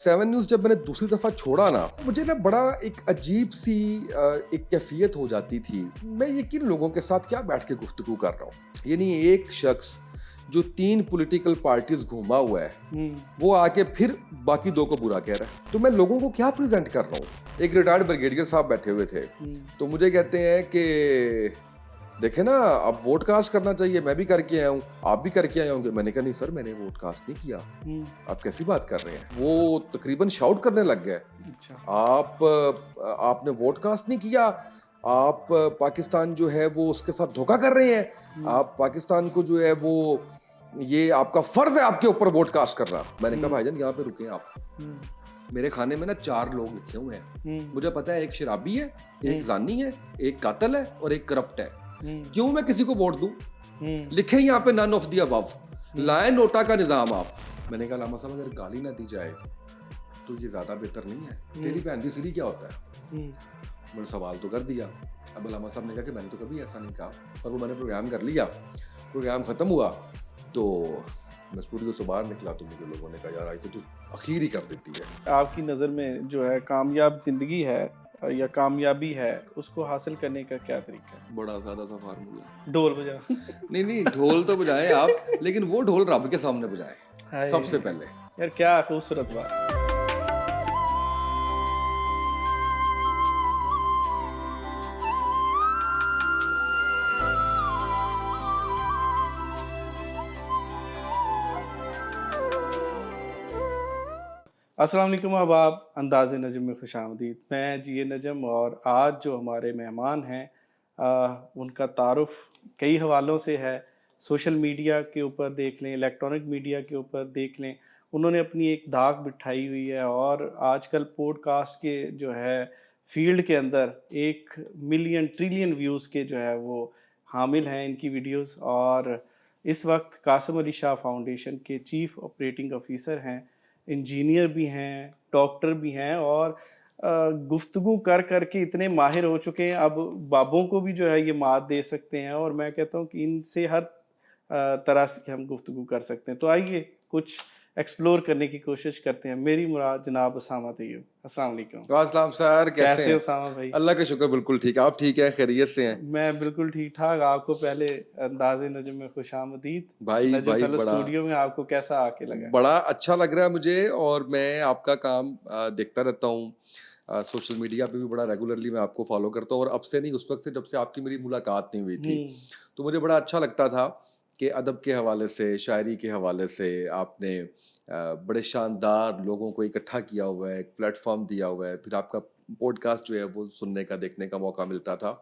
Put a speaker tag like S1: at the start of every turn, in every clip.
S1: 7 news जब मैंने दूसरी दफ़ा छोड़ा ना, मुझे ना बड़ा एक अजीब सी एक कैफ़ियत हो जाती थी। मैं ये किन लोगों के साथ क्या बैठ के गुफ्तगू कर रहा हूँ। यानी एक शख्स जो 3 पॉलिटिकल पार्टीज़ घूमा हुआ है,
S2: हुँ,
S1: वो आके फिर बाकी 2 को बुरा कह रहा है। तो मैं लोगों को क्या प्रेज़ेंट कर रहा हूँ। एक रिटायर्ड ब्रिगेडियर साहब बैठे हुए थे,
S2: हुँ,
S1: तो मुझे कहते हैं कि देखे ना, अब वोट कास्ट करना चाहिए, मैं भी करके आया हूँ, आप भी करके आए होंगे। मैंने कहा नहीं सर, मैंने वोट कास्ट नहीं किया।
S2: हुँ,
S1: आप कैसी बात कर रहे हैं। वो तकरीबन शाउट करने लग गए,
S2: अच्छा।
S1: आपने वोट कास्ट नहीं किया, आप पाकिस्तान जो है वो उसके साथ धोखा कर रहे हैं,
S2: हुँ,
S1: आप पाकिस्तान को जो है वो ये आपका फर्ज है आपके ऊपर वोट कास्ट करना। मैंने कहा
S2: हुँ,
S1: भाईजान यहाँ पे रुके आप,
S2: हुँ,
S1: मेरे खाने में ना 4 लोग लिखे हुए हैं,
S2: हुँ,
S1: मुझे पता है एक शराबी है,
S2: हुँ,
S1: एक जानी है, एक कातिल है और एक करप्ट है।
S2: हुँ,
S1: क्यों मैं किसी को वोट दूं?
S2: हुँ,
S1: लिखे यहाँ पे नन ऑफ दी अबव,
S2: हुँ,
S1: लाए नोटा का निजाम आप। मैंने कहा लामा साहब, अगर गाली ना दी जाए तो ये ज्यादा बेहतर नहीं है। तेरी बहन दी सीरी क्या होता है?
S2: हुँ,
S1: मैंने सवाल तो कर दिया। अब लामा साहब ने कहा कि मैंने तो कभी ऐसा नहीं कहा, और वो मैंने प्रोग्राम कर लिया। प्रोग्राम खत्म हुआ तो मैं स्टूडियो से बाहर निकला तो मुझे लोगों ने कहा यार आज तो तू आखिर ही कर देती है।
S2: आपकी नज़र में जो है कामयाब ज़िंदगी है या कामयाबी है, उसको हासिल करने का क्या तरीका है?
S1: बड़ा सादा सा फार्मूला।
S2: ढोल बजाओ।
S1: नहीं नहीं, ढोल तो बजाएं आप, लेकिन वो ढोल रब के सामने बजाएं
S2: हाय!
S1: सबसे पहले।
S2: यार क्या खूबसूरत बात। अस्सलाम वालेकुम अहबाब, अंदाज़े नजम में खुशामदीद। मैं जी नजम और आज जो हमारे मेहमान हैं उनका तारुफ कई हवालों से है। सोशल मीडिया के ऊपर देख लें, इलेक्ट्रॉनिक मीडिया के ऊपर देख लें, उन्होंने अपनी एक दाग बिठाई हुई है और आजकल पॉडकास्ट के जो है फील्ड के अंदर 1 मिलियन ट्रिलियन व्यूज़ के जो है वो हामिल हैं इनकी वीडियोस। और इस वक्त कासिम अली शाह फाउंडेशन के चीफ ऑपरेटिंग ऑफिसर हैं, इंजीनियर भी हैं, डॉक्टर भी हैं और गुफ्तगू कर कर के इतने माहिर हो चुके हैं, अब बाबों को भी जो है ये मात दे सकते हैं। और मैं कहता हूँ कि इनसे हर तरह से हम गुफ्तगू कर सकते हैं। तो आइए कुछ एक्सप्लोर करने की कोशिश करते हैं। मेरी मुराद जनाब उसामा तैयब। अस्सलाम वालेकुम।
S1: वालेकुम सर, कैसे
S2: कैसे
S1: हैं?
S2: हो उसामा भाई?
S1: अल्लाह का शुक्र, बिल्कुल ठीक। आप ठीक हैं? खैरियत से हैं?
S2: मैं बिल्कुल ठीक ठाक। आपको पहले अंदाज़े नजम में खुशामदीद।
S1: भाई
S2: नजम
S1: भाई
S2: फेलो
S1: बड़ा
S2: स्टूडियो में आपको कैसा आके लगा?
S1: बड़ा अच्छा लग रहा है मुझे, और मैं आपका काम देखता रहता हूँ। सोशल मीडिया पे भी बड़ा रेगुलरली मैं आपको फॉलो करता हूँ, और अब से नहीं, उस वक्त से जब से आपकी मेरी मुलाकात नहीं हुई थी,
S2: हुँ,
S1: तो मुझे बड़ा अच्छा लगता था कि अदब के हवाले से, शायरी के हवाले से आपने बड़े शानदार लोगों को इकट्ठा किया हुआ है, एक प्लेटफॉर्म दिया हुआ है, फिर आपका पॉडकास्ट जो है वो सुनने का, देखने का मौका मिलता था।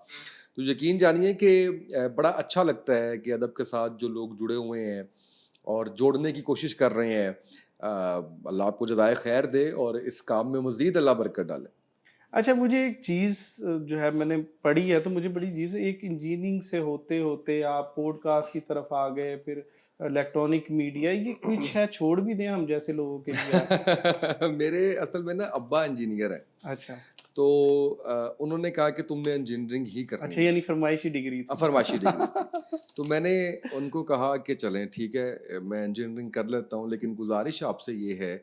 S1: तो यकीन जानिए कि बड़ा अच्छा लगता है कि अदब के साथ जो लोग जुड़े हुए हैं और जोड़ने की कोशिश कर रहे हैं, अल्लाह आपको जज़ाए खैर दे और इस काम में मज़ीद अल्लाह बरकत डाले।
S2: अच्छा, मुझे एक चीज़ जो है मैंने पढ़ी है तो मुझे बड़ी अजीब से, एक इंजीनियरिंग से होते-होते आप पॉडकास्ट की तरफ आ गए, फिर इलेक्ट्रॉनिक मीडिया, ये कुछ है छोड़ भी दें हम जैसे लोगों के लिए आप?
S1: मेरे असल में ना अब्बा इंजीनियर हैं,
S2: अच्छा,
S1: तो उन्होंने कहा कि तुमने इंजीनियरिंग ही करनी
S2: अच्छा
S1: है।
S2: यानी फरमाइशी डिग्री थी।
S1: फरमाइशी डिग्री थी। तो मैंने उनको कहा कि चलें ठीक है, मैं इंजीनियरिंग कर लेता हूँ, लेकिन गुजारिश आपसे ये है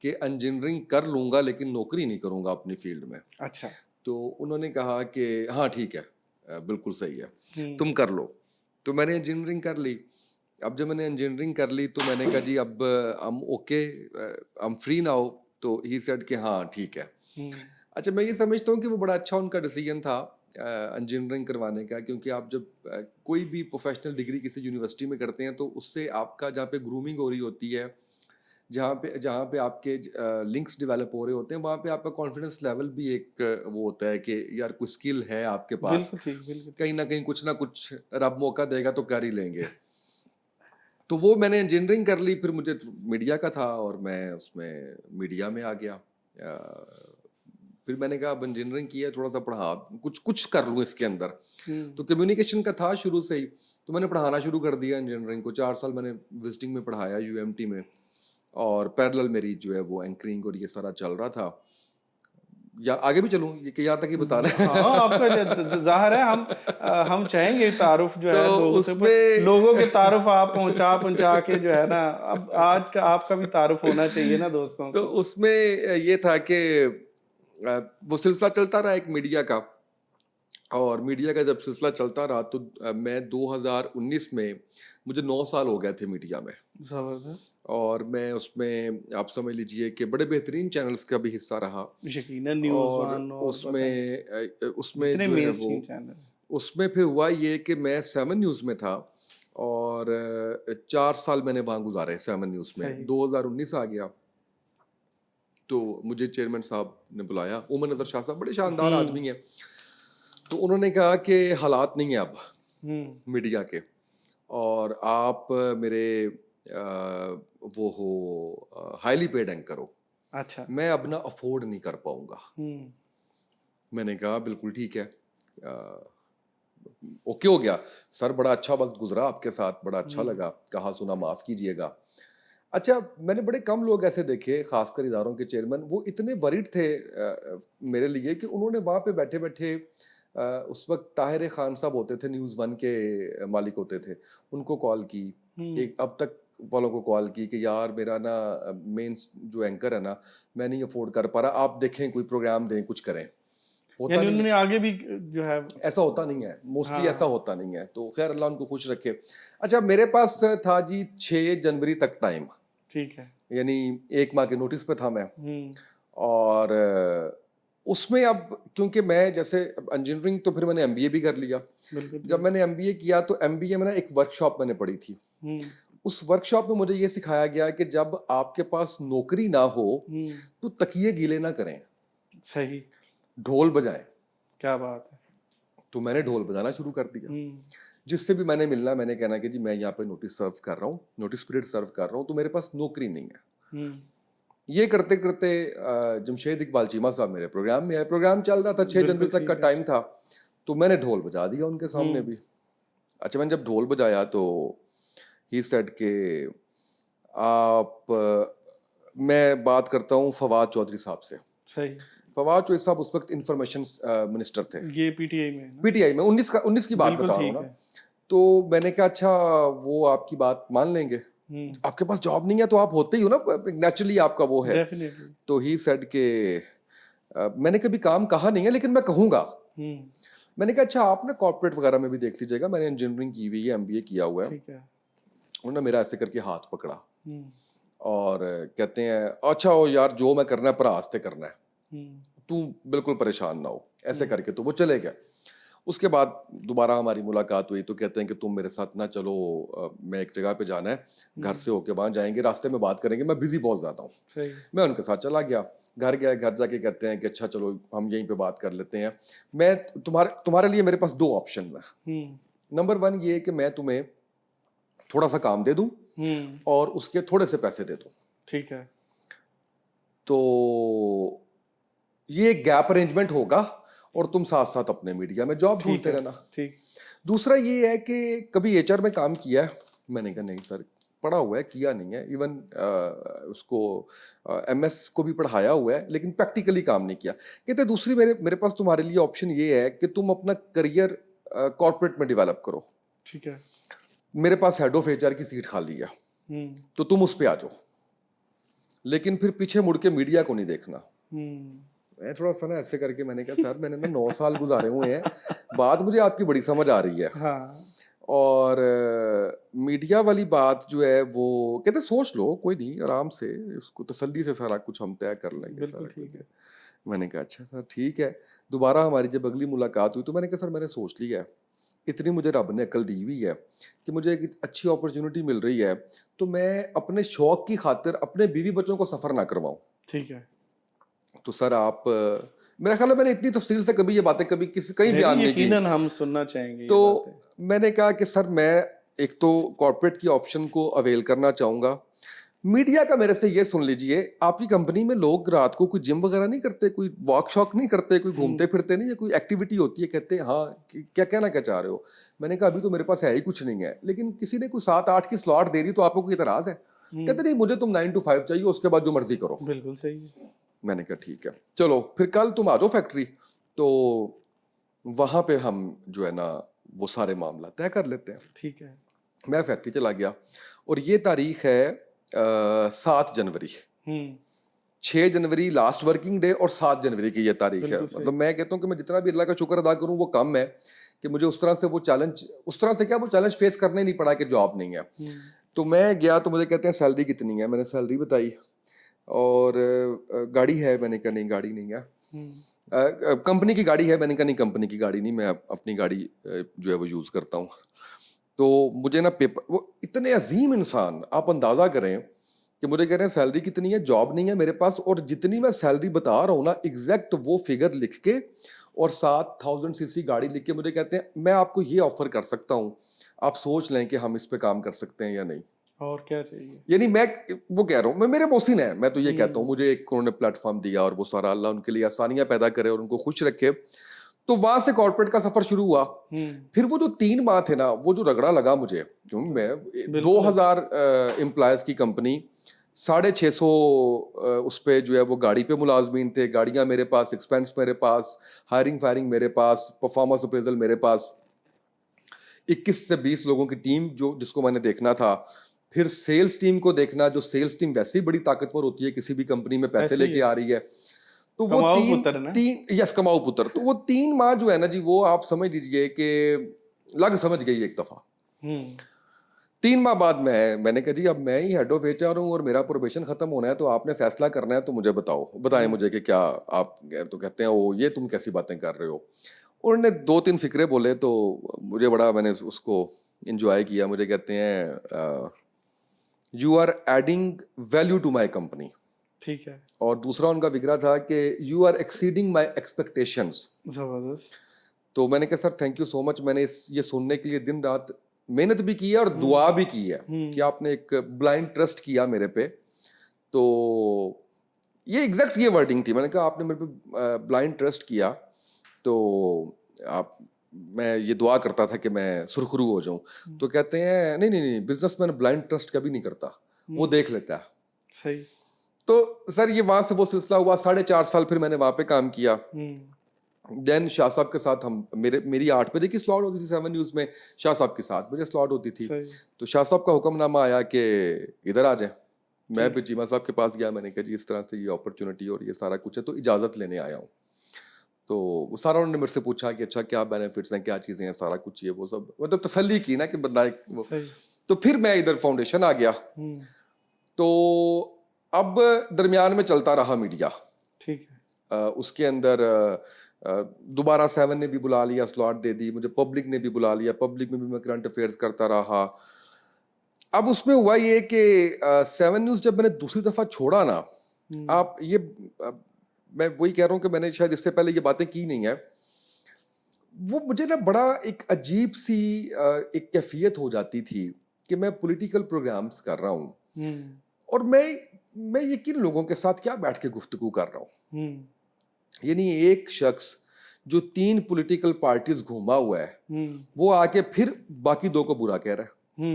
S1: कि इंजीनियरिंग कर लूँगा लेकिन नौकरी नहीं करूँगा अपनी फील्ड में।
S2: अच्छा,
S1: तो उन्होंने कहा कि हाँ ठीक है, बिल्कुल सही है,
S2: हुँ,
S1: तुम कर लो। तो मैंने इंजीनियरिंग कर ली। अब जब मैंने इंजीनियरिंग कर ली तो मैंने कहा जी अब हम ओके, हम फ्री नाउ। तो ही सेड कि हाँ ठीक है।
S2: हुँ,
S1: अच्छा, मैं ये समझता हूँ कि वो बड़ा अच्छा उनका डिसीजन था इंजीनियरिंग करवाने का, क्योंकि आप जब कोई भी प्रोफेशनल डिग्री किसी यूनिवर्सिटी में करते हैं तो उससे आपका जहाँ पे ग्रूमिंग हो रही होती है, जहाँ पे आपके लिंक्स डेवलप हो रहे होते हैं, वहाँ पे आपका कॉन्फिडेंस लेवल भी एक वो होता है कि यार कुछ स्किल है आपके पास,
S2: बिल्कुल ठीक, बिल्कुल ठीक।
S1: कहीं ना कहीं कुछ ना कुछ रब मौका देगा तो कर ही लेंगे। तो वो मैंने इंजीनियरिंग कर ली, फिर मुझे मीडिया का था और मैं उसमें मीडिया में आ गया। फिर मैंने कहा अब इंजीनियरिंग की है, थोड़ा सा पढ़ा, कुछ कुछ कर लूँ इसके अंदर।
S2: हुँ,
S1: तो कम्युनिकेशन का था शुरू से ही, तो मैंने पढ़ाना शुरू कर दिया इंजीनियरिंग को। 4 साल मैंने विजिटिंग में पढ़ाया यूएमटी में, और पैरेलल मेरी जो है वो एंकरिंग और ये सारा चल रहा था। या आगे भी चलूं, ये कि यहाँ तक ही बता रहे हैं?
S2: हाँ, आपका ज़ाहिर है हम चाहेंगे तारुफ जो
S1: तो
S2: है लोगों से, पर
S1: उसमें
S2: लोगों के तारुफ आप पहुंचा पहुंचा के जो है ना, अब आज का आपका भी तारुफ होना चाहिए ना दोस्तों
S1: तो
S2: को।
S1: उसमें ये था कि वो सिलसिला चलता रहा एक मीडिया का, और मीडिया का जब सिलसिला चलता रहा तो मैं 2019 में, मुझे 9 साल हो गए थे मीडिया में,
S2: जबरदस्त।
S1: और मैं उसमें आप समझ लीजिए कि बड़े बेहतरीन चैनल्स का भी हिस्सा रहा।
S2: यकीनन न्यूज़
S1: और
S2: वन और पता नहीं
S1: उसमें
S2: जितने
S1: जो है
S2: मेन
S1: वो,
S2: स्ट्रीम चैनल।
S1: उसमें फिर हुआ ये कि मैं 7 न्यूज़ में था, और 4 साल मैंने वहाँ गुजारे 7 न्यूज़ में।
S2: सही।
S1: 2019 आ गया तो मुझे चेयरमैन साहब ने बुलाया, उमर नज़र शाह साहब बड़े शानदार
S2: हम्म।
S1: आदमी हैं। तो उन्होंने कहा कि हालात नहीं है अब
S2: हम्म।
S1: मीडिया के, और आप मेरे वो हो हाईली पेड एंकर हो,
S2: अच्छा।
S1: मैं अब ना अफोर्ड नहीं कर पाऊंगा।
S2: हम्म।
S1: मैंने कहा बिल्कुल ठीक है, ओके हो गया सर, बड़ा अच्छा वक्त गुजरा आपके साथ, बड़ा अच्छा
S2: हम्म।
S1: लगा, कहा सुना माफ़ कीजिएगा। अच्छा, मैंने बड़े कम लोग ऐसे देखे, खासकर इदारों के चेयरमैन, वो इतने वरीड थे मेरे लिए कि उन्होंने वहाँ पे बैठे बैठे उस वक्त ताहिर खान साहब होते थे, न्यूज़ वन के मालिक होते थे, उनको कॉल की,
S2: हम्म।
S1: एक अब तक वालों को कॉल की कि यार मेरा ना मेन जो एंकर है ना, मैं नहीं अफोर्ड कर पा रहा, आप देखें कोई प्रोग्राम दें, कुछ करें। होता
S2: यानी
S1: नहीं है,
S2: उन्होंने आगे भी जो है।
S1: ऐसा होता नहीं है, मोस्टली ऐसा
S2: हाँ।
S1: होता नहीं है, तो खैर अल्लाह उनको खुश रखे। अच्छा, मेरे पास था जी 6 जनवरी तक टाइम,
S2: ठीक है।
S1: यानी 1 माह के नोटिस पे था मैं।
S2: हम्म।
S1: और उसमें अब क्योंकि मैं जैसे इंजीनियरिंग, तो फिर मैंने एमबीए भी कर लिया।
S2: बिल्कुल
S1: जब
S2: ठीक।
S1: मैंने एमबीए किया तो एमबीए में ना एक वर्कशॉप मैंने पढ़ी थी।
S2: हम्म।
S1: उस वर्कशॉप में मुझे ये सिखाया गया कि जब आपके पास नौकरी ना हो
S2: हम्म।
S1: तो तकिए गीले ना करें,
S2: सही।
S1: ढोल बजाएं।
S2: क्या बात है।
S1: तो मैंने ढोल बजाना शुरू कर दिया।
S2: हम्म।
S1: जिससे भी मैंने मिलना, मैंने कहना कि जी मैं यहाँ पे नोटिस सर्व कर रहा हूँ, नोटिस पीरियड सर्व कर रहा हूँ, तो मेरे पास नौकरी नहीं है।
S2: हम्म।
S1: ये करते करते जमशेद इकबाल चीमा साहब मेरे प्रोग्राम में आए, प्रोग्राम चल रहा था, 6 जनवरी
S2: बिल्कुल
S1: तक का
S2: ठीक है।
S1: टाइम था, तो मैंने ढोल बजा दिया उनके सामने
S2: हम्म।
S1: भी। अच्छा, मैंने जब ढोल बजाया तो ही सेड के आप मैं बात करता हूँ फवाद चौधरी साहब से।
S2: सही।
S1: फवाद चौधरी साहब उस वक्त इंफॉर्मेशन मिनिस्टर थे,
S2: ये पीटीआई में है ना।
S1: पीटीआई में। 19 की बात
S2: बिल्कुल
S1: बता रहा हूँ
S2: ठीक
S1: ना।
S2: है।
S1: तो मैंने कहा अच्छा, वो आपकी बात मान लेंगे,
S2: हम्म।
S1: आपके पास जॉब नहीं है तो आप होते ही हो ना, नेचुरली आपका वो है।
S2: डेफिनेटली।
S1: तो ही सेड के मैंने कभी काम कहा नहीं है लेकिन मैं कहूँगा।
S2: हम्म।
S1: मैंने कहा अच्छा, आप ना कॉर्पोरेट वगैरह में भी देख लीजिएगा, मैंने इंजीनियरिंग की हुई है, एमबीए किया हुआ है।
S2: ठीक है।
S1: उन्होंने मेरा ऐसे करके हाथ पकड़ा
S2: हम्म।
S1: और कहते हैं अच्छा हो यार, जो मैं करना है परास्ते करना है,
S2: हम्म।
S1: तू बिल्कुल परेशान ना हो, ऐसे करके तो वो चले गए। उसके बाद दोबारा हमारी मुलाकात हुई तो कहते हैं कि तुम मेरे साथ ना चलो, मैं एक जगह पे जाना है, घर से होके वहाँ जाएंगे, रास्ते में बात करेंगे, मैं बिजी बहुत ज़्यादा हूँ।
S2: सही।
S1: मैं उनके साथ चला गया, घर गया, घर जाके कहते हैं कि अच्छा चलो हम यहीं पे बात कर लेते हैं, मैं तुम्हारे लिए मेरे पास 2 ऑप्शन है।
S2: हम्म।
S1: नंबर 1 ये कि मैं तुम्हें थोड़ा सा काम दे दूं
S2: हम्म।
S1: और उसके थोड़े से पैसे दे दूं,
S2: ठीक है।
S1: तो ये गैप अरेंजमेंट होगा और तुम साथ साथ अपने मीडिया में जॉब
S2: ठीक
S1: ढूंढते
S2: है।
S1: रहना।
S2: ठीक।
S1: दूसरा ये है कि कभी एचआर में काम किया है? मैंने कहा नहीं सर, पढ़ा हुआ है, किया नहीं है, इवन उसको एमएस को भी पढ़ाया हुआ है लेकिन प्रैक्टिकली काम नहीं किया। कहते दूसरी मेरे मेरे पास तुम्हारे लिए ऑप्शन ये है कि तुम अपना करियर कॉर्पोरेट में डेवलप करो,
S2: ठीक है।
S1: मेरे पास हेड ऑफ एचआर की सीट खाली है,
S2: हम्म।
S1: तो तुम उस पर आ जाओ, लेकिन फिर पीछे मुड़ के मीडिया को नहीं देखना।
S2: हम्म।
S1: मैं थोड़ा सा ना ऐसे करके मैंने कहा सर मैंने ना 9 साल गुजारे हुए हैं, बात मुझे आपकी बड़ी समझ आ रही है।
S2: हाँ।
S1: और मीडिया वाली बात जो है वो कहते सोच लो, कोई नहीं, आराम से उसको तसल्ली से सारा कुछ हम तय कर लेंगे
S2: बिल्कुल
S1: सारा
S2: ठीक
S1: कुछ।
S2: है।
S1: मैंने कहा अच्छा सर ठीक है। दोबारा हमारी जब अगली मुलाकात हुई तो मैंने कहा सर मैंने सोच लिया है, इतनी मुझे रब ने अकल दी हुई है कि मुझे एक अच्छी अपॉर्चुनिटी मिल रही है, तो मैं अपने शौक की खातिर अपने बीवी बच्चों को सफ़र ना करवाऊँ।
S2: ठीक है।
S1: तो सर आप मेरा ख्याल है मैंने इतनी तफसील से कभी ये बातें कभी किसी कहीं
S2: नहीं
S1: बयान
S2: नहीं,
S1: नहीं की।
S2: यकीनन हम सुनना चाहेंगे ये
S1: तो
S2: बातें।
S1: मैंने कहा कि सर मैं एक तो कॉर्पोरेट की ऑप्शन को अवेल करना चाहूँगा। मीडिया का मेरे से ये सुन लीजिए, आपकी कंपनी में लोग रात को कोई जिम वगैरह नहीं करते, कोई वॉक शॉक नहीं करते, कोई घूमते फिरते नहीं है, कोई एक्टिविटी होती है? कहते हैं हाँ, क्या कहना क्या चाह रहे हो? मैंने कहा अभी तो मेरे पास है ही कुछ नहीं है, लेकिन किसी ने कोई 7-8 की स्लॉट दे दी तो आपको कोई इतराज़ है? कहते नहीं, मुझे तुम 9 to 5 चाहिए, उसके बाद जो मर्जी करो।
S2: बिल्कुल सही है।
S1: मैंने कहा ठीक है, चलो फिर कल तुम आ जाओ फैक्ट्री, तो वहाँ पे हम जो है ना वो सारे मामला तय कर लेते हैं।
S2: ठीक है।
S1: मैं फैक्ट्री चला गया और ये तारीख है 7 जनवरी।
S2: हम्म।
S1: 6 जनवरी लास्ट वर्किंग डे और 7 जनवरी की ये तारीख है।
S2: बिल्कुल सही।
S1: मतलब मैं कहता हूँ कि मैं जितना भी अल्लाह का शुक्र अदा करूँ वो कम है कि मुझे उस तरह से वो चैलेंज, उस तरह से क्या वो चैलेंज फेस करने नहीं पड़ा कि जॉब नहीं है। तो मैं गया तो मुझे कहते हैं सैलरी कितनी है, मैंने सैलरी बताई और गाड़ी है, मैंने कहा नहीं गाड़ी नहीं है। कंपनी की गाड़ी है, मैंने कहा नहीं कंपनी की गाड़ी नहीं, मैं अपनी गाड़ी जो है वो यूज़ करता हूँ। तो मुझे ना पेपर, वो इतने अजीम इंसान, आप अंदाज़ा करें कि मुझे कह रहे हैं सैलरी कितनी है, जॉब नहीं है मेरे पास, और जितनी मैं सैलरी बता रहा हूँ ना एग्जैक्ट वो फिगर लिख के और 7,000 cc गाड़ी लिख के मुझे कहते हैं मैं आपको ये ऑफर कर सकता हूँ, आप सोच लें कि हम इस पे काम कर सकते हैं या नहीं।
S2: और क्या चाहिए।
S1: यानी मैं वो कह रहा हूँ, मैं मेरे मोहसिन है, मैं तो ये कहता हूँ मुझे एक उन्होंने प्लेटफॉर्म दिया और वो सारा अल्लाह उनके लिए आसानियां पैदा करे और उनको खुश रखे। तो वहां से कॉर्पोरेट का सफर शुरू हुआ। फिर वो जो 3 माह थे ना, वो जो रगड़ा लगा मुझे, क्योंकि मैं
S2: बिल्कुल।
S1: 2,000 एम्प्लॉयज की कंपनी, 650 उस पे जो है वो गाड़ी पे मुलाजमीन थे, गाड़ियां मेरे पास, एक्सपेंस मेरे पास, हायरिंग फायरिंग मेरे पास, परफॉर्मेंस अप्रेजल मेरे पास, 21 से 20 लोगों की टीम जो जिसको मैंने देखना था। फिर सेल्स टीम को देखना, जो सेल्स टीम वैसे ही बड़ी ताकतवर होती है, किसी भी कंपनी में पैसे
S2: ऐसे ही
S1: लेके
S2: है।
S1: आ रही है। तो वो
S2: कमाऊ
S1: तीन
S2: पुत्र ना।
S1: तीन यस कमाऊ पुत्र, तो वो 3 माह जो है ना जी, वो आप समझ लीजिए कि लग समझ गई एक दफा। 3 माह बाद मैंने कहा जी अब मैं ही हेड ऑफ HR हूँ और मेरा प्रोबेशन खत्म होना है, तो आपने फैसला करना है, तो मुझे बताएं मुझे कि क्या आप। तो कहते हैं ओ ये तुम कैसी बातें कर रहे हो। उन्होंने 2-3 फिक्रे बोले तो मुझे बड़ा, मैंने उसको इंजॉय किया। मुझे कहते हैं you are adding value to my company,
S2: ठीक है।
S1: और दूसरा उनका फिक्रा था कि you are exceeding my expectations.
S2: जबरदस्त।
S1: तो मैंने कहा sir thank you so much, मैंने ये सुनने के लिए दिन रात मेहनत भी की है और दुआ भी की है कि आपने एक ब्लाइंड ट्रस्ट किया मेरे पे। तो ये एग्जैक्ट ये वर्डिंग थी, मैंने कहा आपने मेरे पे ब्लाइंड ट्रस्ट किया, तो आप, मैं ये दुआ करता था कि मैं सुरखरू हो जाऊं। तो कहते हैं नहीं नहीं नहीं, बिजनेसमैन ब्लाइंड ट्रस्ट कभी नहीं करता, वो देख लेता है।
S2: सही।
S1: तो सर ये वहां से वो सिलसिला हुआ, 4.5 साल फिर मैंने वहां पे काम किया। देन शाह साहब के साथ हम, मेरी 8 बजे की स्लॉट होती थी 7 न्यूज़ में, शाह साहब की 7 बजे स्लॉट होती थी।
S2: सही।
S1: तो शाह साहब का हुक्मनामा आया कि इधर आ जाए। मैं फिर चीमा साहब के पास गया, मैंने कहा जी इस तरह से ये अपॉर्चुनिटी और ये सारा कुछ है, तो इजाज़त लेने आया हूँ। तो वो सारा उन्होंने मेरे से पूछा कि अच्छा क्या बेनिफिट्स हैं, क्या चीज़ें हैं, सारा कुछ ये वो सब, मतलब तसल्ली की ना कि बंदा वो।
S2: सही।
S1: तो फिर मैं इधर फाउंडेशन आ गया। तो अब दरमियान में चलता रहा मीडिया।
S2: ठीक है।
S1: उसके अंदर दोबारा 7 ने भी बुला लिया, स्लॉट दे दी मुझे, पब्लिक ने भी बुला लिया, पब्लिक में भी मैं करंट अफेयर्स करता रहा। अब उसमें हुआ ये कि 7 न्यूज़ जब मैंने दूसरी दफ़ा छोड़ा ना, आप ये मैं वही कह रहा हूँ कि मैंने शायद इससे पहले ये बातें की नहीं है, वो मुझे ना बड़ा एक अजीब सी एक कैफियत हो जाती थी कि मैं पॉलिटिकल प्रोग्राम्स कर रहा हूँ और मैं ये किन लोगों के साथ क्या बैठ के गुफ्तगू कर रहा हूँ। यानी एक शख्स जो 3 पॉलिटिकल पार्टीज घूमा हुआ है, वो आके फिर बाकी 2 को बुरा कह रहा है।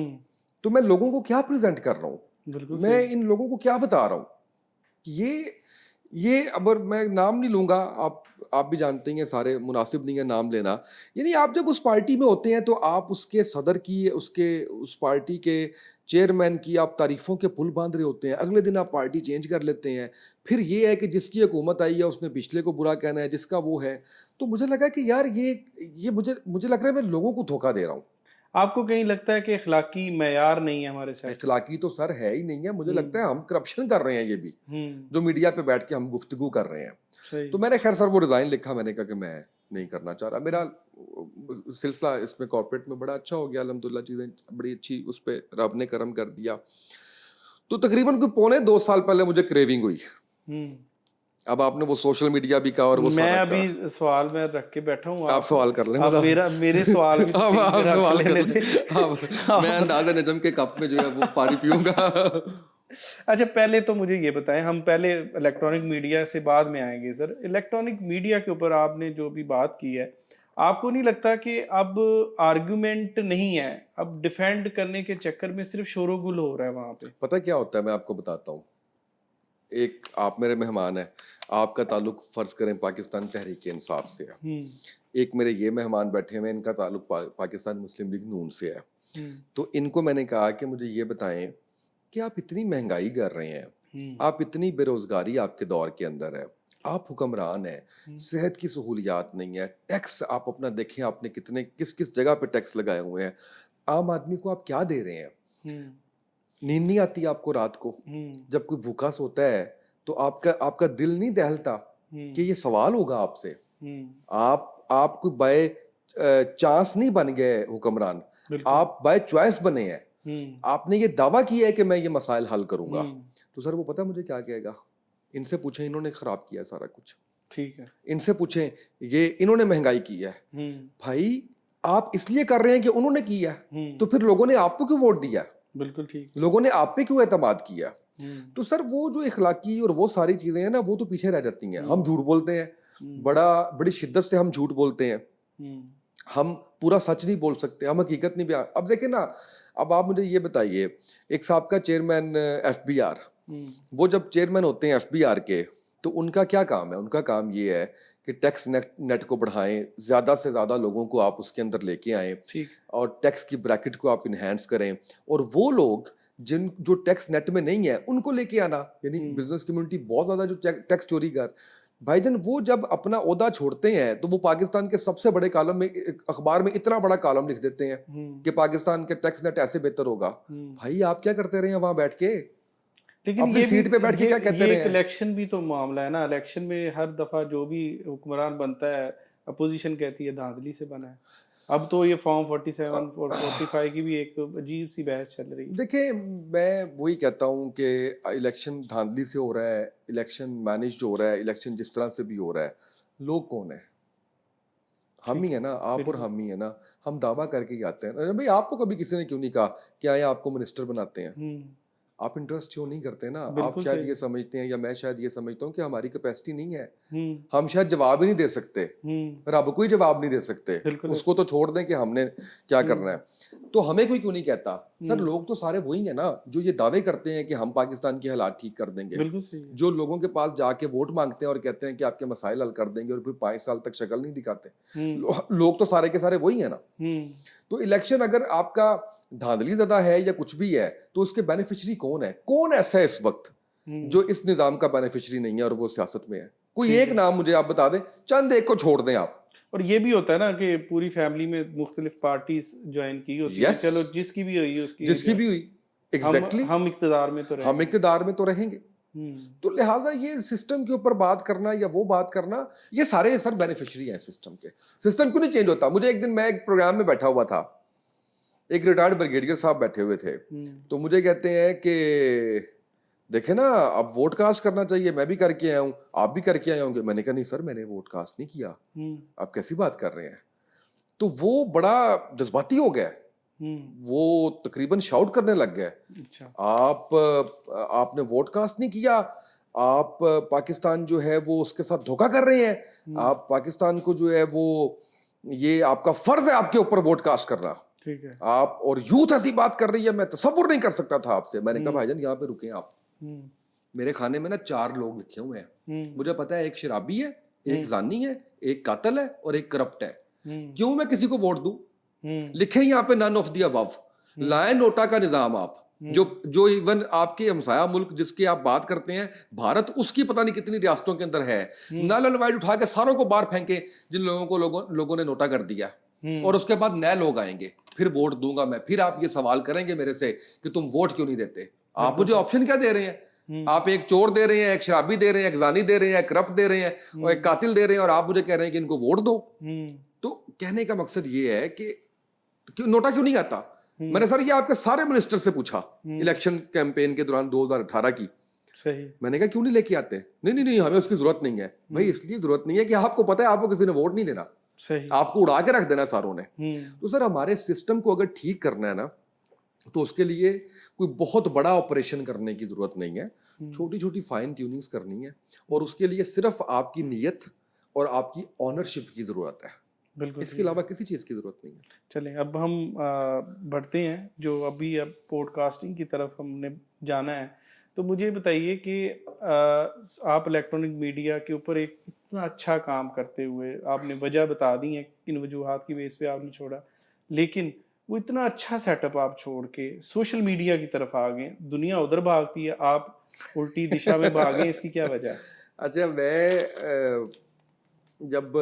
S1: तो मैं लोगों को क्या प्रेजेंट कर रहा हूँ, मैं इन लोगों को क्या बता रहा हूँ। ये अब मैं नाम नहीं लूंगा, आप भी जानते हैं, सारे मुनासिब नहीं है नाम लेना। यानी आप जब उस पार्टी में होते हैं तो आप उसके सदर की, उस पार्टी के चेयरमैन की आप तारीफों के पुल बांध रहे होते हैं, अगले दिन आप पार्टी चेंज कर लेते हैं। फिर ये है कि जिसकी हुकूमत आई है उसने पिछले को बुरा कहना है, जिसका वो है। तो मुझे लगा कि यार ये मुझे लग रहा है मैं लोगों को धोखा दे रहा हूँ।
S2: आपको कहीं लगता है कि अखलाकी मैयार नहीं है हमारे साथ?
S1: इखलाकी तो सर है ही नहीं है, मुझे लगता है हम करप्शन कर रहे हैं ये भी, जो मीडिया पे बैठ के हम गुफ्तगू कर रहे हैं। तो मैंने खैर सर वो रिजाइन लिखा, मैंने कहा कि मैं नहीं करना चाह रहा। मेरा सिलसिला इसमें कॉर्पोरेट में बड़ा अच्छा हो गया अल्हम्दुलिल्लाह, चीज़ें बड़ी अच्छी उस पर रब ने करम कर दिया। तो तकरीबन कोई 2.25 साल पहले मुझे क्रेविंग हुई। अब आपने वो सोशल मीडिया भी कहा और वो
S2: मैं
S1: सारा
S2: अभी
S1: कहा।
S2: सवाल में रख के बैठा हूँ,
S1: आप सवाल कर लें,
S2: अब मेरे सवाल भी
S1: अब आप
S2: मेरा
S1: सवाल कर
S2: लेने
S1: लें।
S2: दे।
S1: अब मैं अंदाज़े नजम के कप में जो है वो पानी पीऊंगा।
S2: अच्छा, पहले तो मुझे ये बताएं, हम पहले इलेक्ट्रॉनिक मीडिया से बाद में आएंगे सर। इलेक्ट्रॉनिक मीडिया के ऊपर आपने जो भी बात की है, आपको नहीं लगता कि अब आर्गुमेंट नहीं है, अब डिफेंड करने के चक्कर में सिर्फ शोरोगुल हो रहा है वहां पे?
S1: पता क्या होता है, मैं आपको बताता हूँ। एक आप मेरे मेहमान हैं, आपका ताल्लुक फ़र्ज़ करें पाकिस्तान तहरीक-ए-इंसाफ से है।
S2: हुँ,
S1: एक मेरे ये मेहमान बैठे हुए हैं, इनका ताल्लुक पाकिस्तान मुस्लिम लीग नून से है।
S2: हुँ,
S1: तो इनको मैंने कहा कि मुझे ये बताएँ कि आप इतनी महँगाई कर रहे हैं,
S2: हुँ,
S1: आप इतनी बेरोज़गारी आपके दौर के अंदर है, आप हुक्मरान हैं,
S2: हुँ,
S1: सेहत की सहूलियात नहीं है, टैक्स आप अपना देखें आपने कितने किस-किस जगह पे टैक्स लगाए हुए हैं। आम आदमी को आप क्या दे रहे हैं?
S2: हुँ,
S1: नींद नहीं आती आपको रात को?
S2: हुँ,
S1: जब कोई भूखा सोता है, तो आपका आपका दिल नहीं दहलता कि
S2: हुँ,
S1: ये सवाल होगा आपसे?
S2: हुँ,
S1: आप कोई बाय चांस नहीं बन गए हुक्मरान,
S2: बिल्कुल।
S1: आप बाय चॉइस बने हैं।
S2: हुँ,
S1: आपने ये दावा किया है कि मैं ये मसाइल हल करूँगा।
S2: हुँ,
S1: तो सर वो पता है मुझे क्या कहेगा? इनसे पूछें, इन्होंने खराब किया है सारा कुछ।
S2: ठीक है।
S1: इनसे पूछें, ये इन्होंने महँगाई की है।
S2: हुँ,
S1: भाई आप इसलिए कर रहे हैं कि उन्होंने किया है, तो
S2: हुँ,
S1: फिर लोगों ने आपको क्यों वोट दिया?
S2: बिल्कुल ठीक।
S1: लोगों ने आप पे क्यों एतमाद किया?
S2: हुँ,
S1: तो सर वो जो इखलाकी और वो सारी चीज़ें हैं ना, वो तो पीछे रह जाती हैं। हम
S2: हुँ,
S1: झूठ बोलते हैं,
S2: हुँ,
S1: बड़ी शिद्दत से हम झूठ बोलते हैं।
S2: हुँ,
S1: हम पूरा सच नहीं बोल सकते, हम हकीकत नहीं बयान। अब देखिए ना, अब आप मुझे ये बताइए, एक साबका चेयरमैन एफबीआर,
S2: हुँ,
S1: वो जब चेयरमैन होते हैं एफबीआर के, तो उनका क्या काम है? उनका काम ये है कि टैक्स नेट नेट को बढ़ाएं, ज़्यादा से ज़्यादा लोगों को आप उसके अंदर लेके आएं
S2: ठीक।
S1: और टैक्स की ब्रैकेट को आप इन्हेंस करें, और वो लोग जिन जो टैक्स नेट में नहीं है उनको लेके आना, यानी
S2: हुँ,
S1: बिजनेस कम्युनिटी बहुत ज़्यादा जो टैक्स चोरी कर, भाईजान वो जब अपना ओहदा छोड़ते हैं तो वो पाकिस्तान के सबसे बड़े कॉलम में अखबार में इतना बड़ा कॉलम लिख देते हैं
S2: हुँ,
S1: कि पाकिस्तान के टैक्स नेट ऐसे बेहतर होगा।
S2: हुँ।
S1: भाई आप क्या करते रहे हैं वहां बैठ के?
S2: लेकिन
S1: अपनी सीट पे बैठ के क्या कहते
S2: ये
S1: रहे
S2: एक
S1: हैं?
S2: इलेक्शन भी तो मामला है ना। इलेक्शन में हर दफा जो भी हुक्मरान बनता है, अपोजिशन कहती है धांधली से बना है। अब तो ये फॉर्म 47 और 45 की भी एक अजीब सी बहस चल रही है।
S1: देखिए, मैं वही कहता हूँ कि इलेक्शन धांधली से हो रहा है, इलेक्शन मैनेज्ड हो रहा है, इलेक्शन जिस तरह से भी हो रहा है, लोग कौन है? हम
S2: ठीक
S1: ही है
S2: है,
S1: ना, आप और
S2: बिल्कुल।
S1: हम ही है ना। हम दावा करके ही आते हैं। अरे भाई, आपको कभी किसी ने क्यों नहीं कहा कि आए आपको मिनिस्टर बनाते हैं?
S2: हुँ,
S1: आप इंटरेस्ट शो नहीं करते ना। आप
S2: बिल्कुल
S1: शायद
S2: सही।
S1: ये समझते हैं, या मैं शायद ये समझता हूँ कि हमारी कैपेसिटी नहीं है।
S2: हुँ,
S1: हम शायद जवाब ही नहीं दे सकते।
S2: हुँ,
S1: रब को ही जवाब नहीं दे सकते।
S2: बिल्कुल
S1: उसको
S2: ऐसे।
S1: तो छोड़ दें कि हमने क्या
S2: हुँ,
S1: करना है। तो हमें कोई क्यों नहीं कहता? सर
S2: हुँ,
S1: लोग तो सारे वही हैं ना, जो ये दावे करते हैं कि हम पाकिस्तान के हालात ठीक कर देंगे।
S2: बिल्कुल सही है।
S1: जो लोगों के पास जाके वोट मांगते हैं और कहते हैं कि आपके मसाइल हल कर देंगे, और फिर 5 साल तक शक्ल नहीं दिखाते।
S2: हुँ,
S1: लोग तो सारे के सारे वही हैं ना।
S2: हुँ,
S1: तो इलेक्शन अगर आपका धांधली ज़्यादा है या कुछ भी है, तो उसके बेनिफिशियरी कौन है? कौन ऐसा है इस वक्त
S2: हुँ,
S1: जो इस निज़ाम का बेनिफिशियरी नहीं है और वो सियासत में है? कोई
S2: ठीक
S1: एक
S2: है।
S1: नाम मुझे आप बता दें, चंद एक को छोड़ दें आप।
S2: और ये भी होता है ना कि पूरी फैमिली में मुख्तलिफ पार्टीज ज्वाइन की होती हैं,
S1: यस,
S2: चलो जिसकी भी हुई उसकी है
S1: जिसकी
S2: जो
S1: भी हुई, एग्जैक्टली
S2: हम इक़्तिदार में तो
S1: हम
S2: रहेंगे।
S1: इक़्तिदार में तो रहेंगे।
S2: हुँ,
S1: तो लिहाजा ये सिस्टम के ऊपर बात करना या वो बात करना, ये सारे सर बेनिफिशियरी हैं सिस्टम के। सिस्टम क्यों नहीं चेंज होता? मुझे एक दिन, मैं एक प्रोग्राम में बैठा हुआ था, एक रिटायर्ड ब्रिगेडियर साहब बैठे हुए थे,
S2: हुँ,
S1: तो मुझे कहते हैं कि देखे ना, अब वोट कास्ट करना चाहिए, मैं भी करके आया हूँ, आप भी करके आए होंगे। मैंने कहा नहीं सर, मैंने वोट कास्ट नहीं किया।
S2: हुँ,
S1: आप कैसी बात कर रहे हैं? तो वो बड़ा जज्बाती हो गया,
S2: हुँ,
S1: वो तकरीबन शाउट करने लग गए,
S2: अच्छा,
S1: आपने वोट कास्ट नहीं किया, आप पाकिस्तान जो है वो उसके साथ धोखा कर रहे हैं,
S2: हुँ,
S1: आप पाकिस्तान को जो है वो, ये आपका फर्ज है आपके ऊपर वोट कास्ट करना।
S2: ठीक है।
S1: आप और यूथ ऐसी बात कर रही है, मैं तसव्वुर नहीं कर सकता था आपसे। मैंने कहा
S2: हुँ,
S1: भाईजान यहाँ पे रुके आप,
S2: हुँ,
S1: मेरे खाने में ना 4 लोग लिखे हुए हैं।
S2: हुँ,
S1: मुझे पता है एक शराबी है,
S2: हुँ,
S1: एक जानी है, एक कातिल है और एक करप्ट है।
S2: हुँ,
S1: क्यों मैं किसी को वोट दूं?
S2: हुँ,
S1: लिखे यहाँ पे नन ऑफ द अबव।
S2: हुँ,
S1: लाए नोटा का निजाम आप, जो
S2: हुँ,
S1: जो इवन आपके हमसाया मुल्क जिसकी आप बात करते हैं, भारत, उसकी पता नहीं कितनी रियासतों के अंदर है।
S2: हुँ,
S1: नल अलवाइड उठा के सारों को बाहर फेंके जिन लोगों को लोगों ने नोटा कर दिया, और
S2: हुँ,
S1: उसके बाद नए लोग आएंगे, फिर वोट दूंगा मैं। फिर आप ये सवाल करेंगे मेरे से कि तुम वोट क्यों नहीं देते? आप
S2: बिल्कुल
S1: मुझे
S2: सही।
S1: ऑप्शन क्या दे रहे हैं?
S2: हुँ,
S1: आप एक चोर दे रहे हैं, एक शराबी दे रहे हैं, एक जानी दे रहे हैं, एक करप्ट दे रहे हैं और एक
S2: हुँ,
S1: कातिल दे रहे हैं, और आप मुझे कह रहे हैं कि इनको वोट दो।
S2: हुँ,
S1: तो कहने का मकसद ये है कि क्यों नोटा क्यों नहीं आता?
S2: हुँ,
S1: मैंने सर ये आपके सारे मिनिस्टर से पूछा
S2: हुँ,
S1: इलेक्शन कैंपेन के दौरान 2018 की।
S2: सही।
S1: मैंने कहा क्यों नहीं लेके आते? नहीं नहीं नहीं, हमें उसकी जरूरत नहीं है। भाई
S2: हुँ,
S1: इसलिए जरूरत नहीं है कि आपको पता है आपको किसी ने वोट नहीं देना,
S2: सही।
S1: आपको उड़ा के रख देना सारों ने।
S2: हुँ,
S1: तो सर हमारे सिस्टम को अगर ठीक करना है ना, तो उसके लिए कोई बहुत बड़ा ऑपरेशन करने की जरूरत नहीं है।
S2: हुँ,
S1: छोटी छोटी फाइन ट्यूनिंग्स करनी है, और उसके लिए सिर्फ आपकी नीयत और आपकी ऑनरशिप की जरूरत है।
S2: बिल्कुल
S1: इसके
S2: ठीक है।
S1: अलावा किसी चीज की जरूरत नहीं है।
S2: चलें अब हम बढ़ते हैं जो अभी अब पॉडकास्टिंग की तरफ हमने जाना है। तो मुझे बताइए कि आप इलेक्ट्रॉनिक मीडिया के ऊपर एक इतना अच्छा काम करते हुए आपने वजह बता दी है किन वजूहात की बेस पे आपने छोड़ा, लेकिन वो इतना अच्छा सेटअप आप छोड़ के सोशल मीडिया की तरफ आ गए, दुनिया उधर भागती है, आप उल्टी दिशा में भागे, इसकी क्या वजह है?
S1: अच्छा, मैं जब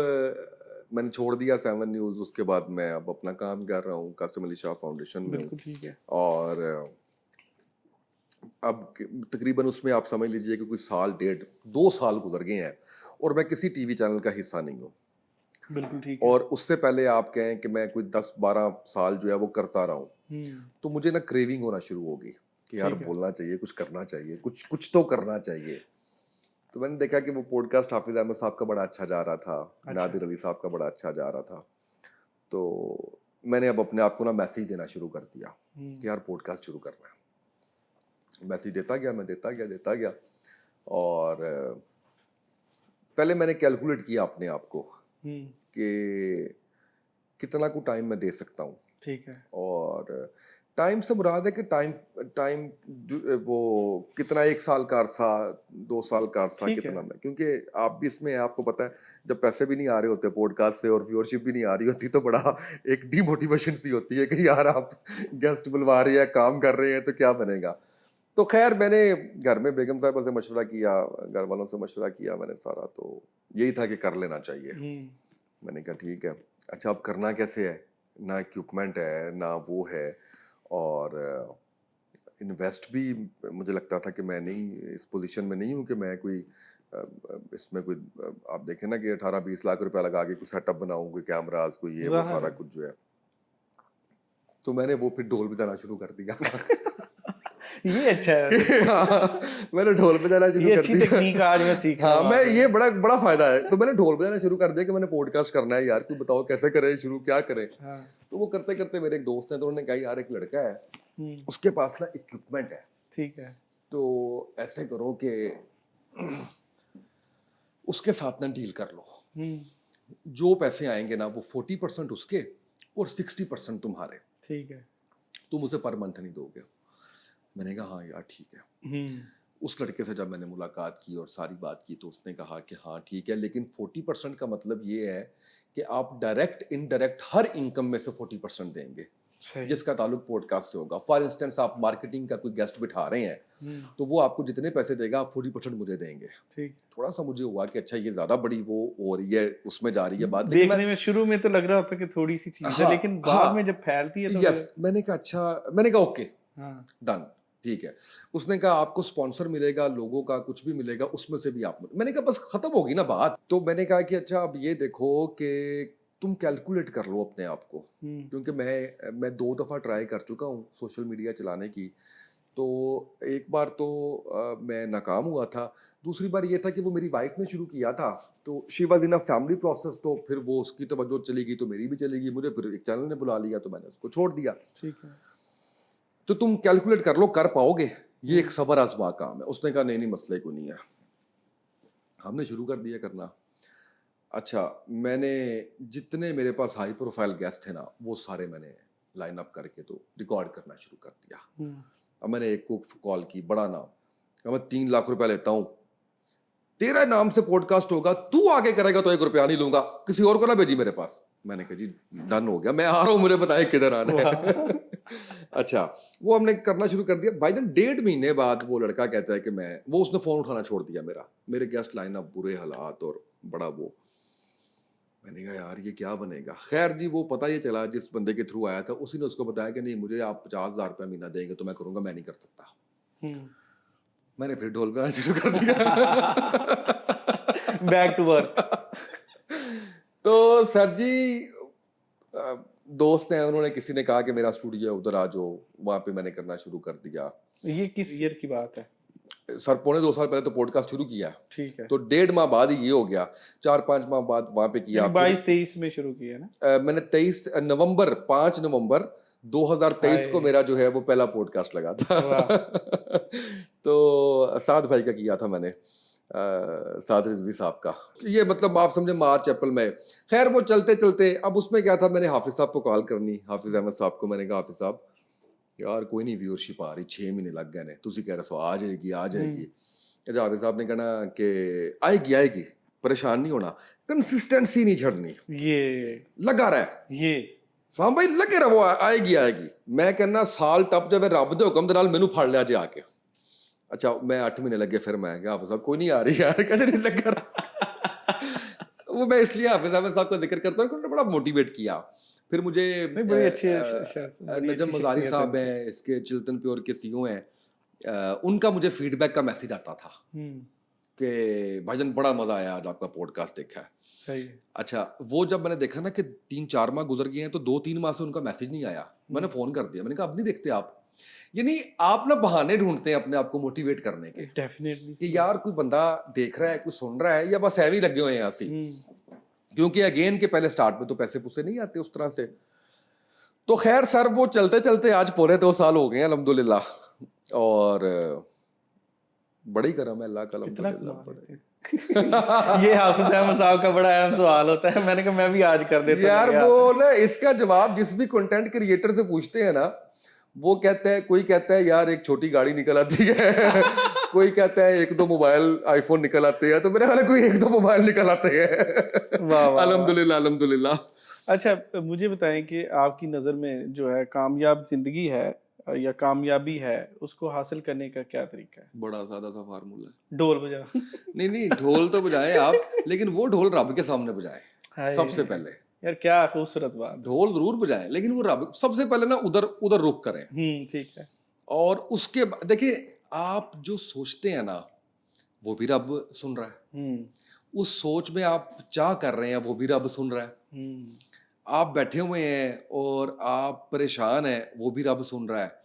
S1: मैंने छोड़ दिया 7 न्यूज़, उसके बाद मैं अब अपना काम कर रहा हूँ, कासिम अली शाह फाउंडेशन में हूँ।
S2: बिल्कुल ठीक है।
S1: और अब तकरीबन उसमें आप समझ लीजिए कि कोई साल डेढ़ 2 साल गुजर गए हैं और मैं किसी टीवी चैनल का हिस्सा नहीं हूँ।
S2: बिल्कुल ठीक है।
S1: और उससे पहले आप कहें कि मैं कोई 10-12 साल जो है वो करता रहा हूँ, तो मुझे ना क्रेविंग होना शुरू होगी कि यार
S2: ठीक है।
S1: बोलना चाहिए, कुछ करना चाहिए, कुछ कुछ तो करना चाहिए। तो मैंने देखा कि वो पॉडकास्ट हाफिज अहमद साहब का बड़ा अच्छा जा रहा था,
S2: अच्छा।
S1: नादिर अली साहब का बड़ा अच्छा जा रहा था। तो मैंने अब अपने आप को ना मैसेज देना शुरू कर दिया कि यार पॉडकास्ट शुरू करना है। मैसेज देता गया, मैं देता गया। और पहले मैंने कैलकुलेट किया अपने आप को कि कितना को टाइम मैं दे सकता हूँ।
S2: ठीक है।
S1: और टाइम से मुराद है कि टाइम टाइम वो कितना, 1 साल का अरसा, 2 साल का अरसा
S2: ठीक है।
S1: कितना में, क्योंकि आप भी इसमें हैं, आपको पता है जब पैसे भी नहीं आ रहे होते पॉडकास्ट से और व्यूअरशिप भी नहीं आ रही होती तो बड़ा एक डिमोटिवेशन सी होती है कि यार आप गेस्ट बुलवा रहे हैं, काम कर रहे हैं, तो क्या बनेगा। तो खैर मैंने घर में बेगम साहबा से मशवरा किया, घर वालों से मशवरा किया मैंने सारा, तो यही था कि कर लेना चाहिए। मैंने कहा ठीक है। अच्छा, अब करना कैसे है, ना इक्विपमेंट है ना वो है, और इन्वेस्ट भी मुझे लगता था कि मैं नहीं इस पोजीशन में नहीं हूँ कि मैं कोई इसमें कोई आप देखें ना कि 18-20 लाख रुपया लगा के कोई सेटअप बनाऊँ, कोई कैमराज, कोई ये वो
S2: ज़ाहिर
S1: सारा
S2: है।
S1: कुछ जो है। तो मैंने वो फिर ढोल बजाना शुरू कर दिया
S2: ये अच्छा है
S1: कि
S2: वैसे।
S1: हाँ, मैंने ढोल बजाना शुरू
S2: ये
S1: कर
S2: अच्छी
S1: दिया।
S2: तकनीक आज मैं सीख रहा
S1: हाँ,
S2: हूँ
S1: मैं
S2: आपसे।
S1: ये बड़ा बड़ा फायदा है। तो मैंने ढोल बजाना शुरू कर दिया कि मैंने पॉडकास्ट करना है यार, कोई बताओ कैसे करें शुरू, क्या करें।
S2: हाँ।
S1: तो वो करते करते मेरे एक दोस्त हैं, तो उन्होंने कहा यार एक लड़का है,
S2: हम्म।
S1: उसके पास ना इक्विपमेंट है,
S2: ठीक है।
S1: तो ऐसे करो कि उसके साथ ना डील कर लो। जो पैसे आएंगे ना वो 40% उसके और 60% तुम्हारे,
S2: ठीक है।
S1: तुम उसे पर मंथ नहीं दोगे। मैंने कहा हाँ यार ठीक है। उस लड़के से जब मैंने मुलाकात की और सारी बात की तो उसने कहा कि हाँ ठीक है, लेकिन 40% का मतलब ये है कि आप डायरेक्ट इनडायरेक्ट हर इनकम में से 40% देंगे,
S2: सही।
S1: जिसका ताल्लुक पॉडकास्ट से होगा। फॉर इंस्टेंस आप मार्केटिंग का कोई गेस्ट बिठा रहे हैं तो वो आपको जितने पैसे देगा आप 40% मुझे देंगे।
S2: ठीक।
S1: थोड़ा सा मुझे हुआ कि अच्छा ये ज़्यादा बड़ी वो हो रही है, उसमें जा रही है बात, लेकिन मैं
S2: देखने में शुरू में तो लग रहा होता कि थोड़ी सी चीज है,
S1: हाँ
S2: लेकिन बाद में
S1: हाँ
S2: जब फैलती है तो फिर।
S1: यस, मैंने कहा अच्छा, मैंने कहा ओके
S2: हाँ।
S1: डन, ठीक है। उसने कहा आपको स्पॉन्सर मिलेगा, लोगों का कुछ भी मिलेगा, उसमें से भी आप। मैंने कहा बस खत्म होगी ना बात। तो मैंने कहा कि अच्छा अब ये देखो कि तुम कैलकुलेट कर लो अपने आप को, क्योंकि मैं 2 दफ़ा ट्राई कर चुका हूँ सोशल मीडिया चलाने की। तो एक बार तो मैं नाकाम हुआ था, दूसरी बार ये था कि वो मेरी वाइफ ने शुरू किया था, तो she was in a family process, तो फिर वो उसकी तवज्जो चली गई तो मेरी भी चली गई, मुझे फिर एक चैनल ने बुला लिया तो मैंने उसको छोड़ दिया।
S2: ठीक है।
S1: तो तुम कैलकुलेट कर लो कर पाओगे, ये एक सबर आजमा काम है। उसने कहा नहीं नहीं मसले को नहीं है। हमने शुरू कर दिया करना। अच्छा, मैंने जितने मेरे पास हाई प्रोफाइल गेस्ट थे ना वो सारे मैंने लाइन अप करके तो रिकॉर्ड करना शुरू कर दिया। अब मैंने एक को कॉल की, बड़ा नाम, कहा मैं 3 लाख रुपया लेता हूँ, तेरा नाम से पॉडकास्ट होगा, तू आगे करेगा तो 1 रुपया नहीं लूंगा, किसी और को ना भेजी मेरे पास। मैंने कहा जी डन हो गया, मैं आ रहा हूँ, मुझे बताए किधर आना है। अच्छा, वो हमने करना शुरू कर दिया। बाई देन 1.5 महीने बाद वो लड़का कहता है कि उसने फोन उठाना छोड़ दिया मेरे गेस्ट लाइन अप, बुरे हालात और बड़ा वो। मैंने कहा यार ये क्या बनेगा। खैर जी, वो पता ये चला जिस बंदे के थ्रू आया था उसी ने उसको बताया कि नहीं मुझे आप 50,000 रुपया महीना देंगे तो मैं करूंगा, मैं नहीं कर सकता। मैंने फिर ढोल बजाना शुरू कर दिया।
S2: Back to work.
S1: तो सर जी दोस्त हैं, उन्होंने किसी ने कहा कि मेरा स्टूडियो है उधर आ जाओ, वहां पे मैंने करना शुरू कर दिया।
S2: ये किस ईयर की बात है?
S1: सर 2.25 साल पहले तो पॉडकास्ट शुरू किया,
S2: ठीक है।
S1: तो 1.5 माह बाद ही ये हो गया, 4-5 माह बाद वहां पे किया।
S2: यानी
S1: फिर
S2: 22-23 में शुरू किया ना?
S1: मैंने 5 नवंबर 2023 को
S2: हाय।
S1: मेरा जो है वो पहला पॉडकास्ट लगा था।
S2: वाह।
S1: तो साद भाई का किया था मैंने, साद रिजवी साहब का। ये मतलब आप समझे मार्च अप्रैल में। खैर वो चलते चलते अब उसमें क्या था, मैंने हाफिज साहब को कॉल करनी, हाफिज अहमद साहब को। मैंने कहा हाफिज साहब यार कोई नहीं व्यूअरशिप आ रही, 6 ਮਹੀਨੇ ਲੱਗ ਗਏ ਨੇ, ਤੁਸੀਂ ਕਹਿ ਰਹੇ ਸੋ ਆ ਜਾਏਗੀ ਆ ਜਾਏਗੀ। जावेद साहब ने कहना कि आएगी आएगी, परेशान नहीं होना, कंसिस्टेंसी नहीं छड़नी,
S2: ये
S1: लगा रहा
S2: ये
S1: साहब भाई लगे रहो, आएगी आएगी। मैं कहना साल टप जावे रब दे हुक्म दे नाल मैनू फड़ लिया जे आके। अच्छा मैं 8 महीने लगे, फिर मैं क्या हाफिज साहब कोई नहीं आ रही यार, कहते नहीं लगा रहा। वो मैं इसलिए हाफिज साहब का जिक्र करता हूँ, उन्होंने बड़ा मोटिवेट किया। फिर मुझे
S2: बड़े अच्छे
S1: नजम मजारी साहब हैं, इसके चिल्तन प्योर के सीईओ हैं, उनका मुझे फीडबैक का मैसेज आता था कि भाईजान बड़ा मजा आया आज आपका पॉडकास्ट देखा है।
S2: सही है।
S1: अच्छा वो जब मैंने देखा ना कि 3-4 माह गुजर गए हैं तो 2-3 माह से उनका मैसेज नहीं आया, मैंने फ़ोन कर दिया, मैंने कहा अब नहीं देखते आप। यानी आप ना बहाने ढूंढते हैं अपने आप को मोटिवेट करने के,
S2: डेफिनेटली
S1: कि यार कोई बंदा देख रहा है, कोई सुन रहा है, या बस ऐवी लगे हुए हैं ऐसी। क्योंकि अगेन के पहले स्टार्ट में तो पैसे पुसे नहीं आते उस तरह से। तो खैर सर वो चलते चलते आज पूरे 2 साल हो गए हैं अल्हम्दुलिल्लाह, और बड़ा ही करम है अल्लाह का अल्हम्दुलिल्लाह।
S2: ये हाफिज अहमद साहब का बड़ा अहम सवाल होता है, मैंने कहा मैं भी आज कर देता
S1: यार वो ना इसका जवाब जिस भी कंटेंट क्रिएटर से पूछते हैं ना, वो कहता है, कोई कहता है यार एक छोटी गाड़ी निकल आती है कोई कहता है 1-2 मोबाइल आईफोन निकल आते हैं, तो मेरे ख्याल कोई 1-2 मोबाइल निकल आते हैं अल्हम्दुलिल्लाह अल्हम्दुलिल्लाह।
S2: अच्छा मुझे बताएं कि आपकी नज़र में जो है कामयाब जिंदगी है या कामयाबी है, उसको हासिल करने का क्या तरीका है?
S1: बड़ा सादा सा फार्मूला है,
S2: ढोल बजा
S1: नहीं ढोल तो बजाएं आप, लेकिन वो ढोल रब के सामने बजाएं सबसे पहले।
S2: यार क्या खूबसूरत बात।
S1: ढोल जरूर बजाएं, लेकिन वो रब सबसे पहले ना उधर उधर रुख करें।
S2: ठीक है।
S1: और उसके बाद देखिए आप जो सोचते हैं ना वो भी रब सुन रहा है, उस सोच में आप चाह कर रहे हैं वो भी रब सुन रहा है, आप बैठे हुए हैं और आप परेशान हैं वो भी रब सुन रहा है।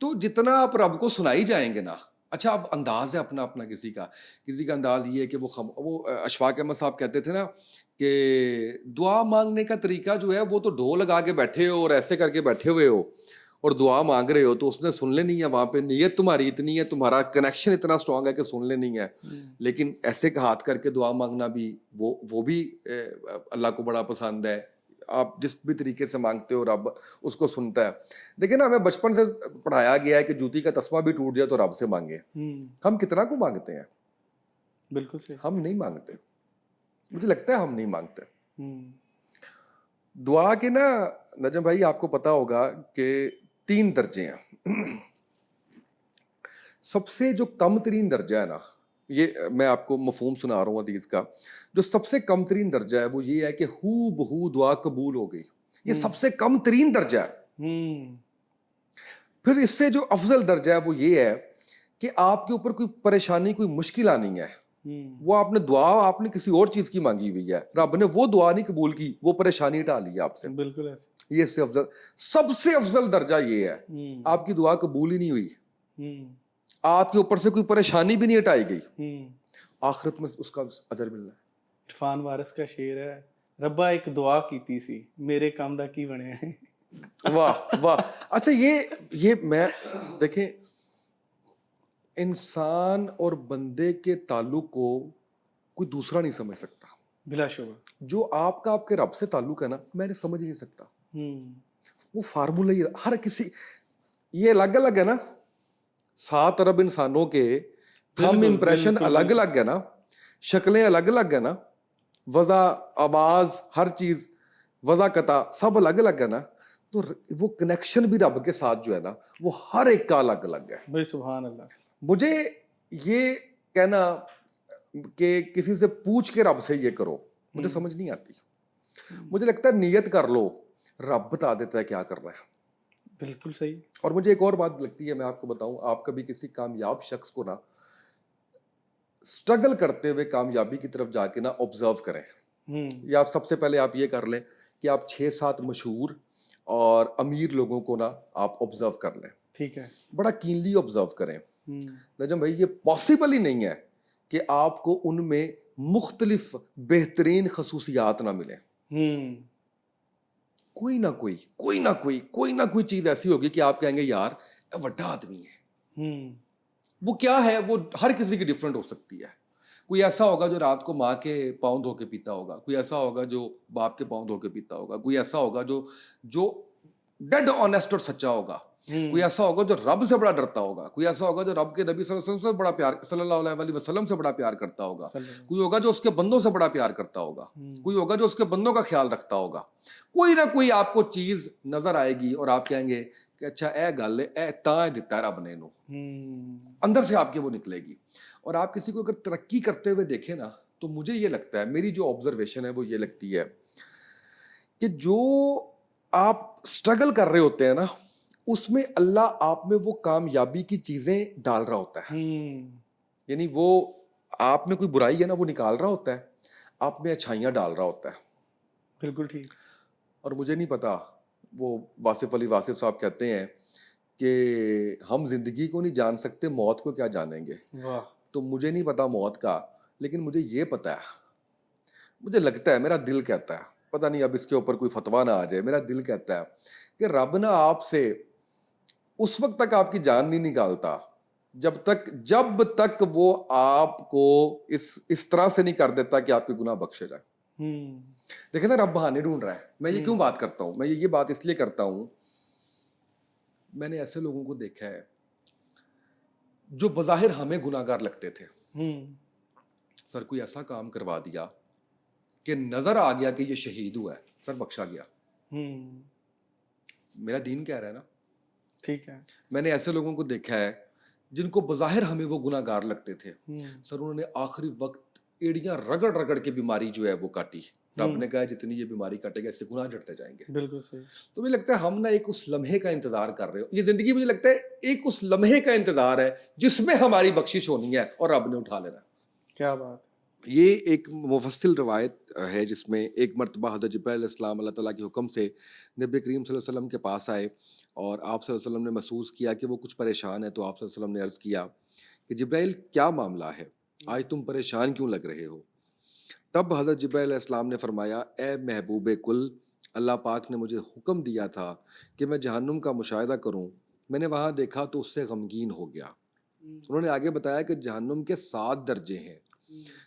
S1: तो जितना आप रब को सुनाई जाएंगे ना, अच्छा अब अंदाज है अपना अपना, किसी का अंदाज ये है कि वो अशफाक अहमद साहब कहते थे ना कि दुआ मांगने का तरीका जो है वो तो ढोल लगा के बैठे हो और ऐसे करके बैठे हुए हो और दुआ मांग रहे हो, तो उसने सुन लेनी है। वहाँ पे नीयत तुम्हारी इतनी है, तुम्हारा कनेक्शन इतना स्ट्रांग है कि सुन लेनी है। लेकिन ऐसे का हाथ करके दुआ मांगना भी वो भी अल्लाह को बड़ा पसंद है। आप जिस भी तरीके से मांगते हो रब उसको सुनता है। देखिए ना हमें बचपन से पढ़ाया गया है कि जूती का तस्मा भी टूट जाए तो रब से मांगे। हम कितना को मांगते हैं?
S2: बिल्कुल सही।
S1: हम नहीं मांगते, मुझे लगता है हम नहीं मांगते। दुआ के ना नजम भाई आपको पता होगा कि 3 दर्जे हैं। सबसे जो कम तरीन दर्जा है ना, ये मैं आपको मफहूम सुना रहा हूँ हदीस का, जो सबसे कम तरीन दर्जा है वो ये है कि हू बहू दुआ कबूल हो गई। ये सबसे कम तरीन दर्जा है। फिर इससे जो अफजल दर्जा है वो ये है कि आपके ऊपर कोई परेशानी कोई मुश्किल आनी है, वो आपने दुआ आपने किसी और चीज की मांगी हुई है, रब ने वो दुआ नहीं कबूल की, वो परेशानी हटा ली आपसे।
S2: बिल्कुल ऐसे।
S1: ये सबसे अफजल दर्जा ये है, आपकी दुआ कबूल ही नहीं हुई, आपके ऊपर से कोई परेशानी भी नहीं हटाई गई, आखिरत में उसका अजर मिलना है।
S2: इरफान वारिस का शेर है, रब्बा एक दुआ कीती सी मेरे काम दा की बने है।
S1: वाह वाह। अच्छा ये मैं देखें, इंसान और बंदे के ताल्लुक को कोई दूसरा नहीं समझ सकता।
S2: बिलाशुबा
S1: जो आपके रब से ताल्लुक है ना, मैंने समझ नहीं सकता। वो फार्मूला ही हर किसी, ये अलग अलग है ना, 7 अरब इंसानों के थंब इम्प्रेशन अलग अलग है ना, शक्लें अलग अलग है ना, वज़ा आवाज हर चीज वज़ा कता सब अलग अलग है ना, तो वो कनेक्शन भी रब के साथ जो है ना वो हर एक का अलग अलग है
S2: भाई। सुभान अल्लाह।
S1: मुझे ये कहना कि किसी से पूछ के रब से ये करो मुझे समझ नहीं आती। मुझे लगता है नियत कर लो, रब बता देता है क्या करना है।
S2: बिल्कुल सही।
S1: और मुझे एक और बात लगती है, मैं आपको बताऊं, आप कभी किसी कामयाब शख्स को ना स्ट्रगल करते हुए कामयाबी की तरफ जाके ना ऑब्जर्व करें, या सबसे पहले आप ये कर लें कि आप 6-7 मशहूर और अमीर लोगों को ना आप ऑब्जर्व कर लें।
S2: ठीक है।
S1: बड़ा कीनली ऑब्जर्व करें। नजम भाई ये पॉसिबल ही नहीं है कि आपको उनमें मुख्तलिफ बेहतरीन खसूसियात ना मिले। कोई ना कोई चीज ऐसी होगी कि आप कहेंगे यार वड्डा आदमी है। वो क्या है, वो हर किसी की डिफरेंट हो सकती है। कोई ऐसा होगा जो रात को माँ के पाँव धो के पीता होगा, कोई ऐसा होगा जो बाप के पाँव धो के पीता होगा, कोई ऐसा होगा जो डेड ऑनेस्ट और सच्चा होगा, कोई ऐसा होगा जो रब से बड़ा डरता होगा, कोई ऐसा होगा जो रब के नबी सल्लल्लाहु अलैहि वसल्लम से बड़ा प्यार करता होगा, कोई होगा जो उसके बंदों से बड़ा प्यार करता होगा, कोई होगा जो उसके बंदों का ख्याल रखता होगा। कोई ना कोई आपको चीज नजर आएगी और आप कहेंगे कि अच्छा ए गल ए तां दिता रब ने इनू, अंदर से आपके वो निकलेगी। और आप किसी को अगर तरक्की करते हुए देखें ना, तो मुझे ये लगता है, मेरी जो ऑब्जर्वेशन है वो ये लगती है कि जो आप स्ट्रगल कर रहे होते हैं ना, उसमें अल्लाह आप में वो कामयाबी की चीजें डाल रहा होता है। यानी वो आप में कोई बुराई है ना, वो निकाल रहा होता है, आप में अच्छाइयां डाल रहा होता है।
S2: बिल्कुल ठीक।
S1: और मुझे नहीं पता, वो वासिफ अली वासिफ साहब कहते हैं कि हम जिंदगी को नहीं जान सकते, मौत को क्या जानेंगे।
S2: वाह।
S1: तो मुझे नहीं पता मौत का, लेकिन मुझे ये पता है, मुझे लगता है, मेरा दिल कहता है, पता नहीं अब इसके ऊपर कोई फतवा ना आ जाए, मेरा दिल कहता है कि रब ना आपसे उस वक्त तक आपकी जान नहीं निकालता जब तक वो आपको इस तरह से नहीं कर देता कि आपके गुनाह बख्शे जाए। देखे ना, रब बहाने ढूंढ रहा है। मैं ये क्यों बात करता हूं, मैं ये बात इसलिए करता हूं, मैंने ऐसे लोगों को देखा है जो बज़ाहिर हमें गुनाहगार लगते थे, सर कोई ऐसा काम करवा दिया कि नजर आ गया कि ये शहीद हुआ है, सर बख्शा गया। मेरा दीन कह रहा है ना।
S2: ठीक है।
S1: मैंने ऐसे लोगों को देखा है जिनको बज़ाहिर हमें वो गुनाहगार लगते थे, सर उन्होंने आखिरी वक्त एड़ियां रगड़ रगड़ के बीमारी जो है वो काटी। रब ने कहा जितनी ये बीमारी काटेगा इससे गुनाह जड़ते जाएंगे।
S2: बिल्कुल सही।
S1: तो मुझे लगता है हम ना एक उस लम्हे का इंतजार कर रहे हो, ये जिंदगी मुझे लगता है एक उस लम्हे का इंतजार है जिसमें हमारी बख्शिश होनी है और रब ने उठा लेना।
S2: क्या बात।
S1: ये एक मुफस्सिल रवायत है जिसमें एक मरतबा हज़रत जिब्राइल अलैहिस्सलाम अल्लाह ताला के हुक्म से नबी करीम सल्लल्लाहु अलैहि वसल्लम के पास आए और आप सल्लल्लाहु अलैहि वसल्लम ने महसूस किया कि वो कुछ परेशान है। तो आप सल्लल्लाहु अलैहि वसल्लम ने अर्ज़ किया कि जिब्राइल क्या मामला है, आज तुम परेशान क्यों लग रहे हो। तब हज़रत जिब्राइल अलैहिस्सलाम ने फरमाया, ए महबूब कुल, अल्लाह पाक ने मुझे हुक्म दिया था कि मैं जहन्नुम का मुशाहिदा करूं, मैंने वहाँ देखा तो उससे गमगीन हो गया। उन्होंने आगे बताया कि जहन्नुम के 7 दर्जे हैं,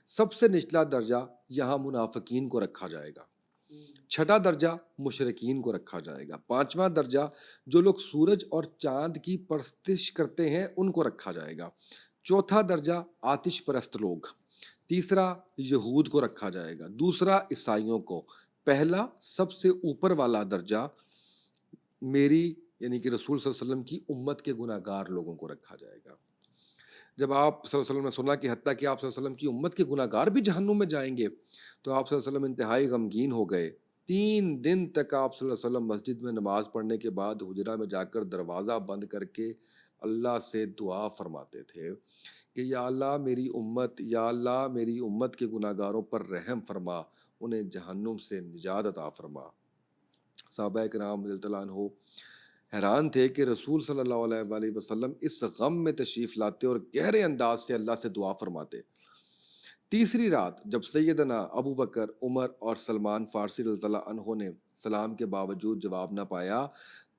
S1: सबसे निचला दर्जा यहाँ मुनाफिकीन को रखा जाएगा, छठा दर्जा मुशरिकीन को रखा जाएगा, पांचवा दर्जा जो लोग सूरज और चांद की परस्तिश करते हैं उनको रखा जाएगा, चौथा दर्जा आतिश परस्त लोग, तीसरा यहूद को रखा जाएगा, दूसरा ईसाइयों को, पहला सबसे ऊपर वाला दर्जा मेरी यानी कि रसूल सल्लल्लाहु अलैहि वसल्लम की उम्मत के गुनाहगार लोगों को रखा जाएगा। जब आप सल्लल्लाहु अलैहि वसल्लम ने सुना कि हत्ता कि आप सल्लल्लाहु अलैहि वसल्लम की उम्मत के गुनाहगार भी जहन्नुम में जाएंगे, तो आप सल्लल्लाहु अलैहि वसल्लम इंतहाई गमगीन हो गए। 3 दिन तक आप सल्लल्लाहु अलैहि वसल्लम मस्जिद में नमाज पढ़ने के बाद हुजरा में जाकर दरवाज़ा बंद करके अल्लाह से दुआ फरमाते थे कि या अल्लाह मेरी उम्मत, या अल्लाह मेरी उम्मत के गुनाहगारों पर रहम फरमा, उन्हें जहन्नुम से निजात अता फरमा। सहाबा किराम रज़ियल्लाहु अन्हु हैरान थे कि रसूल सल्लल्लाहु अलैहि वसल्लम इस गम में तशरीफ़ लाते और गहरे अंदाज से अल्लाह से दुआ फरमाते। तीसरी रात जब सैयदना अबू बकर, उमर और सलमान फ़ारसी रज़ियल्लाहु अन्हु ने सलाम के बावजूद जवाब न पाया,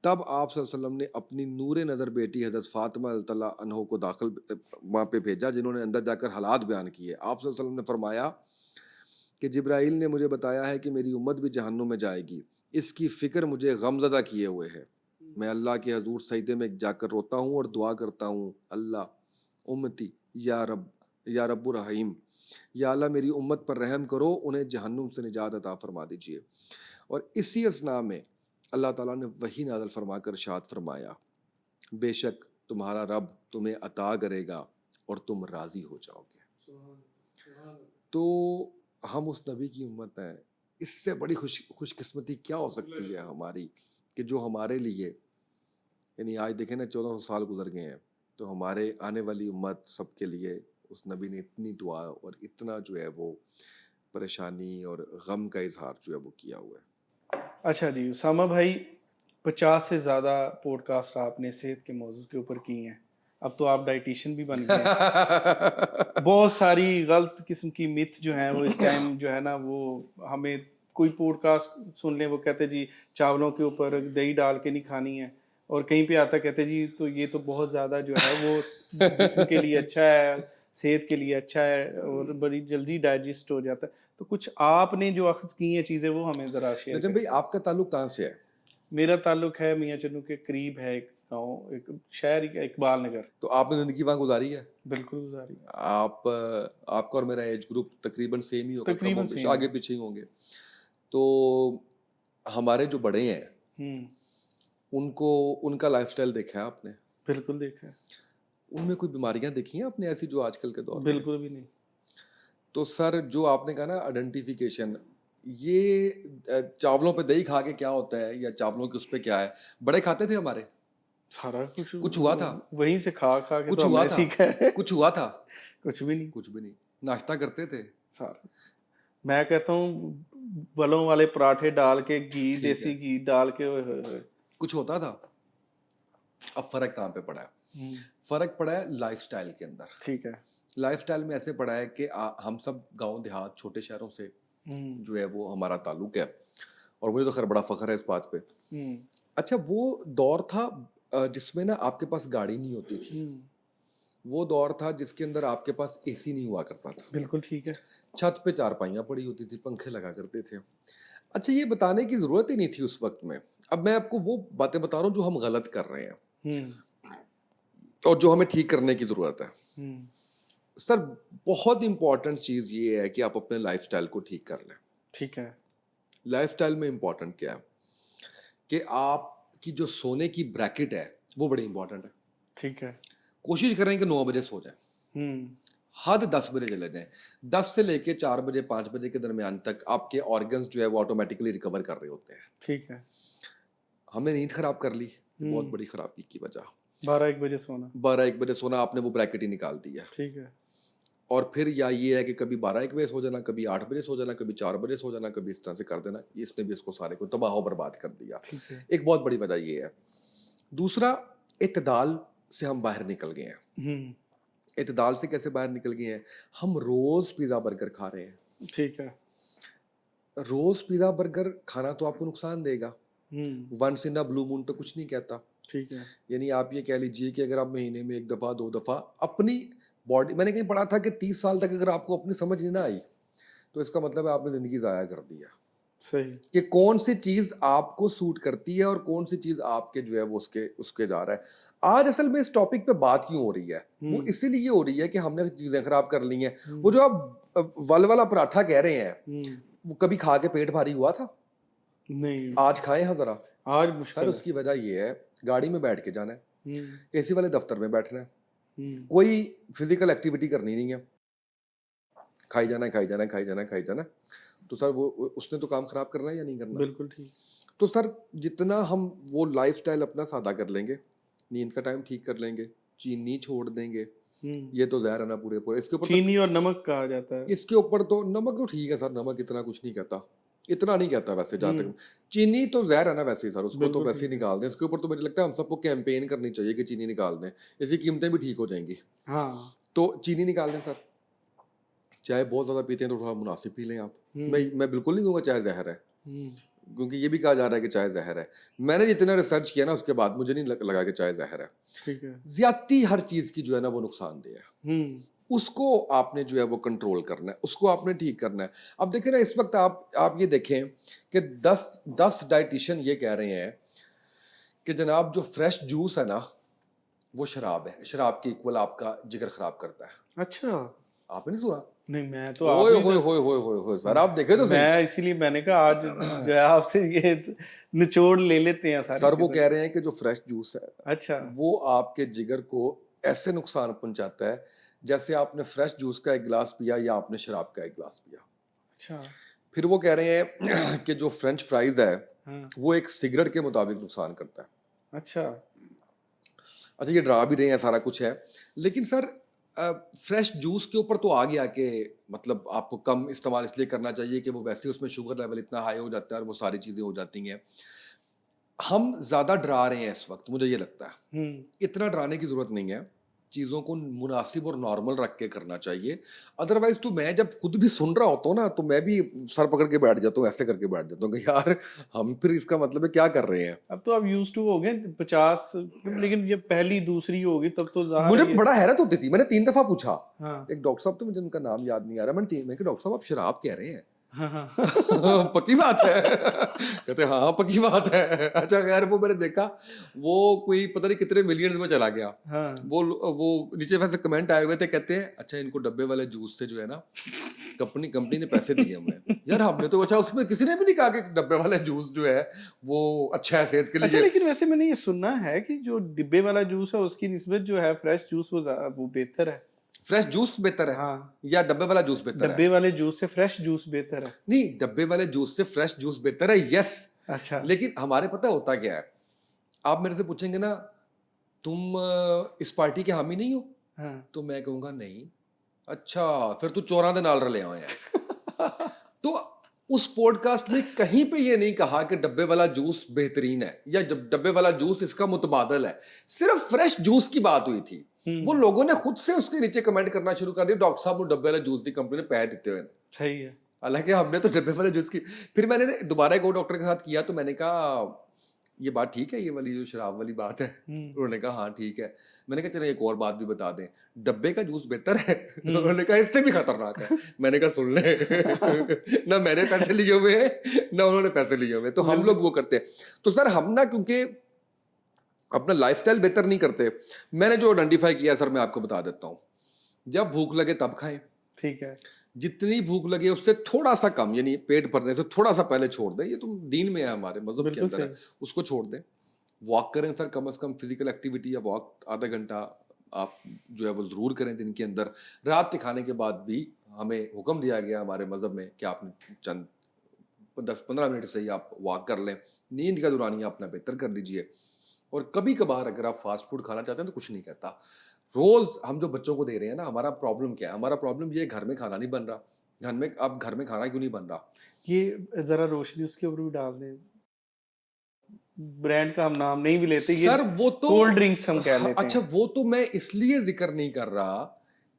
S1: तब आप सल्लल्लाहु अलैहि वसल्लम ने अपनी नूरे नज़र बेटी हज़रत फ़ातिमा रज़ियल्लाहु अन्हा को दाखिल वहाँ पे भेजा, जिन्होंने अंदर जाकर हालात बयान किए। आप सल्लल्लाहु अलैहि वसल्लम ने फरमाया कि जिब्राइल ने मुझे बताया है कि मेरी उम्मत भी जहन्नुम में जाएगी, इसकी फ़िक्र मुझे गमज़दा किए हुए है। मैं अल्लाह के हजूर सजदे में जाकर रोता हूँ और दुआ करता हूँ, अल्लाह उम्मती या रब्बुर रहीम, या अल्लाह मेरी उम्मत पर रहम करो, उन्हें जहन्नुम से निजात अता फरमा दीजिए। और इसी असना में अल्लाह ताला ने वही नाज़िल फरमाकर इरशाद फरमाया, बेशक तुम्हारा रब तुम्हें अता करेगा और तुम राज़ी हो जाओगे। तो हम उस नबी की उम्मत हैं, इससे बड़ी खुशकिस्मती क्या हो सकती है हमारी कि जो हमारे लिए, यानी आज देखें ना 1400 साल गुजर गए हैं, तो हमारे आने वाली उम्मत सबके लिए उस नबी ने इतनी दुआ और इतना जो है वो परेशानी और गम का इजहार जो है वो किया हुआ है।
S2: अच्छा जी उसामा भाई, 50 से ज़्यादा पॉडकास्ट आपने सेहत के मौजू के ऊपर किए हैं, अब तो आप डाइटिशियन भी बन गए हैं। बहुत सारी गलत किस्म की मिथ जो है वो इस टाइम जो है ना, वो हमें कोई पॉडकास्ट सुन लें वो कहते जी चावलों के ऊपर दही डाल के नहीं खानी है, और कहीं पे आता कहते जी तो ये तो बहुत ज़्यादा जो है वो जिस्म के लिए अच्छा है, सेहत के लिए अच्छा है और बड़ी जल्दी डाइजेस्ट हो जाता है। तो कुछ आपने जो अख्ज़ की हैं चीज़ें वो हमें ज़रा शेयर
S1: नितिन
S2: करें।
S1: भाई, आपका ताल्लुक कहाँ से है?
S2: मेरा ताल्लुक है मियाँ चन्नू के करीब है एक गाँव, एक शहर ही इकबाल नगर।
S1: तो आपने ज़िंदगी वहाँ गुजारी है?
S2: बिल्कुल गुजारी।
S1: आपका और मेरा एज ग्रुप तकरीबन सेम ही होगा,
S2: तकरीबन
S1: कम-ओ-बेश,
S2: सेम है।
S1: आगे पीछे ही होंगे। तो हमारे जो बड़े हैं,
S2: हम्म,
S1: उनको उनका लाइफ़स्टाइल देखा है आपने?
S2: बिल्कुल देखा है।
S1: उनमें कोई बीमारियाँ देखी हैं आपने ऐसी जो आजकल के दौर में?
S2: बिल्कुल भी नहीं।
S1: तो सर जो आपने कहा ना आइडेंटिफिकेशन, ये चावलों पे दही खा के क्या होता है या चावलों के उस पे क्या है, बड़े खाते थे हमारे?
S2: सारा कुछ
S1: कुछ हुआ था?
S2: वहीं से खा खा के
S1: कुछ
S2: तो
S1: हुआ
S2: हमने
S1: था?
S2: सीखा है।
S1: कुछ हुआ था?
S2: कुछ भी नहीं।
S1: कुछ भी नहीं। नाश्ता करते थे?
S2: सारा, मैं कहता हूँ वलों वाले पराठे डाल के घी,
S1: ठीक
S2: देसी
S1: है।
S2: घी डाल के, ओए होए होए।
S1: कुछ होता था? अब फ़र्क कहाँ पे पड़ा है? फ़र्क पड़ा है लाइफ़स्टाइल के अंदर।
S2: ठीक है।
S1: लाइफ़स्टाइल में ऐसे पड़ा है कि हम सब गाँव देहात छोटे शहरों से
S2: हम्म,
S1: जो है वो हमारा ताल्लुक़ है, और मुझे तो खैर बड़ा फ़ख्र है इस बात पे।
S2: हम्म,
S1: अच्छा, वो दौर था जिसमें ना आपके पास गाड़ी नहीं होती थी।
S2: हम्म,
S1: वो दौर था जिसके अंदर आपके पास एसी नहीं हुआ करता था।
S2: बिल्कुल ठीक है।
S1: छत पे चारपाइयाँ पड़ी होती थी, पंखे लगा करते थे। अच्छा, ये बताने की ज़रूरत ही नहीं थी उस वक़्त में। अब मैं आपको वो बातें बता रहा हूँ जो हम गलत कर रहे हैं
S2: हम्म,
S1: और जो हमें ठीक करने की ज़रूरत है।
S2: हम्म,
S1: सर, बहुत इम्पोर्टेंट चीज़ ये है कि आप अपने लाइफ़स्टाइल को ठीक कर लें।
S2: ठीक है।
S1: लाइफ़स्टाइल में इम्पोर्टेंट क्या है कि आपकी जो सोने की ब्रैकेट है, वो बड़ी इम्पोर्टेंट है।
S2: ठीक है।
S1: कोशिश करें कि 9 बजे सो जाएँ।
S2: हम्म,
S1: हद 10 बजे चले जाएँ। 10 से लेके 4 बजे, 5 बजे के दरमियान तक आपके ऑर्गन्स जो है वो ऑटोमैटिकली रिकवर कर रहे होते हैं।
S2: ठीक है।
S1: हमने नींद खराब कर ली, ये बहुत बड़ी खराबी की वजह।
S2: 12-1 बजे सोना।
S1: 12-1 बजे सोना, आपने वो ब्रैकेट ही निकाल दिया।
S2: ठीक है।
S1: और फिर या ये है कि कभी 12-1 बजे सो जाना, कभी 8 बजे सो जाना, कभी 4 बजे सो जाना, कभी इस तरह से कर देना। इसने भी इसको सारे को तबाह व बर्बाद कर दिया।
S2: ठीक है।
S1: एक बहुत बड़ी वजह ये है। दूसरा, इत्तेदाल से हम बाहर निकल गए हैं।
S2: हम्म,
S1: इत्तेदाल से कैसे बाहर निकल गए हैं? हम रोज़ पिज़्ज़ा बर्गर खा रहे हैं।
S2: ठीक है।
S1: रोज़ पिज़्ज़ा बर्गर खाना तो आपको नुकसान देगा।
S2: Hmm,
S1: once in a blue moon तो कुछ नहीं कहता।
S2: ठीक है।
S1: यानी आप ये कह लीजिए कि अगर आप महीने में 1 दफ़ा 2 दफ़ा अपनी बॉडी, मैंने कहीं पढ़ा था कि 30 साल तक अगर आपको अपनी समझ नहीं ना आई, तो इसका मतलब है आपने ज़िंदगी ज़ाया कर दी है।
S2: सही।
S1: कि कौन सी चीज़ आपको सूट करती है और कौन सी चीज़ आपके जो है वो उसके उसके जा रहा है। आज असल में इस टॉपिक पे बात क्यों हो रही है? वो इसीलिए हो रही है कि हमने चीज़ें खराब कर ली हैं। वो जो आप वल वाला पराठा कह रहे हैं,
S2: हम्म,
S1: वो कभी खा के पेट भारी हुआ था?
S2: नहीं,
S1: आज खाएँ हाँ ज़रा।
S2: आज
S1: सर,
S2: मुश्किल है।
S1: उसकी वजह ये है, गाड़ी में बैठ के जाना है,
S2: हम्म,
S1: एसी वाले दफ्तर में बैठना है,
S2: हम्म,
S1: कोई फिजिकल एक्टिविटी करनी नहीं है, खाई जाना है, खाई जाना है, खाई जाना है, खाई जाना है। तो सर वो उसने तो काम खराब करना है या नहीं करना?
S2: बिल्कुल ठीक।
S1: तो सर, जितना हम वो लाइफस्टाइल अपना सादा कर लेंगे, नींद का टाइम ठीक कर लेंगे, चीनी छोड़ देंगे,
S2: हम्म,
S1: ये तो ज़हर है ना पूरे पूरे। इसके ऊपर तो
S2: चीनी और नमक कहा जाता है।
S1: इसके ऊपर तो नमक तो ठीक है सर, नमक इतना कुछ नहीं कहता, इतना नहीं कहता वैसे जहाँ
S2: हम्म,
S1: तक। चीनी तो ज़हर है ना वैसे ही सर, उसको तो
S2: बिल्कुल
S1: वैसे ही
S2: ठीक है।
S1: निकाल दें। उसके ऊपर तो मुझे लगता है हम सबको कैंपेन करनी चाहिए कि चीनी निकाल दें, इसकी कीमतें भी ठीक हो जाएंगी।
S2: हाँ।
S1: तो चीनी निकाल दें सर। चाय बहुत ज़्यादा पीते हैं तो थोड़ा मुनासिब पी लें आप। मैं बिल्कुल नहीं कहूँगा चाय ज़हर है,
S2: हम्म,
S1: क्योंकि ये भी कहा जा रहा है कि चाय ज़हर है। मैंने जितना रिसर्च किया ना उसके बाद मुझे नहीं लगा कि चाय ज़हर है।
S2: ठीक है।
S1: ज़्यादती हर चीज़ की जो है ना वो नुकसानदेह है।
S2: हम्म,
S1: उसको आपने जो है वो कंट्रोल करना है, उसको आपने ठीक करना है। अब देखिए ना, इस वक्त आप ये देखें कि 10 डाइटिशियन ये कह रहे हैं कि जनाब जो फ्रेश जूस है ना वो शराब है, शराब के इक्वल आपका जिगर खराब करता है।
S2: अच्छा।
S1: आपने नहीं सुना?
S2: नहीं, मैं तो आप
S1: ओए
S2: ही
S1: होए
S2: तो,
S1: होए होए होए होए, सर आप देखे तो सही।
S2: मैं इसीलिए मैंने कहा आज जो है आपसे ये निचोड़ ले लेते हैं सारी
S1: सर वो
S2: चीजों
S1: कह
S2: को।
S1: रहे हैं कि जो फ्रेश जूस है
S2: अच्छा।
S1: वो आपके जिगर को ऐसे नुकसान पहुंचाता है जैसे आपने फ्रेश जूस का एक गिलास पिया या आपने शराब का एक गिलास पिया।
S2: अच्छा।
S1: फिर वो कह रहे हैं कि जो फ्रेंच फ्राइज है
S2: हाँ।
S1: वो एक सिगरेट के मुताबिक नुकसान करता है।
S2: अच्छा।
S1: अच्छा, ये डरा भी रहे हैं, सारा कुछ है, लेकिन सर फ्रेश जूस के ऊपर तो आ गया कि मतलब आपको कम इस्तेमाल इसलिए करना चाहिए कि वो वैसे ही उसमें शुगर लेवल इतना हाई हो जाता है और वो सारी चीज़ें हो जाती हैं। हम ज़्यादा डरा रहे हैं इस वक्त, मुझे ये लगता है।
S2: हम्म,
S1: इतना डराने की ज़रूरत नहीं है, चीज़ों को मुनासिब और नॉर्मल रख के करना चाहिए। अदरवाइज़ तो मैं जब खुद भी सुन रहा होता हूँ ना तो मैं भी सर पकड़ के बैठ जाता हूँ, ऐसे करके बैठ जाता हूँ कि यार हम फिर इसका मतलब है क्या कर रहे हैं।
S2: अब तो आप यूज टू हो गए 50, लेकिन ये पहली दूसरी होगी तब तो ज़ाहिर
S1: मुझे
S2: है ये।
S1: बड़ा हैरत होती थी, मैंने 3 दफ़ा पूछा,
S2: हाँ।
S1: एक डॉक्टर साहब थे, मुझे उनका नाम याद नहीं आ रहा, मैंने कहा डॉक्टर साहब आप शराब कह रहे हैं,
S2: हाँ हाँ
S1: पक्की बात है। कहते हाँ पक्की बात है। अच्छा खैर वो मैंने देखा, वो कोई पता नहीं कितने मिलियंस में चला गया।
S2: हाँ।
S1: वो नीचे वैसे कमेंट आए हुए थे, कहते हैं अच्छा इनको डब्बे वाले जूस से जो है ना कंपनी कंपनी ने पैसे दिए हमें। यार हमने तो, अच्छा उसमें किसी ने भी नहीं कहा कि डब्बे वाला जूस जो है वो अच्छा है सेहत के
S2: अच्छा,
S1: लिए।
S2: लेकिन वैसे मैंने ये सुना है कि जो डिब्बे वाला जूस है उसकी निस्बत जो है फ्रेश जूस वो बेहतर है।
S1: फ्रेश जूस बेहतर है
S2: हाँ,
S1: या डब्बे वाला जूस बेहतर है?
S2: डब्बे वाले जूस से फ्रेश जूस बेहतर है।
S1: नहीं, डब्बे वाले जूस से फ्रेश जूस बेहतर है, यस।
S2: अच्छा।
S1: लेकिन हमारे पता होता क्या है, आप मेरे से पूछेंगे ना तुम इस पार्टी के हामी नहीं हो,
S2: हाँ
S1: तो मैं कहूंगा नहीं। अच्छा फिर तू चोरां दे नाल रले आया है। तो उस पॉडकास्ट में कहीं पे ये नहीं कहा कि डब्बे वाला जूस बेहतरीन है या डब्बे वाला जूस इसका मुतबादल है। सिर्फ फ्रेश जूस की बात हुई थी। वो लोगों ने खुद से उसके नीचे कमेंट करना शुरू कर दिया, डॉक्टर साहब डब्बे वाले जूस की कंपनी ने पैसे देते हुए।
S2: सही है।
S1: हालांकि हमने तो डब्बे वाले जूस की, फिर मैंने दोबारा एक और डॉक्टर के साथ किया, तो मैंने कहा ये बात ठीक है, ये वाली जो शराब वाली बात है? उन्होंने कहा हाँ ठीक है। मैंने कहा चलो एक और बात भी बता दें, डब्बे का जूस बेहतर है? उन्होंने कहा इससे भी खतरनाक है। मैंने कहा सुन ले। ना मैंने पैसे लिए हुए हैं ना उन्होंने पैसे लिए हुए हैं, तो हम लोग वो करते हैं। तो सर हम ना क्योंकि अपना लाइफस्टाइल बेहतर नहीं करते, मैंने जो आइडेंटिफाई किया सर मैं आपको बता देता हूँ। जब भूख लगे तब खाएं,
S2: ठीक है।
S1: जितनी भूख लगे उससे थोड़ा सा कम, यानी पेट भरने से थोड़ा सा पहले छोड़ दें। ये तो दीन में है, हमारे मजहब के
S2: बिल्कुल
S1: अंदर है,
S2: सही।
S1: उसको छोड़ दें। वॉक करें सर, कम से कम फिजिकल एक्टिविटी या वॉक आधा घंटा आप जो है वो ज़रूर करें दिन के अंदर। रात के खाने के बाद भी हमें हुक्म दिया गया हमारे मज़हब में कि आपने चंद 10-15 मिनट से ही आप वॉक कर लें। नींद का दौरानिया अपना बेहतर कर लीजिए। और कभी कभार अगर आप फास्ट फूड खाना चाहते हैं तो कुछ नहीं कहता। रोज़ हम जो बच्चों को दे रहे हैं ना, हमारा प्रॉब्लम क्या है? हमारा प्रॉब्लम ये है, घर में खाना नहीं बन रहा। घर में खाना क्यों नहीं बन रहा?
S2: ये जरा रोशनी उसके ऊपर भी डाल दें। ब्रांड का हम नाम नहीं भी लेते, ये
S1: सर वो तो,
S2: कोल्ड ड्रिंक्स हम कह लेते
S1: अच्छा
S2: हैं।
S1: वो तो मैं इसलिए जिक्र नहीं कर रहा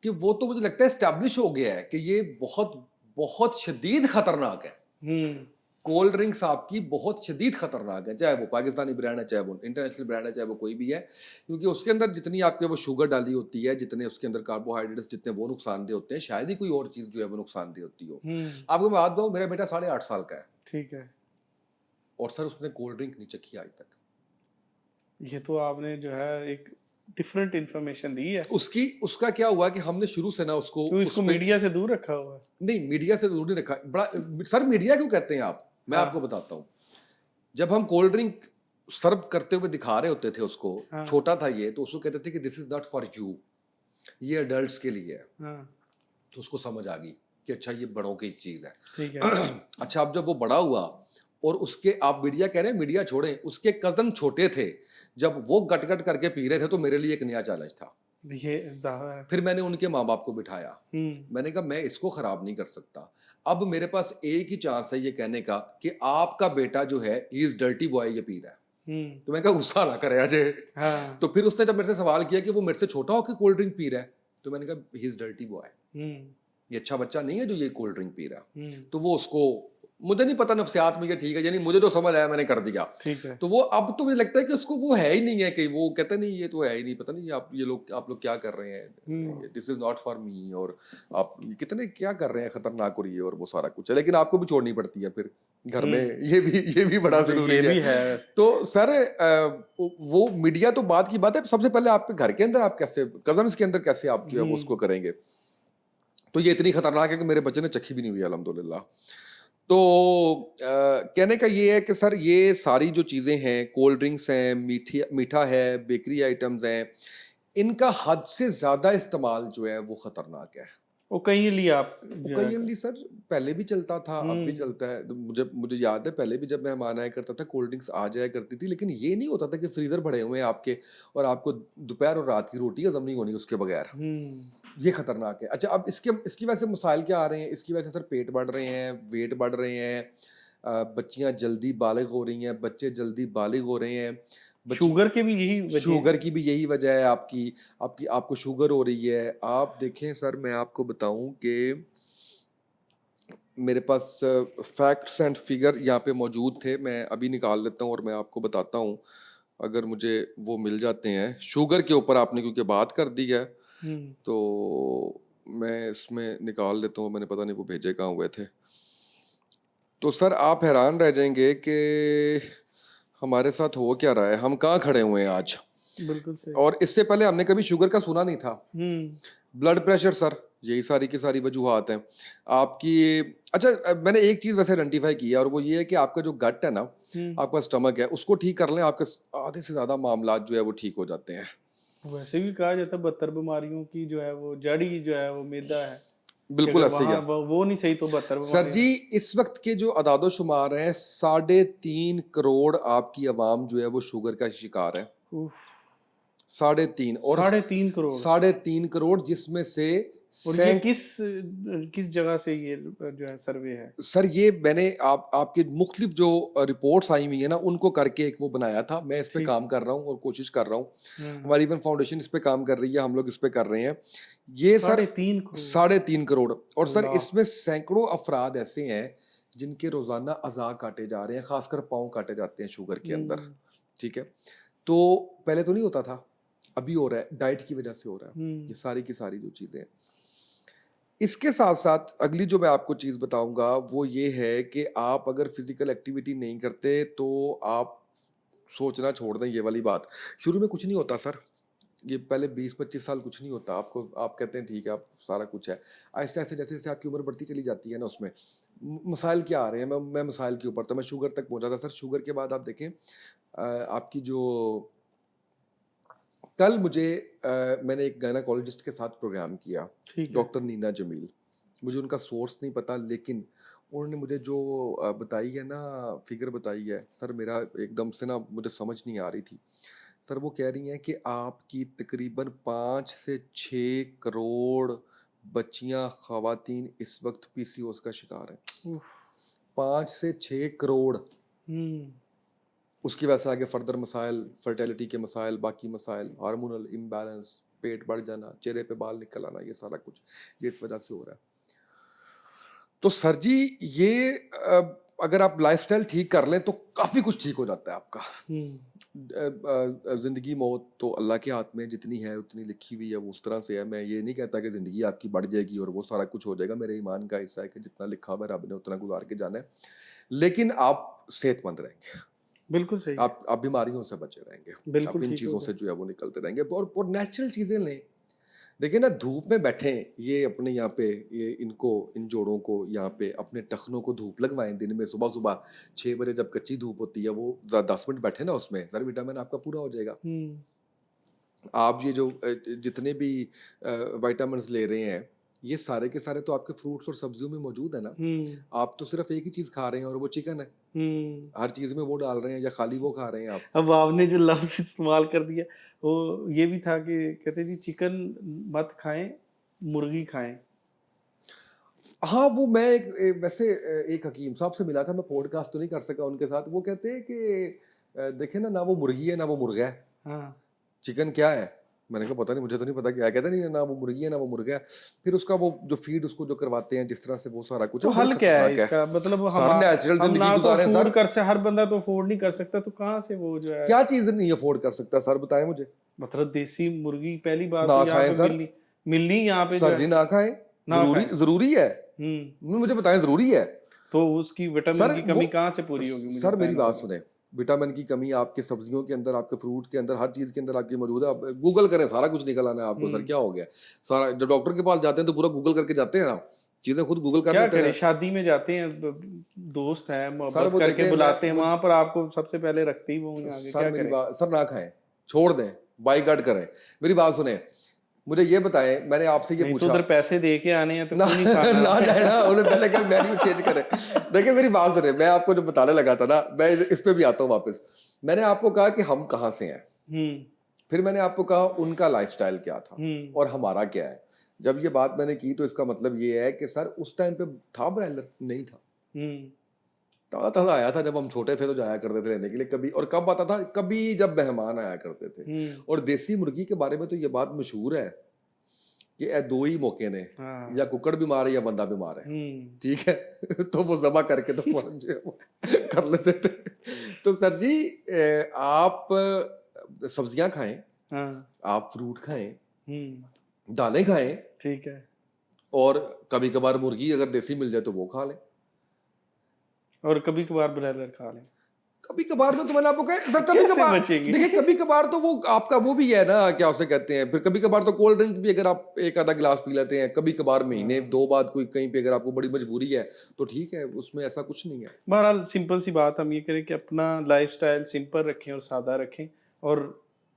S1: कि वो तो मुझे लगता है एस्टैब्लिश हो गया है कि ये बहुत बहुत शदीद खतरनाक है।
S2: हम्म।
S1: कोल्ड ड्रिंक्स आपकी बहुत शदीद खतरनाक है, चाहे वो पाकिस्तानी ब्रांड है, चाहे वो इंटरनेशनल ब्रांड है, चाहे वो कोई भी है। क्योंकि उसके अंदर जितनी आपके वो शुगर डाली होती है, जितने उसके अंदर कार्बोहाइड्रेट्स जितने वो नुकसानदेह होते हैं, शायद ही कोई और चीज़ जो है वो नुकसानदेह होती हो। आपको मैं बात बताऊँ, मेरा बेटा 8.5 साल का है
S2: ठीक है।
S1: और सर उसने कोल्ड ड्रिंक नहीं चखी आज तक।
S2: ये तो आपने जो है एक डिफरेंट इंफॉर्मेशन दी है।
S1: उसका क्या हुआ कि हमने शुरू से ना उसको
S2: तो
S1: उस
S2: इसको
S1: पे,
S2: मीडिया से दूर रखा हुआ है।
S1: नहीं मीडिया से दूर नहीं रखा। बड़ा सर मीडिया क्यों कहते हैं आप, मैं
S2: हाँ
S1: आपको बताता हूँ। जब हम कोल्ड ड्रिंक सर्व करते हुए दिखा रहे होते थे उसको,
S2: हाँ
S1: छोटा था ये, तो उसको कहते थे कि this is not for you, ये अडल्ट्स के लिए है।
S2: हाँ।
S1: तो उसको समझ आ गई कि अच्छा ये बड़ों की चीज़ है।
S2: ठीक है।
S1: अच्छा अब जब वो बड़ा हुआ और उसके, आप मीडिया कह रहे हैं, मीडिया छोड़ें, उसके कज़न छोटे थे, जब वो गट गट करके पी रहे थे तो मेरे लिए एक नया चैलेंज था।
S2: ये ज़्यादा है।
S1: फिर मैंने उनके माँ बाप को बिठाया,
S2: हम्म।
S1: मैंने कहा मैं इसको ख़राब नहीं कर सकता। अब मेरे पास एक ही चांस है ये कहने का कि आपका बेटा जो है ही इज़ डर्टी बॉय, ये पी रहा है।
S2: हम्म।
S1: तो मैं कहा गुस्सा ना करे अजय।
S2: हाँ।
S1: तो फिर उसने जब मेरे से सवाल किया कि वो मेरे से छोटा होकर कोल्ड ड्रिंक पी रहा है, तो मैंने कहा ही इज़ डर्टी बॉय,
S2: हम्म।
S1: ये अच्छा बच्चा नहीं है जो ये कोल्ड ड्रिंक पी रहा।
S2: हम्म।
S1: तो वो उसको, मुझे नहीं पता नफ्सियात में, ये ठीक है यानी मुझे तो समझ आया, मैंने कर दिया।
S2: ठीक है।
S1: तो वो अब तो मुझे लगता है कि उसको वो है ही नहीं है, कि वो कहता नहीं ये तो है ही नहीं, पता नहीं आप लोग क्या कर रहे हैं, this is not for me, और आप कितने क्या कर रहे हैं, खतरनाक हो रही है और वो सारा कुछ है। लेकिन आपको भी छोड़नी पड़ती है फिर घर में, ये भी बड़ा जरूरी
S2: ये
S1: है।
S2: भी है वैसे।
S1: तो सर वो मीडिया तो बात की बात है, सबसे पहले आपके घर के अंदर आप कैसे, कजन्स के अंदर कैसे आप जो है वो उसको करेंगे। तो ये इतनी खतरनाक है कि मेरे बच्चे ने चखी भी नहीं हुई अल्हम्दुलिल्लाह। तो कहने का ये है कि सर ये सारी जो चीज़ें हैं, कोल्ड ड्रिंक्स हैं, मीठा है, बेकरी आइटम्स हैं, इनका हद से ज़्यादा इस्तेमाल जो है वो ख़तरनाक है।
S2: वो कहीं लिए आप जो है।
S1: ओकेजनली सर, पहले भी चलता था, अब भी चलता है। तो मुझे याद है पहले भी जब मेहमान आया करता था, कोल्ड ड्रिंक्स आ जाया करती थी, लेकिन ये नहीं होता था कि फ्रीज़र भरे हुए हैं आपके और आपको दोपहर और रात की रोटी हज़म नहीं होनी उसके बगैर। ये खतरनाक है। अच्छा अब इसकी वजह से मसाइल क्या आ रहे हैं? इसकी वजह से सर पेट बढ़ रहे हैं, वेट बढ़ रहे हैं, बच्चियां जल्दी बालिग हो रही हैं, बच्चे जल्दी बालिग हो रहे हैं।
S2: शुगर के भी यही वजह है।
S1: शुगर की भी यही वजह है, आपको शुगर हो रही है। आप देखें सर, मैं आपको बताऊं कि मेरे पास फैक्ट्स एंड फिगर यहाँ पे मौजूद थे, मैं अभी निकाल लेता हूँ और मैं आपको बताता हूँ, अगर मुझे वो मिल जाते हैं। शुगर के ऊपर आपने क्योंकि बात कर दी है, तो मैं इसमें निकाल लेता हूँ। मैंने पता नहीं वो भेजे कहाँ हुए थे। तो सर आप हैरान रह जाएंगे कि हमारे साथ हो क्या रहा है, हम कहाँ खड़े हुए हैं आज।
S2: बिल्कुल सही।
S1: और इससे पहले हमने कभी शुगर का सुना नहीं था।
S2: हम्म।
S1: ब्लड प्रेशर सर, यही सारी की सारी वजूहात हैं आपकी। अच्छा, मैंने एक चीज़ वैसे आइडेंटिफाई की है और वो ये है कि आपका जो गट है ना,
S2: हम्म।
S1: आपका स्टमक है, उसको ठीक कर लें, आपके आधे से ज़्यादा मामला जो है वो ठीक हो जाते हैं।
S2: वैसे भी कहा जाता है 72 बीमारियों की जो है वो जड़ ही जो है वो मैदा है, कि
S1: बिल्कुल
S2: अगर
S1: ऐसे ही
S2: वहाँ
S1: है
S2: वो नहीं सही तो 72
S1: सर
S2: बीमारियां।
S1: जी। इस वक्त के जो अदादो शुमार हैं, 3.5 करोड़ आपकी आवाम जो है वो शुगर का शिकार है।
S2: उफ,
S1: 3.5, और
S2: 3.5 करोड़।
S1: 3.5 करोड़ जिसमें से
S2: और ये
S1: सैंक
S2: किस जगह से ये जो है सर्वे है?
S1: सर ये मैंने आपके मुख्तलिफ जो रिपोर्ट्स आई हुई है ना, उनको करके एक वो बनाया था। मैं इस पे
S2: ठीक।
S1: काम कर रहा हूँ और कोशिश कर रहा हूँ।
S2: हम्म।
S1: हमारी इवन फाउंडेशन इस पे काम कर रही है, हम लोग इस पे कर रहे हैं। ये सर
S2: 3.5 करोड़।
S1: 3.5 करोड़, और सर
S2: अल्लाह।
S1: इसमें सैकड़ों अफराद ऐसे हैं जिनके रोजाना अज़ा काटे जा रहे हैं, खासकर पाँव काटे जाते हैं शुगर के अंदर।
S2: हम्म।
S1: ठीक है, तो पहले तो नहीं होता था, अभी हो रहा है, डाइट की वजह से हो रहा है।
S2: हम्म।
S1: ये सारी की सारी जो चीज़ें हैं, इसके साथ साथ अगली जो मैं आपको चीज़ बताऊंगा वो ये है कि आप अगर फिजिकल एक्टिविटी नहीं करते तो आप सोचना छोड़ दें ये वाली बात। शुरू में कुछ नहीं होता सर, ये पहले 20-25 साल कुछ नहीं होता आपको, आप कहते हैं ठीक है आप सारा कुछ है। आहिस्ते आहिस्ते जैसे जैसे आपकी उम्र बढ़ती चली जाती है ना, उसमें मसाइल क्या आ रहे हैं, मैं मसाइल के ऊपर था, मैं शुगर तक पहुंचा था सर। शुगर के बाद आप देखें आपकी जो, कल मुझे मैंने एक गायनाकोलॉजिस्ट के साथ प्रोग्राम किया,
S2: ठीक है।
S1: डॉक्टर नीना जमील। मुझे उनका सोर्स नहीं पता, लेकिन उन्होंने मुझे जो बताई है ना, फिगर बताई है सर, मेरा एकदम से ना मुझे समझ नहीं आ रही थी। सर वो कह रही हैं कि आपकी तकरीबन 5 से 6 करोड़ बच्चियां, खवातीन इस वक्त पीसीओएस का शिकार हैं।
S2: उफ।
S1: 5 से 6 करोड़।
S2: हम्म।
S1: उसकी वजह से आगे फर्दर मसाइल, फर्टिलिटी के मसाइल, बाकी मसाइल, हार्मोनल इम्बैलेंस, पेट बढ़ जाना, चेहरे पे बाल निकल आना, ये सारा कुछ ये इस वजह से हो रहा है। तो सर जी ये अगर आप लाइफस्टाइल ठीक कर लें तो काफ़ी कुछ ठीक हो जाता है आपका।
S2: हम्म।
S1: ज़िंदगी मौत तो अल्लाह के हाथ में, जितनी है उतनी लिखी हुई है, वो उस तरह से है। मैं ये नहीं कहता कि ज़िंदगी आपकी बढ़ जाएगी और वो सारा कुछ हो जाएगा, मेरे ईमान का हिस्सा है कि जितना लिखा हुआ है रब ने उतना गुजार के जाना है। लेकिन आप सेहतमंद रहेंगे,
S2: बिल्कुल सही है।
S1: आप बीमारियों से बचे रहेंगे, आप
S2: बिल्कुल
S1: इन
S2: ठीक हो
S1: चीज़ों
S2: गए।
S1: से जो है वो निकलते रहेंगे, और नेचुरल चीज़ें लें। देखिए ना, धूप में बैठे ये अपने यहाँ पे, ये इनको, इन जोड़ों को यहाँ पे अपने टखनों को धूप लगवाएं दिन में, सुबह सुबह 6 बजे जब कच्ची धूप होती है, वो 10 मिनट बैठे ना उसमें, सर विटामिन आपका पूरा हो जाएगा।
S2: हम्म।
S1: आप ये जो जितने भी विटामिन ले रहे हैं, ये सारे के सारे तो आपके फ्रूट्स और सब्जियों में मौजूद है ना।
S2: हम्म।
S1: आप तो सिर्फ एक ही चीज़ खा रहे हैं और वो चिकन है।
S2: हम्म।
S1: हर चीज़ में वो डाल रहे हैं या खाली वो खा रहे हैं आप।
S2: अब आपने जो लफ्ज इस्तेमाल कर दिया वो ये भी था कि कहते जी चिकन मत खाएं, मुर्गी खाएं।
S1: हाँ, वो मैं वैसे एक हकीम साहब से मिला था, मैं पॉडकास्ट तो नहीं कर सका उनके साथ। वो कहते हैं कि देखे ना, ना वो मुर्गी है ना वो मुर्गा है,
S2: हाँ।
S1: चिकन क्या है। मैंने कहा पता नहीं, मुझे तो नहीं पता क्या है। कहते नहीं, ना वो मुर्गी है ना वो मुर्गा है। फिर उसका वो जो फीड उसको जो करवाते हैं, जिस तरह से वो सारा कुछ
S2: तो
S1: है, वो बड़ी
S2: हल क्या है
S1: खतरनाक है।
S2: इसका? मतलब
S1: सर नेचुरल
S2: हम
S1: जिंदगी
S2: ना तो
S1: गुजारें
S2: अफोर्ड
S1: सर।
S2: कर से, हर बंदा तो अफोर्ड नहीं कर सकता, तो कहाँ से वो जो है।
S1: क्या चीज़ नहीं अफोर्ड कर सकता सर, बताएं मुझे।
S2: मतलब देसी मुर्गी पहली बात तो
S1: ना
S2: यहाँ
S1: खाएं
S2: पे
S1: सर,
S2: मिलनी मिलनी यहाँ पे जो
S1: सर
S2: है
S1: जी ना खाएं।
S2: ना
S1: जरूरी
S2: खाएं।
S1: जरूरी है,
S2: हम्म।
S1: मुझे बताएं जरूरी है।
S2: तो उसकी विटामिन
S1: सर
S2: की
S1: वो,
S2: कमी कहाँ से पूरी होगी, मुझे
S1: सर
S2: बताएं
S1: मेरी
S2: ना
S1: बात
S2: जरा।
S1: सुने, विटामिन की कमी आपके सब्जियों के अंदर, आपके फ्रूट के अंदर, हर चीज़ के अंदर आपकी मौजूद है। आप गूगल करें, सारा कुछ निकल आना है आपको। सर
S2: हम्म।
S1: क्या हो गया, सारा जब डॉक्टर के पास जाते हैं तो पूरा गूगल करके जाते हैं ना, चीज़ें खुद गूगल कर
S2: क्या
S1: लेते
S2: करें,
S1: हैं।
S2: शादी में जाते हैं, दोस्त हैं,
S1: सर
S2: मोहब्बत
S1: वो
S2: करके
S1: देखे,
S2: बुलाते हैं, वहां पर आपको सबसे पहले रखते ही वो हैं आगे,
S1: सर
S2: क्या
S1: मेरी
S2: करें?
S1: बात, सर ना खाएं, छोड़ दें, बाईकाट करें। मेरी बात सुने, मुझे ये बताएं, मैंने आपसे ये
S2: नहीं तो
S1: पूछा
S2: उधर पैसे दे के आने हैं तो
S1: ना
S2: क्यों नहीं खाना?
S1: ना जाए ना, उन्हें पहले कहा मेन्यू चेंज करें। देखिए मेरी बात सुने, मैं आपको जो बताने लगा था ना, मैं इस पे भी आता हूँ वापस। मैंने आपको कहा कि हम कहाँ से हैं,
S2: हम्म।
S1: फिर मैंने आपको कहा उनका लाइफस्टाइल क्या था
S2: हम्म।
S1: और हमारा क्या है। जब ये बात मैंने की तो इसका मतलब ये है कि सर उस टाइम पे था ब्रायलर नहीं था,
S2: हम्म।
S1: ताज़ा ताज़ा आया था जब हम छोटे थे, तो जाया करते थे लेने के लिए कभी, और कब आता था, कभी जब मेहमान आया करते थे।
S2: हम्म।
S1: और देसी मुर्गी के बारे में तो ये बात मशहूर है कि ए दो ही मौके ने, या
S2: हाँ।
S1: कुकड़ बीमार है या बंदा बीमार है,
S2: हम्म।
S1: ठीक है। तो वो जमा करके तो फौरन जो है वो कर लेते थे। तो सर जी आप सब्जियां खाएं,
S2: हाँ।
S1: आप फ्रूट खाएं,
S2: हम्म।
S1: दालें खाएं,
S2: ठीक है।
S1: और कभी कभार मुर्गी अगर देसी मिल जाए तो वो खा लें।
S2: और कभी कभार ब्रॉयलर खा लें।
S1: कभी कभार तो मैंने आपको कहा सर, कभी
S2: कैसे
S1: कभार
S2: बचेंगे?
S1: देखिए, कभी कभार तो वो आपका वो भी है ना, क्या उसे कहते हैं, फिर कभी कभार तो कोल्ड ड्रिंक भी अगर आप एक आधा गिलास पी लेते हैं कभी कभार, महीने
S2: हाँ।
S1: 2 बाद कोई कहीं पे अगर आपको बड़ी मजबूरी है तो ठीक है, उसमें ऐसा कुछ नहीं है।
S2: बहरहाल सिंपल सी बात हम ये करें कि अपना लाइफस्टाइल सिंपल रखें और सादा रखें, और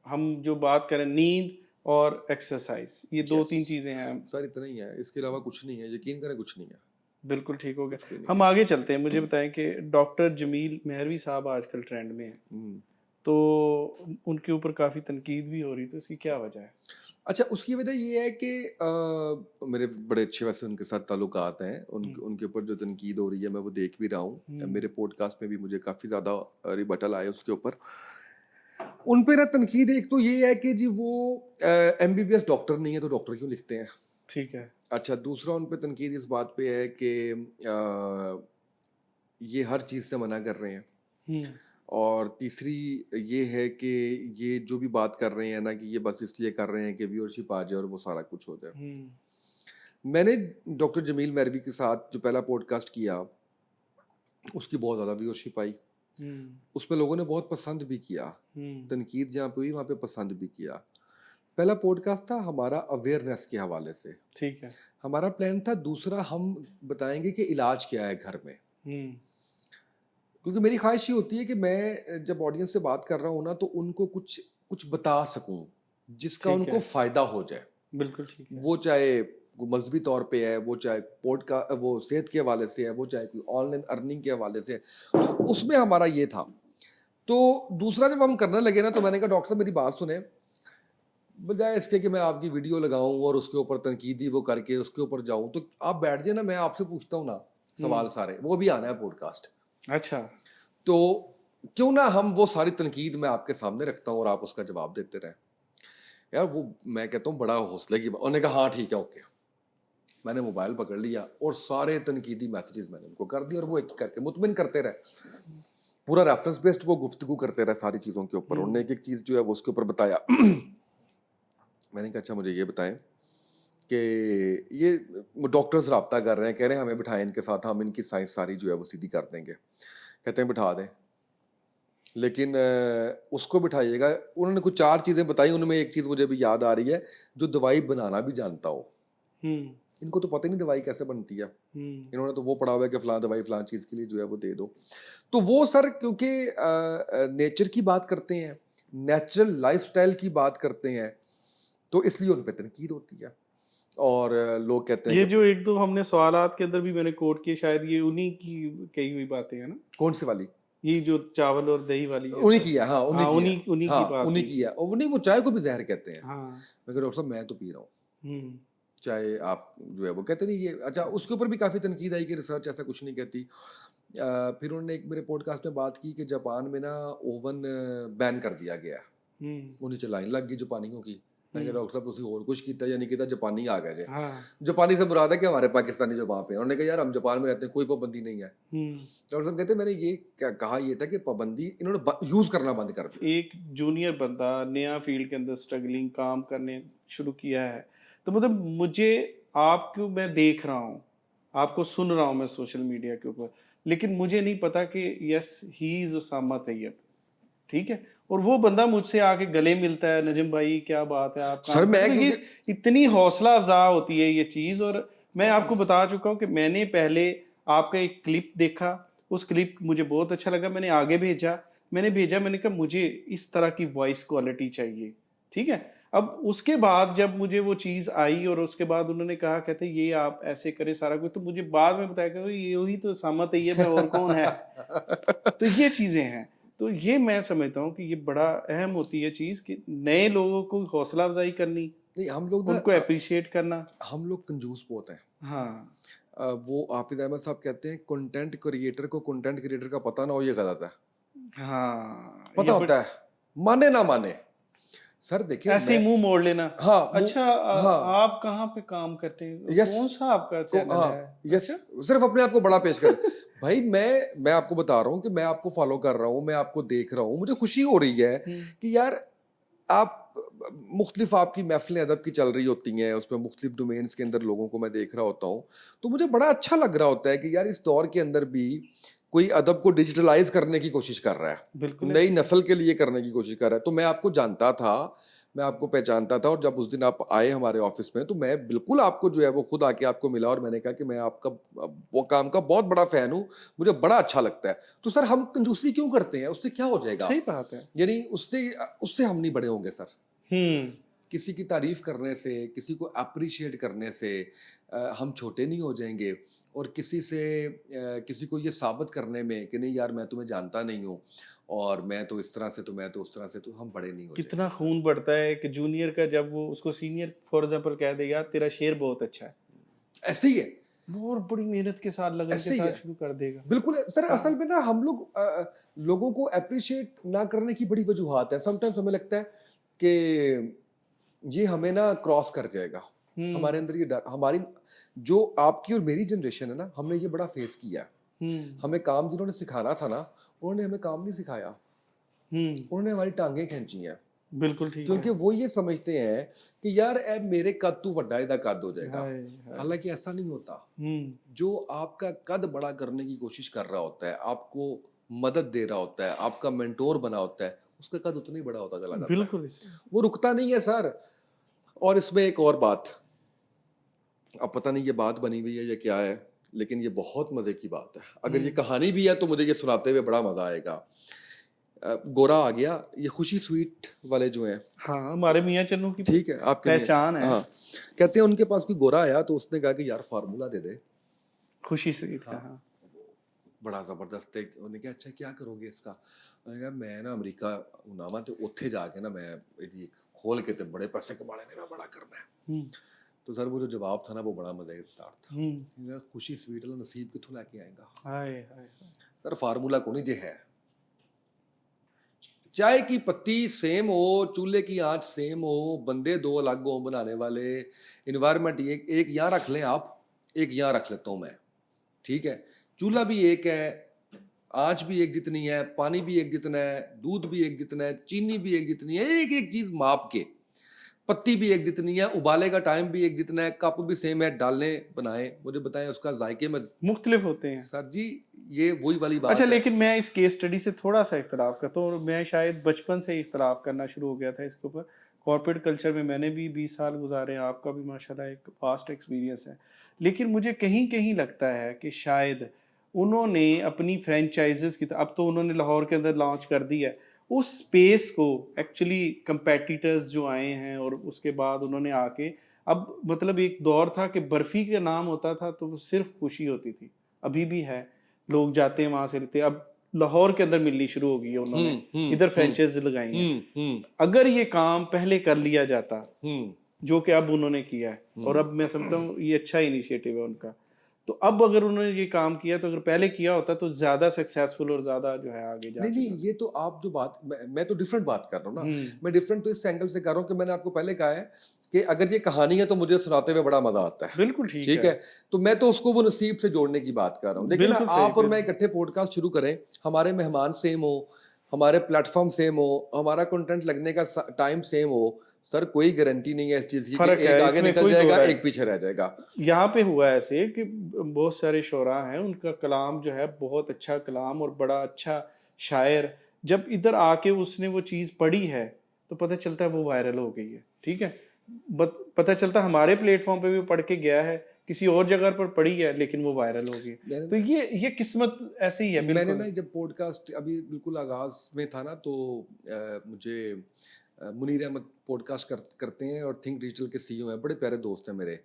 S2: हम जो बात करें नींद और एक्सरसाइज, ये दो
S1: यस
S2: तीन चीज़ें हैं।
S1: सर, इतना ही है, इसके अलावा कुछ नहीं है, यकीन करें कुछ नहीं है,
S2: बिल्कुल ठीक हो गया।
S1: कुछ भी नहीं
S2: हम
S1: है।
S2: आगे चलते हैं। मुझे बताएं कि डॉक्टर जमील मेहरवी साहब आजकल ट्रेंड में हैं,
S1: हम्म।
S2: तो उनके ऊपर काफ़ी तनकीद भी हो रही, तो इसकी क्या वजह है?
S1: अच्छा, उसकी वजह ये है कि मेरे बड़े अच्छे वैसे उनके साथ ताल्लुकात हैं,
S2: हम्म।
S1: उनके ऊपर जो तनकीद हो रही है मैं वो देख भी रहा हूँ।
S2: हम्म।
S1: मेरे पॉडकास्ट में भी मुझे काफ़ी ज़्यादा रिबटल आए उसके ऊपर। उन पे ना तनकीद एक तो ये है कि जी वो एमबीबीएस डॉक्टर नहीं है तो डॉक्टर क्यों लिखते हैं।
S2: ठीक है।
S1: अच्छा, दूसरा उन पे तनकीद इस बात पे है कि ये हर चीज़ से मना कर रहे हैं।
S2: हम्म।
S1: और तीसरी ये है कि ये जो भी बात कर रहे हैं ना कि ये बस इसलिए कर रहे हैं कि व्यूअरशिप आ जाए और वो सारा कुछ हो जाए।
S2: हम्म।
S1: मैंने डॉक्टर जमील मरवी के साथ जो पहला पॉडकास्ट किया उसकी बहुत ज़्यादा व्यूअरशिप आई,
S2: हम्म।
S1: उसमें लोगों ने बहुत पसंद भी किया,
S2: हम्म।
S1: तनकीद जहाँ पे हुई वहाँ पे पसंद भी किया। पहला पॉडकास्ट था हमारा अवेयरनेस के हवाले से,
S2: ठीक है।
S1: हमारा प्लान था। दूसरा हम बताएंगे कि इलाज क्या है घर में,
S2: हम्म।
S1: क्योंकि मेरी ख्वाहिश ये होती है कि मैं जब ऑडियंस से बात कर रहा हूँ ना तो उनको कुछ कुछ बता सकूं जिसका
S2: ठीक
S1: उनको
S2: है।
S1: फ़ायदा हो जाए।
S2: बिल्कुल ठीक है।
S1: वो चाहे कोई मजहबी तौर पे है, वो चाहे वो सेहत के हवाले से है, वो चाहे कोई ऑनलाइन अर्निंग के हवाले से है, तो उसमें हमारा ये था। तो दूसरा जब हम करने लगे ना तो मैंने कहा डॉक्टर साहब मेरी बात सुने, बजाय इसके कि मैं आपकी वीडियो लगाऊं और उसके ऊपर तनकीदी वो करके उसके ऊपर जाऊं, तो आप बैठ जाए ना, मैं आपसे पूछता हूँ ना
S2: हम्म।
S1: सवाल सारे, वो भी आना है पॉडकास्ट।
S2: अच्छा।
S1: तो क्यों ना हम वो सारी तनकीद मैं आपके सामने रखता हूँ और आप उसका जवाब देते रहें। यार वो मैं कहता हूँ बड़ा हौसले की बात। उन्होंने कहा हाँ ठीक है ओके। मैंने मोबाइल पकड़ लिया और सारे तनकीदी मैसेजेस मैंने उनको कर दिए और वो एक एक करके मुतमिन करते रहे। पूरा रेफरेंस बेस्ड वो गुफ्तगू करते रहे सारी चीज़ों के ऊपर। उन्होंने एक एक चीज़ जो है वो उसके ऊपर बताया। मैंने कहा अच्छा मुझे ये बताएं कि ये डॉक्टर्स रब्ता कर रहे हैं, कह रहे हैं हमें बिठाएं इनके साथ, हम इनकी साइंस सारी जो है वो सीधी कर देंगे। कहते हैं बिठा दें, लेकिन उसको बिठाइएगा। उन्होंने कुछ 4 चीज़ें बताई, उनमें एक चीज़ मुझे भी याद आ रही है, जो दवाई बनाना भी जानता हो।
S2: हम्म।
S1: इनको तो पता ही नहीं दवाई कैसे बनती है,
S2: हम्म।
S1: इन्होंने तो वो पढ़ा हुआ है कि फ़लाँ दवाई फ़लाँ चीज़ के लिए जो है वो दे दो। तो वो सर क्योंकि नेचर की बात करते हैं, नेचुरल लाइफ़स्टाइल की बात करते हैं, तो इसलिए उन पे तनकीद होती है। और लोग कहते हैं
S2: ये
S1: कि
S2: जो एक दो हमने सवालात के अंदर भी मैंने कोट किए, शायद ये उन्हीं की कही हुई बातें हैं ना?
S1: कौन सी वाली?
S2: ये जो चावल और दही वाली है
S1: उन्हीं
S2: सर।
S1: की है, हाँ, उन्हीं
S2: हाँ,
S1: की है।
S2: उन्हीं उन्हीं की
S1: हाँ,
S2: बात
S1: उन्हीं
S2: हुई
S1: की
S2: थी।
S1: है। और वो नहीं, वो चाय को भी ज़हर कहते हैं।
S2: हाँ।
S1: मैं कहा डॉक्टर साहब मैं तो पी रहा हूँ।
S2: हम्म।
S1: चाहे आप जो है वो कहते नहीं ये। अच्छा, उसके ऊपर भी काफ़ी तनकीद आई कि रिसर्च ऐसा कुछ नहीं कहती। फिर उन्होंने एक मेरे पॉडकास्ट में बात की कि जापान में ना ओवन बैन कर दिया गया है।
S2: हम्म।
S1: वो नीचे लाइन लग गई जापानियों की। मैंने कहा
S2: हम्म।
S1: डॉक्टर साहब तुसी और कुछ किया या नहीं किया, जापानी आ गए जे।
S2: हाँ।
S1: जापानी से मुराद है कि हमारे पाकिस्तानी जो वहाँ पे हैं। उन्होंने कहा यार हम जापान में रहते हैं, कोई पाबंदी नहीं है।
S2: हम्म।
S1: डॉक्टर साहब कहते मैंने ये कहा ये था कि पाबंदी इन्होंने यूज़ करना बंद कर दी।
S2: एक जूनियर बंदा नया फील्ड के अंदर स्ट्रगलिंग काम करने शुरू किया है, तो मतलब मुझे, आपको मैं देख रहा हूँ, आपको सुन रहा हूँ मैं सोशल मीडिया के ऊपर, लेकिन मुझे नहीं पता कि yes he is Usama Tayyab, ठीक है, और वो बंदा मुझसे आके गले मिलता है, नजम भाई क्या बात है आप
S1: सर
S2: काम कर,
S1: मैं
S2: तो ये
S1: क्योंकि
S2: इतनी हौसला अफजा होती है ये चीज़। और मैं आपको बता चुका हूँ कि मैंने पहले आपका एक क्लिप देखा, उस क्लिप मुझे बहुत अच्छा लगा, मैंने आगे भेजा, मैंने कहा मुझे इस तरह की वॉइस क्वालिटी चाहिए, ठीक है। अब उसके बाद जब मुझे वो चीज़ आई और उसके बाद उन्होंने कहा, कहते ये आप ऐसे करें सारा कुछ, तो मुझे बाद में बताया कि ये वही तो सामा तैयब है, और कौन है। तो ये चीज़ें हैं। तो ये मैं समझता हूँ कि ये बड़ा अहम होती है चीज़, कि नए लोगों को हौसला अफजाई करनी,
S1: नहीं, हम लोग ना
S2: उनको अप्रिशिएट करना।
S1: हम लोग कंजूस बहुत हैं।
S2: हाँ।
S1: वो हाफिज अहमद साहब कहते हैं कंटेंट क्रिएटर को कंटेंट क्रिएटर का पता ना हो ये गलत है।
S2: हाँ, ये
S1: पता
S2: बट
S1: होता है, माने ना माने। सर देखिए
S2: ऐसे
S1: मैं,
S2: ही मुंह मोड़ लेना।
S1: हाँ
S2: अच्छा,
S1: हाँ,
S2: आप कहाँ पे काम करते हैं,
S1: यस
S2: कौन सा आपका
S1: को
S2: चैनल
S1: हाँ
S2: है?
S1: यस,
S2: अच्छा।
S1: सिर्फ अपने आप को बड़ा पेश कर। भाई मैं आपको बता रहा हूँ कि मैं आपको फॉलो कर रहा हूँ, मैं आपको देख रहा हूँ, मुझे खुशी हो रही है
S2: हम्म।
S1: कि यार आप मुख्तलिफ आपकी महफिलें अदब की चल रही होती हैं, उसमें मुख्तलिफ डोमेन्स के अंदर लोगों को मैं देख रहा होता हूँ, तो मुझे बड़ा अच्छा लग रहा होता है कि यार इस दौर के अंदर भी कोई अदब को डिजिटलाइज करने की कोशिश कर रहा है,
S2: बिल्कुल
S1: नई नस्ल के लिए करने की कोशिश कर रहा है। तो मैं आपको जानता था, मैं आपको पहचानता था, और जब उस दिन आप आए हमारे ऑफिस में तो मैं बिल्कुल आपको जो है वो खुद आके आपको मिला और मैंने कहा कि मैं आपका वो काम का बहुत बड़ा फैन हूँ, मुझे बड़ा अच्छा लगता है। तो सर हम कंजूसी क्यों करते हैं, उससे क्या हो जाएगा?
S2: सही बात है।
S1: यानी उससे उससे हम नहीं बड़े होंगे सर।
S2: हम्म।
S1: किसी की तारीफ करने से, किसी को अप्रिशिएट करने से हम छोटे नहीं हो जाएंगे, और किसी से किसी को ये साबित करने में कि नहीं यार मैं तुम्हें जानता नहीं हूँ और मैं तो इस तरह से, तो मैं तो उस तरह से, तो हम बड़े नहीं हो
S2: कितना
S1: जाएंगे सर।
S2: खून बढ़ता है कि जूनियर का जब वो उसको सीनियर फॉर एग्जांपल कह दे यार तेरा शेर बहुत अच्छा है,
S1: ऐसे ही है,
S2: वो और बड़ी मेहनत के साथ लगन के
S1: ऐसे ही
S2: साथ
S1: है,
S2: शुरू कर देगा।
S1: बिल्कुल है। सर
S2: हाँ।
S1: असल में ना हम लोग लोगों को अप्रिशिएट ना करने की बड़ी वजूहत है। समटाइम्स हमें लगता है कि ये हमें ना क्रॉस कर जाएगा,
S2: हम्म।
S1: हमारे अंदर ये डर, हमारी जो आपकी और मेरी जनरेशन है ना, हमने ये बड़ा फेस किया है।
S2: हम्म।
S1: हमें काम जिन्होंने सिखाना था ना, उन्होंने हमें काम नहीं सिखाया,
S2: हम्म।
S1: उन्होंने हमारी टांगें खींची हैं।
S2: बिल्कुल ठीक
S1: क्योंकि
S2: है।
S1: वो ये समझते हैं कि यार ए मेरे कद तू वड्डा इदा कद हो जाएगा।
S2: हाय। हाय।
S1: हालांकि ऐसा नहीं होता।
S2: हम्म।
S1: जो आपका कद बड़ा करने की कोशिश कर रहा होता है, आपको मदद दे रहा होता है, आपका मेंटोर बना होता है, उसका कद उतना ही बड़ा होता चला जाता है,
S2: बिल्कुल इसे।
S1: वो रुकता नहीं है सर। और इसमें एक और बात, अब पता नहीं ये बात बनी हुई है या क्या है, लेकिन ये बहुत मजे की बात है। अगर ये
S2: हम्म।
S1: कहानी भी है तो मुझे ये सुनाते हुए बड़ा मजा आएगा। गोरा आ गया, ये खुशी स्वीट वाले जो हैं,
S2: हाँ, हमारे मियाँ चन्नू की
S1: ठीक है आपके में,
S2: पहचान है।
S1: हाँ, कहते हैं उनके पास कोई गोरा आया तो उसने कहा कि यार फार्मूला दे दे।
S2: खुशी स्वीट का।
S1: हाँ,
S2: हाँ।
S1: बड़ा जबरदस्त है। उन्होंने कहा अच्छा क्या करोगे इसका? मैंने कहा मैं ना अमेरिका उनावा तो उत्थे जाके ना मैं ये खोल के तो बड़े पैसे कमाने ने, मैं बड़ा करना है।
S2: हम्म।
S1: तो सर वो जो जवाब था ना वो बड़ा मजेदार था।
S2: हम्म।
S1: मैंने कहा, खुशी स्वीट वाला नसीब कितों लेके आएगा?
S2: हाय हाय।
S1: सर फार्मूला को नहीं जे है, चाय की पत्ती सेम हो, चूल्हे की आंच सेम हो, बंदे दो अलग हो बनाने वाले, इन्वायरमेंट एक एक यहाँ रख लें आप, एक यहाँ रख लेता हूँ मैं, ठीक है? चूल्हा भी एक है, आंच भी एक जितनी है, पानी भी एक जितना है, दूध भी एक जितना है, चीनी भी एक जितनी है, एक एक चीज माप के, पत्ती भी एक जितनी है, उबाले का टाइम भी एक जितना है, कप भी सेम है, डालने बनाए, मुझे बताएं उसका जायके में।
S2: मुख्तलिफ होते हैं।
S1: सर जी ये वही वाली
S2: अच्छा,
S1: बात है।
S2: लेकिन मैं इस केस स्टडी से थोड़ा सा इख्तलाफ करता हूँ, और मैं शायद बचपन से इख्तलाफ करना शुरू हो गया था इसके ऊपर। कॉर्पोरेट कल्चर में मैंने भी 20 साल गुजारे हैं, आपका भी माशाल्लाह एक वास्ट एक्सपीरियंस है। लेकिन मुझे कहीं कहीं लगता है कि शायद उन्होंने अपनी फ्रेंचाइजेस की, अब तो उन्होंने लाहौर के अंदर लॉन्च कर दी है, उस स्पेस को एक्चुअली कंपेटिटर्स जो आए हैं और उसके बाद उन्होंने आके, अब मतलब एक दौर था कि बर्फ़ी का नाम होता था तो वो सिर्फ खुशी होती थी, अभी भी है, लोग जाते हैं वहां से लेते हैं। अब लाहौर के अंदर मिलनी शुरू हो गई है, उन्होंने इधर फ्रेंचाइज लगाई हैं।
S1: हम्म
S2: अगर ये काम पहले कर लिया जाता,
S1: हम्म
S2: जो कि अब उन्होंने किया है, और अब मैं समझता हूँ ये अच्छा इनिशिएटिव है उनका, तो अब अगर उन्होंने ये काम किया तो अगर पहले किया होता तो ज्यादा सक्सेसफुल और ज्यादा जो है आगे जा
S1: नहीं नहीं,
S2: चुका।
S1: ये तो आप जो बात, मैं तो डिफरेंट बात कर रहा हूँ ना।
S2: हम्म।
S1: मैं डिफरेंट तो इस एंगल से कर रहा हूँ कि मैंने आपको पहले कहा है कि अगर ये कहानी है तो मुझे सुनाते हुए बड़ा मजा आता है,
S2: बिल्कुल ठीक
S1: ठीक
S2: है।
S1: है? तो मैं तो उसको वो नसीब से जोड़ने की बात कर रहा हूँ। देखिए ना,
S2: बिल्कुल सही।
S1: आप और मैं इकट्ठे पॉडकास्ट शुरू करें, हमारे मेहमान सेम हो, हमारे प्लेटफॉर्म सेम हो, हमारा कंटेंट लगने का टाइम सेम हो, सर कोई गारंटी नहीं है इस चीज की कि
S2: फर्क
S1: एक
S2: है,
S1: आगे
S2: इसमें
S1: निकल
S2: कोई दो
S1: जाएगा
S2: राय
S1: एक पीछे रह जाएगा।
S2: यहाँ पे हुआ ऐसे कि बहुत सारे शोरा हैं, उनका कलाम जो है बहुत अच्छा कलाम और बड़ा अच्छा शायर, जब इधर आके उसने वो चीज़ पढ़ी है तो पता चलता है वो वायरल हो गई है, ठीक है। पता चलता हमारे प्लेटफॉर्म पे भी पढ़ के गया है, किसी और जगह पर पढ़ी है लेकिन वो वायरल हो गई। तो
S1: मैंने
S2: ये किस्मत ऐसी ही है।
S1: मैंने
S2: बिल्कुल।
S1: ना जब पॉडकास्ट अभी बिल्कुल आगाज में था ना, तो मुझे मुनीर अहमद पॉडकास्ट करते हैं और थिंक डिजिटल के सीईओ हैं, बड़े प्यारे दोस्त हैं मेरे।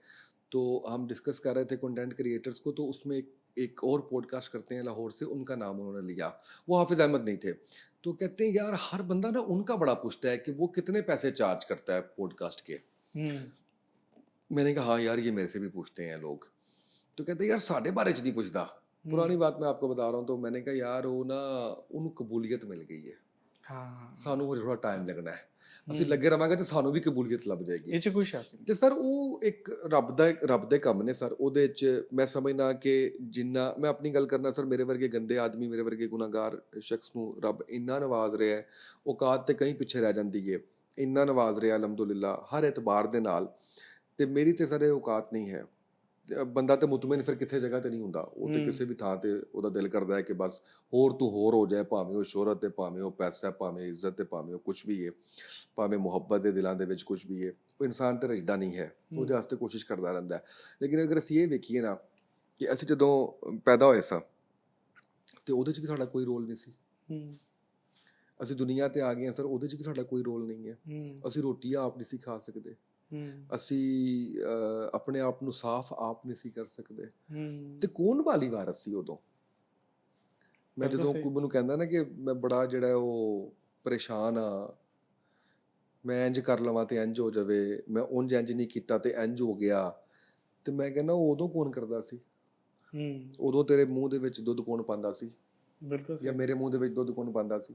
S1: तो हम डिस्कस कर रहे थे कंटेंट क्रिएटर्स को, तो उसमें एक और पॉडकास्ट करते हैं लाहौर से, उनका नाम उन्होंने लिया, वो हाफिज अहमद नहीं थे। तो कहते हैं यार हर बंदा ना उनका बड़ा पूछता है कि वो कितने पैसे चार्ज करता है पॉडकास्ट के।
S2: हम्म।
S1: मैंने कहा हाँ यार ये मेरे से भी पूछते हैं लोग। तो कहते यार साढ़े बारह च नहीं पूछता।
S2: हम्म।
S1: पुरानी बात मैं आपको बता रहा हूँ। तो मैंने कहा यार वो ना उन्हें कबूलियत मिल गई है,
S2: हाँ।
S1: सानू हो थोड़ा टाइम लगना है, ਅਸੀਂ
S2: हम्म।
S1: ਲੱਗੇ ਰਵਾਂਗੇ ਤੇ ਸਾਨੂੰ ਵੀ ਕਬੂਲੀਅਤ ਲੱਭ ਜਾਏਗੀ।
S2: ये च कोई शक नहीं।
S1: ਤੇ ਸਰ ਉਹ ਇੱਕ ਰੱਬ ਦੇ ਕੰਮ ਨੇ ਸਰ। ਉਹਦੇ 'ਚ ਮੈਂ ਸਮਝਦਾ ਕਿ ਜਿੰਨਾ ਮੈਂ ਆਪਣੀ ਗੱਲ ਕਰਨਾ ਸਰ, ਮੇਰੇ ਵਰਗੇ ਗੰਦੇ ਆਦਮੀ, ਮੇਰੇ ਵਰਗੇ ਗੁਨਾਹਗਾਰ ਸ਼ਖਸ ਨੂੰ ਰੱਬ ਇੰਨਾ ਨਵਾਜ਼ ਰਿਹਾ ਹੈ, ਔਕਾਤ ਤੇ ਕहीं ਪਿੱਛੇ ਰਹਿ ਜਾਂਦੀ ਏ, ਇੰਨਾ ਨਵਾਜ਼ ਰਿਹਾ ਅਲਹਮਦੁਲਿਲਾ ਹਰ ਇਤਬਾਰ ਦੇ ਨਾਲ। ਤੇ ਮੇਰੀ ਤੇ ਸਰ ਇਹ ਔਕਾਤ ਨਹੀਂ ਹੈ ਬੰਦਾ ਤੇ ਮੁਤਮਿਨ ਫਿਰ ਕਿੱਥੇ ਜਗ੍ਹਾ ਤੇ ਨਹੀਂ ਹੁੰਦਾ, ਉਹ ਤੇ ਕਿਸੇ ਵੀ ਥਾਂ ਤੇ ਉਹਦਾ ਦਿਲ ਕਰਦਾ ਹੈ ਕਿ ਬਸ ਹੋਰ ਤੋਂ ਹੋਰ ਹੋ ਜਾਏ, ਭਾਵੇਂ ਉਹ ਸ਼ੋਹਰਤ ਹੈ, ਭਾਵੇਂ ਉਹ ਪੈਸਾ ਹੈ, ਭਾਵੇਂ ਇੱਜ਼ਤ ਹੈ, ਭਾਵੇਂ ਉਹ ਕੁਛ ਵੀ ਹੈ, ਭਾਵੇਂ ਮੁਹੱਬਤ ਦੇ ਦਿਲਾਂ ਦੇ ਵਿੱਚ ਕੁਛ ਵੀ ਹੈ, ਉਹ ਇਨਸਾਨ ਤੇ ਰਜਦਾ ਨਹੀਂ ਹੈ, ਉਹਦੇ ਵਾਸਤੇ ਕੋਸ਼ਿਸ਼ ਕਰਦਾ ਰਹਿੰਦਾ ਹੈ। ਲੇਕਿਨ ਅਗਰ ਅਸੀਂ ਇਹ ਵੇਖੀਏ ਨਾ ਕਿ ਅਸੀਂ ਜਦੋਂ ਪੈਦਾ ਹੋਏ ਸਾਂ ਤੇ ਉਹਦੇ 'ਚ ਵੀ ਸਾਡਾ ਕੋਈ ਰੋਲ ਨਹੀਂ ਸੀ। ਅਸੀਂ ਦੁਨੀਆ ਤੇ ਆ ਗਏ ਹਾਂ ਸਰ, ਉਹਦੇ 'ਚ ਵੀ ਸਾਡਾ ਕੋਈ ਰੋਲ ਨਹੀਂ ਹੈ। ਅਸੀਂ ਰੋਟੀਆਂ ਆਪ ਨਹੀਂ ਸੀ ਖਾ ਸਕਦੇ, ਅਸੀਂ ਆਪਣੇ ਆਪ ਨੂੰ ਸਾਫ਼ ਆਪ ਨਹੀਂ ਸੀ ਕਰ ਸਕਦੇ, ਤੇ ਕੌਣ ਵਾਲੀ ਵਾਰਸ ਸੀ ਉਦੋਂ? ਮੈਂ ਜਦੋਂ ਕੋਈ ਮੈਨੂੰ ਕਹਿੰਦਾ ਨਾ ਕਿ ਮੈਂ ਬੜਾ ਜਿਹੜਾ ਉਹ ਪਰੇਸ਼ਾਨ ਆ, ਮੈਂ ਇੰਝ ਕਰ ਲਵਾਂ ਤੇ ਇੰਝ ਹੋ ਜਾਵੇ, ਮੈਂ ਉਂਝ ਇੰਝ ਨਹੀਂ ਕੀਤਾ ਤੇ ਇੰਝ ਹੋ ਗਿਆ, ਤੇ ਮੈਂ ਕਹਿੰਦਾ ਉਦੋਂ ਕੌਣ ਕਰਦਾ ਸੀ? ਉਦੋਂ ਤੇਰੇ ਮੂੰਹ ਦੇ ਵਿੱਚ ਦੁੱਧ ਕੌਣ ਪਾਉਂਦਾ ਸੀ?
S2: ਬਿਲਕੁਲ।
S1: ਜਾਂ ਮੇਰੇ ਮੂੰਹ ਦੇ ਵਿੱਚ ਦੁੱਧ ਕੌਣ ਪਾਉਂਦਾ ਸੀ?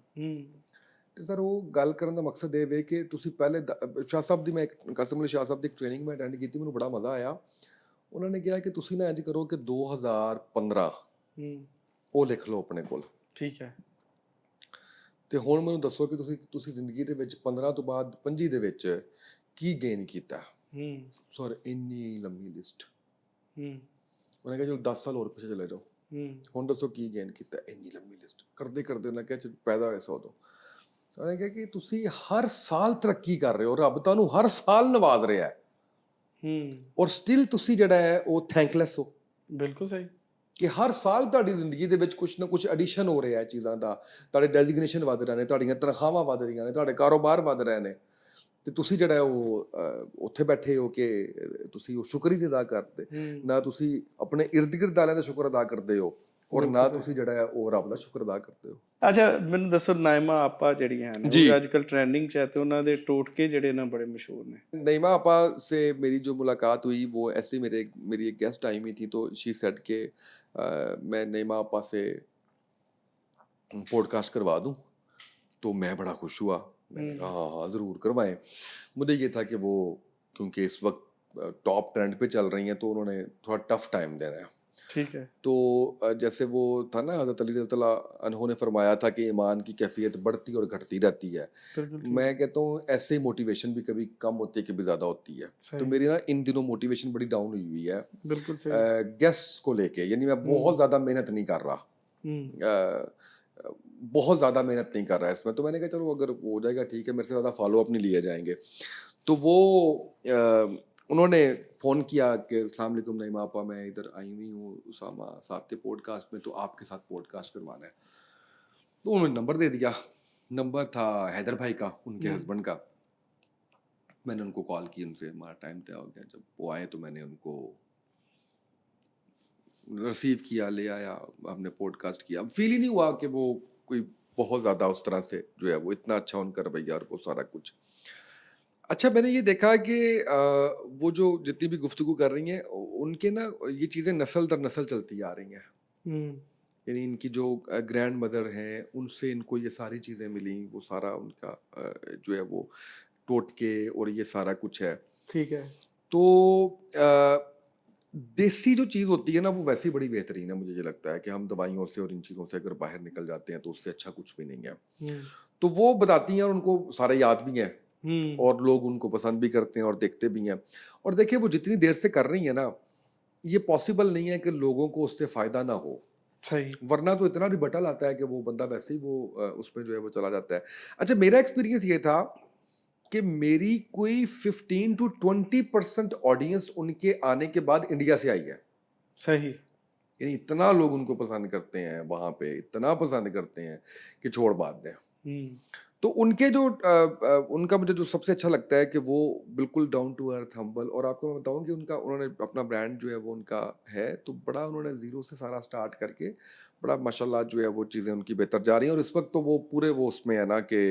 S1: ਤੇ ਸਰ ਉਹ ਗੱਲ ਕਰਨ ਦਾ ਮਕਸਦ ਇਹ ਵੇ ਕਿ ਤੁਸੀਂ ਪਹਿਲੇ ਸ਼ਾਹ ਸਾਹਿਬ ਦੀ, ਮੈਂ ਕਸਮ ਅਲੀ ਸ਼ਾਹ ਸਾਹਿਬ ਦੀ ਇੱਕ ਟ੍ਰੇਨਿੰਗ ਮੈਂ ਅਟੈਂਡ ਕੀਤੀ, ਮੈਨੂੰ ਬੜਾ ਮਜ਼ਾ ਆਇਆ। ਉਹਨਾਂ ਨੇ ਕਿਹਾ ਕਿ ਤੁਸੀਂ ਨਾ ਇੰਝ ਕਰੋ ਕਿ 2015 ਉਹ ਲਿਖ ਲਓ ਆਪਣੇ ਕੋਲ,
S2: ਠੀਕ ਹੈ, ਤੇ
S1: ਹੁਣ ਮੈਨੂੰ ਦੱਸੋ ਕਿ ਤੁਸੀਂ ਜ਼ਿੰਦਗੀ ਦੇ ਵਿੱਚ 15 ਤੋਂ ਬਾਅਦ 25 ਦੇ ਵਿੱਚ ਕੀ ਗੇਨ ਕੀਤਾ। ਸਰ ਇੰਨੀ ਲੰਮੀ ਲਿਸਟ। ਉਹਨੇ ਕਿਹਾ ਚਲੋ 10 ਸਾਲ ਹੋਰ ਪਿੱਛੇ ਚਲੇ ਜਾਓ, ਹੁਣ ਦੱਸੋ ਕੀ ਗੇਨ ਕੀਤਾ। ਇੰਨੀ ਲੰਮੀ ਲਿਸਟ ਕਰਦੇ ਕਰਦੇ ਉਹਨਾਂ ਕਿਹਾ ਪੈਦਾ ਹੋਇਆ 100 ਤੋਂ। ਉਹਨੇ ਕਿਹਾ ਕਿ ਤੁਸੀਂ ਹਰ ਸਾਲ ਤਰੱਕੀ ਕਰ ਰਹੇ ਹੋ, ਰੱਬ ਤੁਹਾਨੂੰ ਹਰ ਸਾਲ ਨਵਾਜ਼ ਰਿਹਾ ਹੈ, ਔਰ ਸਟਿਲ ਤੁਸੀਂ ਜਿਹੜਾ ਹੈ ਉਹ ਥੈਂਕਲੈਸ ਹੋ।
S2: ਬਿਲਕੁਲ ਸਹੀ,
S1: ਕਿ ਹਰ ਸਾਲ ਤੁਹਾਡੀ ਜ਼ਿੰਦਗੀ ਦੇ ਵਿੱਚ ਕੁਛ ਨਾ ਕੁਛ ਐਡੀਸ਼ਨ ਹੋ ਰਿਹਾ ਹੈ ਚੀਜ਼ਾਂ ਦਾ, ਤੁਹਾਡੇ ਡੈਜ਼ਿਗਨੇਸ਼ਨ ਵੱਧ ਰਹੇ ਨੇ, ਤੁਹਾਡੀਆਂ ਤਨਖਾਹਾਂ ਵੱਧ ਰਹੀਆਂ ਨੇ, ਤੁਹਾਡੇ ਕਾਰੋਬਾਰ ਵੱਧ ਰਹੇ ਨੇ, ਤੇ ਤੁਸੀਂ ਜਿਹੜਾ ਉਹ ਉੱਥੇ ਬੈਠੇ ਹੋ ਕਿ ਤੁਸੀਂ ਉਹ ਸ਼ੁਕਰ ਹੀ ਨਹੀਂ ਅਦਾ ਕਰਦੇ। ਨਾ ਤੁਸੀਂ ਆਪਣੇ ਇਰਦ ਗਿਰਦ ਵਾਲਿਆਂ ਦਾ ਸ਼ੁਕਰ ਅਦਾ ਕਰਦੇ ਹੋ, ਔਰ ਨਾ ਤੁਸੀਂ ਜਿਹੜਾ ਹੈ ਉਹ ਰੱਬ ਦਾ ਸ਼ੁਕਰ ਅਦਾ ਕਰਦੇ ਹੋ।
S2: ਅੱਛਾ ਮੈਨੂੰ ਦੱਸੋ, ਨਾਇਮਾ ਆਪਾ ਜਿਹੜੀਆਂ ਹਨ ਉਹ ਅੱਜ ਕੱਲ ट्रेंडिंग 'ਚ ਹੈ, ਤੇ ਉਹਨਾਂ ਦੇ ਟੋਟਕੇ ਜਿਹੜੇ ਨਾ बड़े मशहूर ने।
S1: नईमा आपा से मेरी जो मुलाकात हुई वो ऐसे मेरी एक गेस्ट आई हुई थी, तो शी सेड के मैं नईमा आपा से पॉडकास्ट करवा दूं, तो मैं बड़ा खुश हुआ। मैंने कहा हाँ हाँ ज़रूर करवाएं। मुझे ये था कि वो क्योंकि इस वक्त टॉप ट्रेंड पे चल रही हैं, तो उन्होंने थोड़ा टफ टाइम देना है,
S2: ठीक है।
S1: तो जैसे वो था ना, हज़रत अली रज़ियल्लाहु अन्हु ने फरमाया था कि ईमान की कैफियत बढ़ती और घटती रहती है। मैं कहता हूँ ऐसे ही मोटिवेशन भी कभी कम होती है, कभी ज़्यादा होती है। तो मेरी ना इन दिनों मोटिवेशन बड़ी डाउन हुई है, बिल्कुल गेस्ट को लेके। यानी मैं बहुत ज़्यादा मेहनत नहीं कर रहा, बहुत ज़्यादा मेहनत नहीं कर रहा है इसमें। तो मैंने कहा चलो अगर हो जाएगा ठीक है, मेरे से ज़्यादा फॉलो अप नहीं लिए जाएंगे। तो वो उन्होंने फ़ोन किया कि अस्सलाम वालेकुम नईमा आपा, मैं इधर आई हुई हूँ उसामा साहब के पॉडकास्ट में, तो आपके साथ पॉडकास्ट करवाना है। तो उन्होंने नंबर दे दिया। नंबर था हैदर भाई का, उनके हस्बैंड का। मैंने उनको कॉल की, उनसे हमारा टाइम तय हो गया। जब वो आए तो मैंने उनको रिसीव किया, ले आया, हमने पॉडकास्ट किया। अब फील ही नहीं हुआ कि वो कोई बहुत ज़्यादा उस तरह से जो है वो इतना अच्छा उनका रवैया और वो सारा कुछ। अच्छा मैंने ये देखा कि वो जो जितनी भी गुफ्तगू कर रही हैं उनके ना ये चीज़ें नस्ल दर नस्ल चलती आ रही हैं। यानी इनकी जो ग्रैंड मदर हैं उनसे इनको ये सारी चीज़ें मिली, वो सारा उनका जो है वो टोटके और ये सारा कुछ है, ठीक है। तो देसी जो चीज़ होती है ना वो वैसे ही बड़ी बेहतरीन है। मुझे ये लगता है कि हम दवाइयों से और इन चीज़ों से अगर बाहर निकल जाते हैं तो उससे अच्छा कुछ भी नहीं है। तो वो बताती हैं और उनको सारा याद भी है, और लोग उनको पसंद भी करते हैं और देखते भी हैं। और देखिए वो जितनी देर से कर रही है ना, ये पॉसिबल नहीं है कि लोगों को उससे फ़ायदा ना हो, सही, वरना तो इतना रिबटल आता है कि वो बंदा वैसे ही वो उसमें जो है वो चला जाता है। अच्छा मेरा एक्सपीरियंस ये था कि मेरी कोई 15 to 20% ऑडियंस उनके आने के बाद इंडिया से आई है, सही। यानी इतना लोग उनको पसंद करते हैं वहाँ पे, इतना पसंद करते हैं कि छोड़ बात दें। तो उनके जो उनका मुझे जो सबसे अच्छा लगता है कि वो बिल्कुल डाउन टू अर्थ, हम्बल। और आपको मैं बताऊं कि उन्होंने अपना ब्रांड जो है वो उनका है, तो बड़ा उन्होंने ज़ीरो से सारा स्टार्ट करके बड़ा माशाल्लाह जो है वो चीज़ें उनकी बेहतर जा रही हैं। और इस वक्त तो वो पूरे वो उसमें है ना कि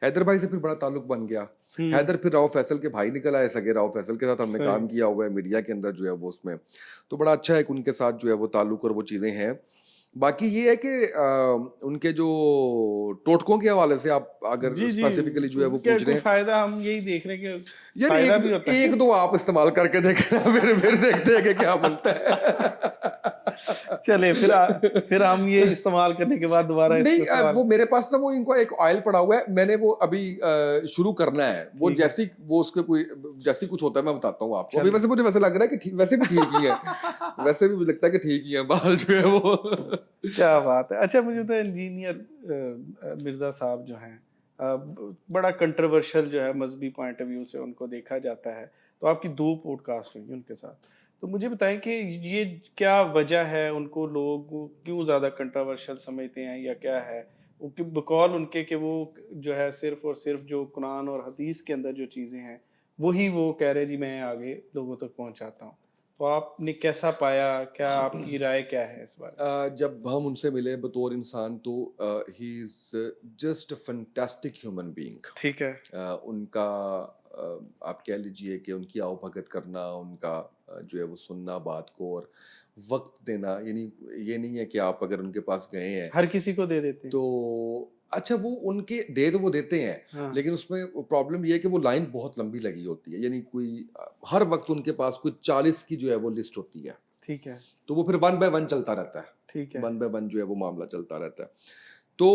S1: हैदर भाई से फिर बड़ा ताल्लुक बन गया। हैदर फिर राव फैसल के भाई निकल आए, सगे राव फैसल के साथ हमने काम किया हुआ है मीडिया के अंदर जो है वो उसमें, तो बड़ा अच्छा है कि उनके साथ जो है वो ताल्लुक और वो चीज़ें हैं। बाकी ये है कि उनके जो टोटकों के हवाले से आप अगर स्पेसिफिकली जो है वो पूछ रहे हैं, फायदा हम यही देख रहे हैं कि यार एक दो आप इस्तेमाल करके देखें, फिर देखते हैं कि क्या बनता है।
S2: चले फिर हम ये इस्तेमाल करने के बाद दोबारा
S1: नहीं
S2: इसको इस्तेमाल।
S1: वो मेरे पास ना वो इनको एक ऑयल पड़ा हुआ है, मैंने वो अभी शुरू करना है वो
S2: ठीक है।
S1: जैसी वो उसके कोई जैसी कुछ होता है मैं बताता हूँ आपको। अभी
S2: चलिए।
S1: वैसे मुझे वैसे लग रहा है कि ठीक, वैसे भी ठीक ही है वैसे भी मुझे लगता है कि ठीक ही है बाल जो है वो।
S2: क्या बात है। अच्छा मुझे तो इंजीनियर मिर्ज़ा साहब जो हैं बड़ा कंट्रोवर्शियल जो है मजहबी पॉइंट ऑफ व्यू से उनको देखा जाता है, तो आपकी 2 पॉडकास्ट हुई उनके साथ। तो मुझे बताएं कि ये क्या वजह है, उनको लोग क्यों ज़्यादा कंट्रोवर्शियल समझते हैं या क्या है? वो कि बकौल उनके कि वो जो है सिर्फ़ और सिर्फ़ जो कुरान और हदीस के अंदर जो चीज़ें हैं, वही वो कह रहे जी मैं आगे लोगों तक पहुँचाता हूँ। तो आपने कैसा पाया? क्या आपकी राय क्या है इस बारे में?
S1: जब हम उनसे मिले बतौर इंसान तो he is just a fantastic human being.
S2: ठीक है।
S1: उनका आप कह लीजिए कि उनकी आवभगत करना, उनका जो है वो सुनना बात को और वक़्त देना, यानी ये नहीं है कि आप अगर उनके पास गए हैं
S2: हर किसी को दे देते हैं।
S1: तो अच्छा वो उनके दे तो वो देते हैं,
S2: हाँ,
S1: लेकिन उसमें प्रॉब्लम ये है कि वो लाइन बहुत लंबी लगी होती है, यानी कोई हर वक़्त उनके पास कोई 40 की जो है वो लिस्ट होती है।
S2: ठीक है,
S1: तो वो फिर वन बाय वन चलता रहता है,
S2: ठीक है।
S1: वन बाय वन जो है वो मामला चलता रहता है। तो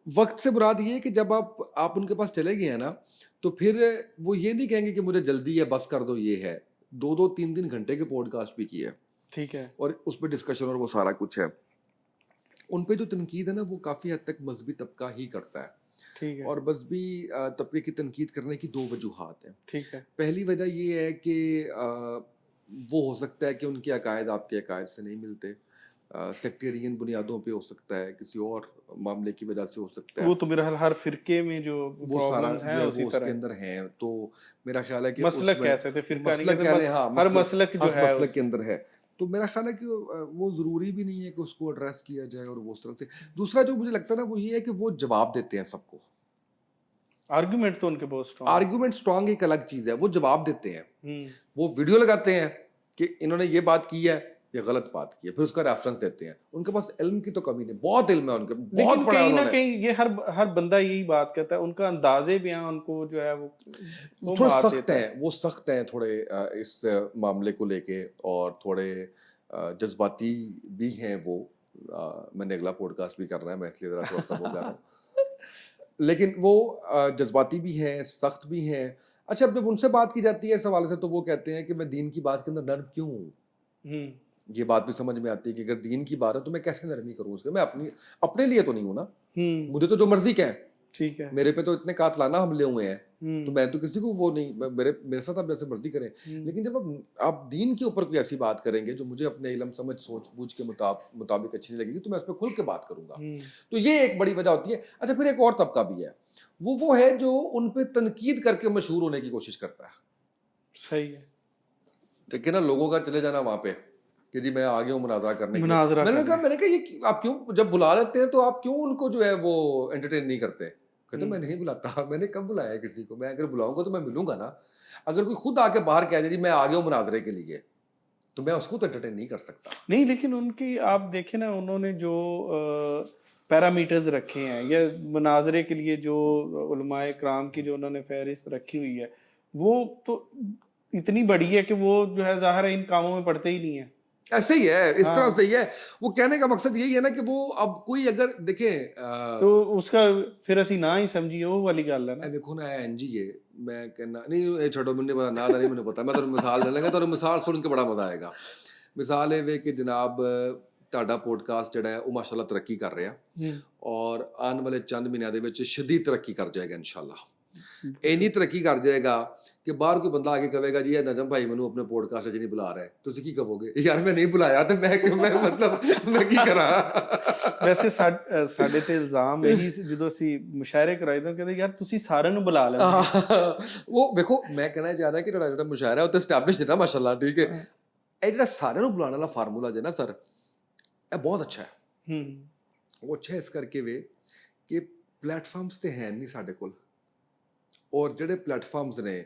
S1: वक्त से मुराद ये है कि जब आप उनके पास चले गए हैं ना, तो फिर वो ये नहीं कहेंगे कि मुझे जल्दी है बस कर दो ये है। 2-2 3-3 घंटे के पॉडकास्ट भी किए
S2: ठीक है,
S1: और उस पे डिस्कशन और वो सारा कुछ है। उन पे जो तनकीद है ना वो काफ़ी हद तक मजहबी तबका ही करता है
S2: ठीक है,
S1: और मजहबी तबके की तनकीद करने की 2 वजूहात हैं।
S2: ठीक है।
S1: पहली वजह ये है कि वो हो सकता है कि उनके अकायद आपके अकायद से नहीं मिलते, सेक्टेरियन बुनियादों पे हो सकता है, किसी और मामले की वजह से हो सकता
S2: वो
S1: है,
S2: तो मेरा हर फ़िरके में जो
S1: वो सारा
S2: प्रॉब्लम्स
S1: जो
S2: हैं
S1: है
S2: उसी
S1: वो
S2: तरह
S1: उसके
S2: है।
S1: अंदर है। तो मेरा ख्याल है कि
S2: मसलक
S1: उसमें
S2: कह सकते हैं, फ़िरका नहीं
S1: मसलक
S2: कहते,
S1: कहने, हाँ
S2: हर
S1: मसलक,
S2: मसलक जो
S1: हर
S2: है
S1: मसलक के
S2: उसमें।
S1: अंदर है। तो मेरा ख्याल है कि वो ज़रूरी भी नहीं है कि उसको एड्रेस किया जाए और वो उस तरह से। दूसरा जो मुझे लगता है ना वो ये है कि वो जवाब देते हैं सबको।
S2: आर्गुमेंट तो उनके बहुत स्ट्रॉन्ग है।
S1: आर्गुमेंट स्ट्रांग एक अलग चीज़ है, वो जवाब देते हैं।
S2: हुँ।
S1: वो वीडियो लगाते हैं कि इन्होंने ये बात की है, ये गलत बात की है, फिर उसका रेफरेंस देते हैं। उनके पास इल्म की तो कमी नहीं, बहुत इल्म है उनके,
S2: लेकिन
S1: बहुत पढ़ा है
S2: कहीं न
S1: उन्होंने।
S2: कहीं ये हर बंदा यही बात कहता है, उनका अंदाज़े बयान उनको जो है वो
S1: थोड़े
S2: मात
S1: सख्त
S2: देता है।
S1: हैं, वो सख्त हैं थोड़े इस मामले को लेके और थोड़े जज्बाती भी हैं वो। मैंने अगला पॉडकास्ट भी करना है, मैं इसलिए ज़रा थोड़ा-सा वो कर रहा हूँ। लेकिन वो जज्बाती भी हैं, सख्त भी हैं। अच्छा, अब जब उनसे बात की जाती है इस हवाले से तो वो कहते हैं कि मैं दीन की बात के अंदर नर्म क्यों हूँ?
S2: हुँ,
S1: ये बात भी समझ में आती है कि अगर दीन की बात है तो मैं कैसे नरमी करूँ उसके? मैं अपने लिए तो नहीं हूँ ना।
S2: हुँ,
S1: मुझे तो जो मर्ज़ी कहें,
S2: ठीक है।
S1: मेरे पे तो इतने कातलाना हमले हुए हैं, तो
S2: हुँ,
S1: मैं तो किसी को वो नहीं, मेरे साथ आप जैसे मर्ज़ी करें।
S2: हुँ,
S1: लेकिन जब आप दीन के ऊपर कोई ऐसी बात करेंगे जो मुझे अपने इल्म, समझ, सूझ-बूझ के मुताबिक अच्छी नहीं लगेगी, तो मैं उस पे खुल के बात करूँगा।
S2: हुँ,
S1: तो ये एक बड़ी वजह होती है। अच्छा, फिर एक और तबका भी है, वो है जो उन पे तनकीद करके मशहूर होने की कोशिश करता है।
S2: सही है।
S1: देखिए ना लोगों का चले जाना वहाँ पे कि जी मैं आ गया हूँ मुनाज़रा करने के लिए।
S2: मुनाज़रा करने।
S1: मैंने कहा ये आप क्यों जब बुला लेते हैं तो आप क्यों उनको जो है वो एंटरटेन नहीं करते? कहते
S2: हुँ,
S1: मैं नहीं बुलाता। मैंने कब बुलाया है किसी को? मैं अगर बुलाऊँगा तो मैं मिलूँगा ना। अगर कोई खुद आके बाहर कह दे जी मैं आ गया हूँ मुनाज़रे के लिए, तो मैं उसको तो एंटरटेन नहीं कर सकता।
S2: नहीं लेकिन उनकी आप देखें ना उन्होंने जो पैरामीटर्स रखे हैं या मुनाज़रे के लिए जो उलमाए कराम की जो उन्होंने फ़हरिस्त रखी हुई है, वो तो इतनी बड़ी है कि वो जो है ज़ाहिर है इन कामों में पड़ते ही नहीं है।
S1: ऐसे ही है, इस तरह
S2: हाँ,
S1: से ही है। वो कहने का मकसद यही है ना कि वो अब कोई अगर देखें
S2: तो उसका फिर असी ना ही समझिए वो वाली गल है
S1: ए
S2: ना।
S1: देखो ना इंज ही है। मैं कहना नहीं ਇਹ ਛੱਡੋ ਮੈਨੂੰ ਪਤਾ ਨਾ ਦਾ ਨਹੀਂ ਮੈਨੂੰ ਪਤਾ ਮੈਂ ਤੁਹਾਨੂੰ ਮਿਸਾਲ ਦੇ ਲਾਂਗਾ ਤੁਹਾਨੂੰ ਮਿਸਾਲ ਸੁਣ ਕੇ ਬੜਾ ਮਜ਼ਾ ਆਏਗਾ ਮਿਸਾਲ ਇਹ ਵੇ ਕਿ ਜਨਾਬ ਤੁਹਾਡਾ ਪੋਡਕਾਸਟ ਜਿਹੜਾ ਹੈ ਉਹ ਮਾਸ਼ਾਅੱਲਾ ਤਰੱਕੀ ਕਰ ਰਿਹਾ
S2: हुँ,
S1: ਔਰ ਆਉਣ ਵਾਲੇ ਚੰਦ ਮਹੀਨਿਆਂ ਦੇ ਵਿੱਚ ਸ਼ਦੀਦ ਤਰੱਕੀ ਕਰ ਜਾਏਗਾ ਇਨਸ਼ਾਅੱਲਾ ਇੰਨੀ ਤਰੱਕੀ ਕਰ ਜਾਏਗਾ ਕਿ ਬਾਹਰ ਕੋਈ ਬੰਦਾ ਆ ਕੇ ਕਹੇਗਾ ਜੀ ਇਹ ਨਜਮ ਭਾਈ ਮੈਨੂੰ ਆਪਣੇ ਪੋਡਕਾਸਟ 'ਚ ਨਹੀਂ ਬੁਲਾ ਰਿਹਾ ਤੁਸੀਂ ਕੀ ਕਹੋਗੇ ਯਾਰ ਮੈਂ ਨਹੀਂ ਬੁਲਾਇਆ ਤੇ ਮੈਂ ਮਤਲਬ ਮੈਂ ਕੀ ਕਰਾਂ
S2: ਵੈਸੇ ਸਾਡੇ ਤੇ ਇਲਜ਼ਾਮ ਇਹੀ ਸੀ ਜਦੋਂ ਅਸੀਂ ਮੁਸ਼ਾਇਰੇ ਕਰਾਏ ਤਾਂ ਕਹਿੰਦੇ ਯਾਰ ਤੁਸੀਂ ਸਾਰਿਆਂ ਨੂੰ ਬੁਲਾ ਲੈਂਦੇ ਹੋ।
S1: ਉਹ ਵੇਖੋ ਮੈਂ ਕਹਿਣਾ ਚਾਹ ਰਿਹਾ ਕਿ ਤੁਹਾਡਾ ਜਿਹੜਾ ਮੁਸ਼ਾਇਰਾ ਉਹ ਤੇ ਸਟੈਬਲਿਸ਼ ਹੈ ਨਾ ਮਾਸ਼ਾਅੱਲਾ ਠੀਕ ਹੈ
S2: ਹਾਂ,
S1: ਇਹ ਜਿਹੜਾ ਸਾਰਿਆਂ ਨੂੰ ਬੁਲਾਉਣ ਵਾਲਾ ਫਾਰਮੂਲਾ ਜੇ ਨਾ ਸਰ ਇਹ ਬਹੁਤ ਅੱਛਾ ਹੈ
S2: ਹੂੰ,
S1: ਉਹ ਅੱਛਾ ਇਸ ਕਰਕੇ ਵੇ ਕਿ ਪਲੇਟਫਾਰਮਸ ਤੇ ਹੈ ਨਹੀਂ ਸਾਡੇ ਕੋਲ ਔਰ ਜਿਹੜੇ ਪਲੇਟਫਾਰਮਸ ਨੇ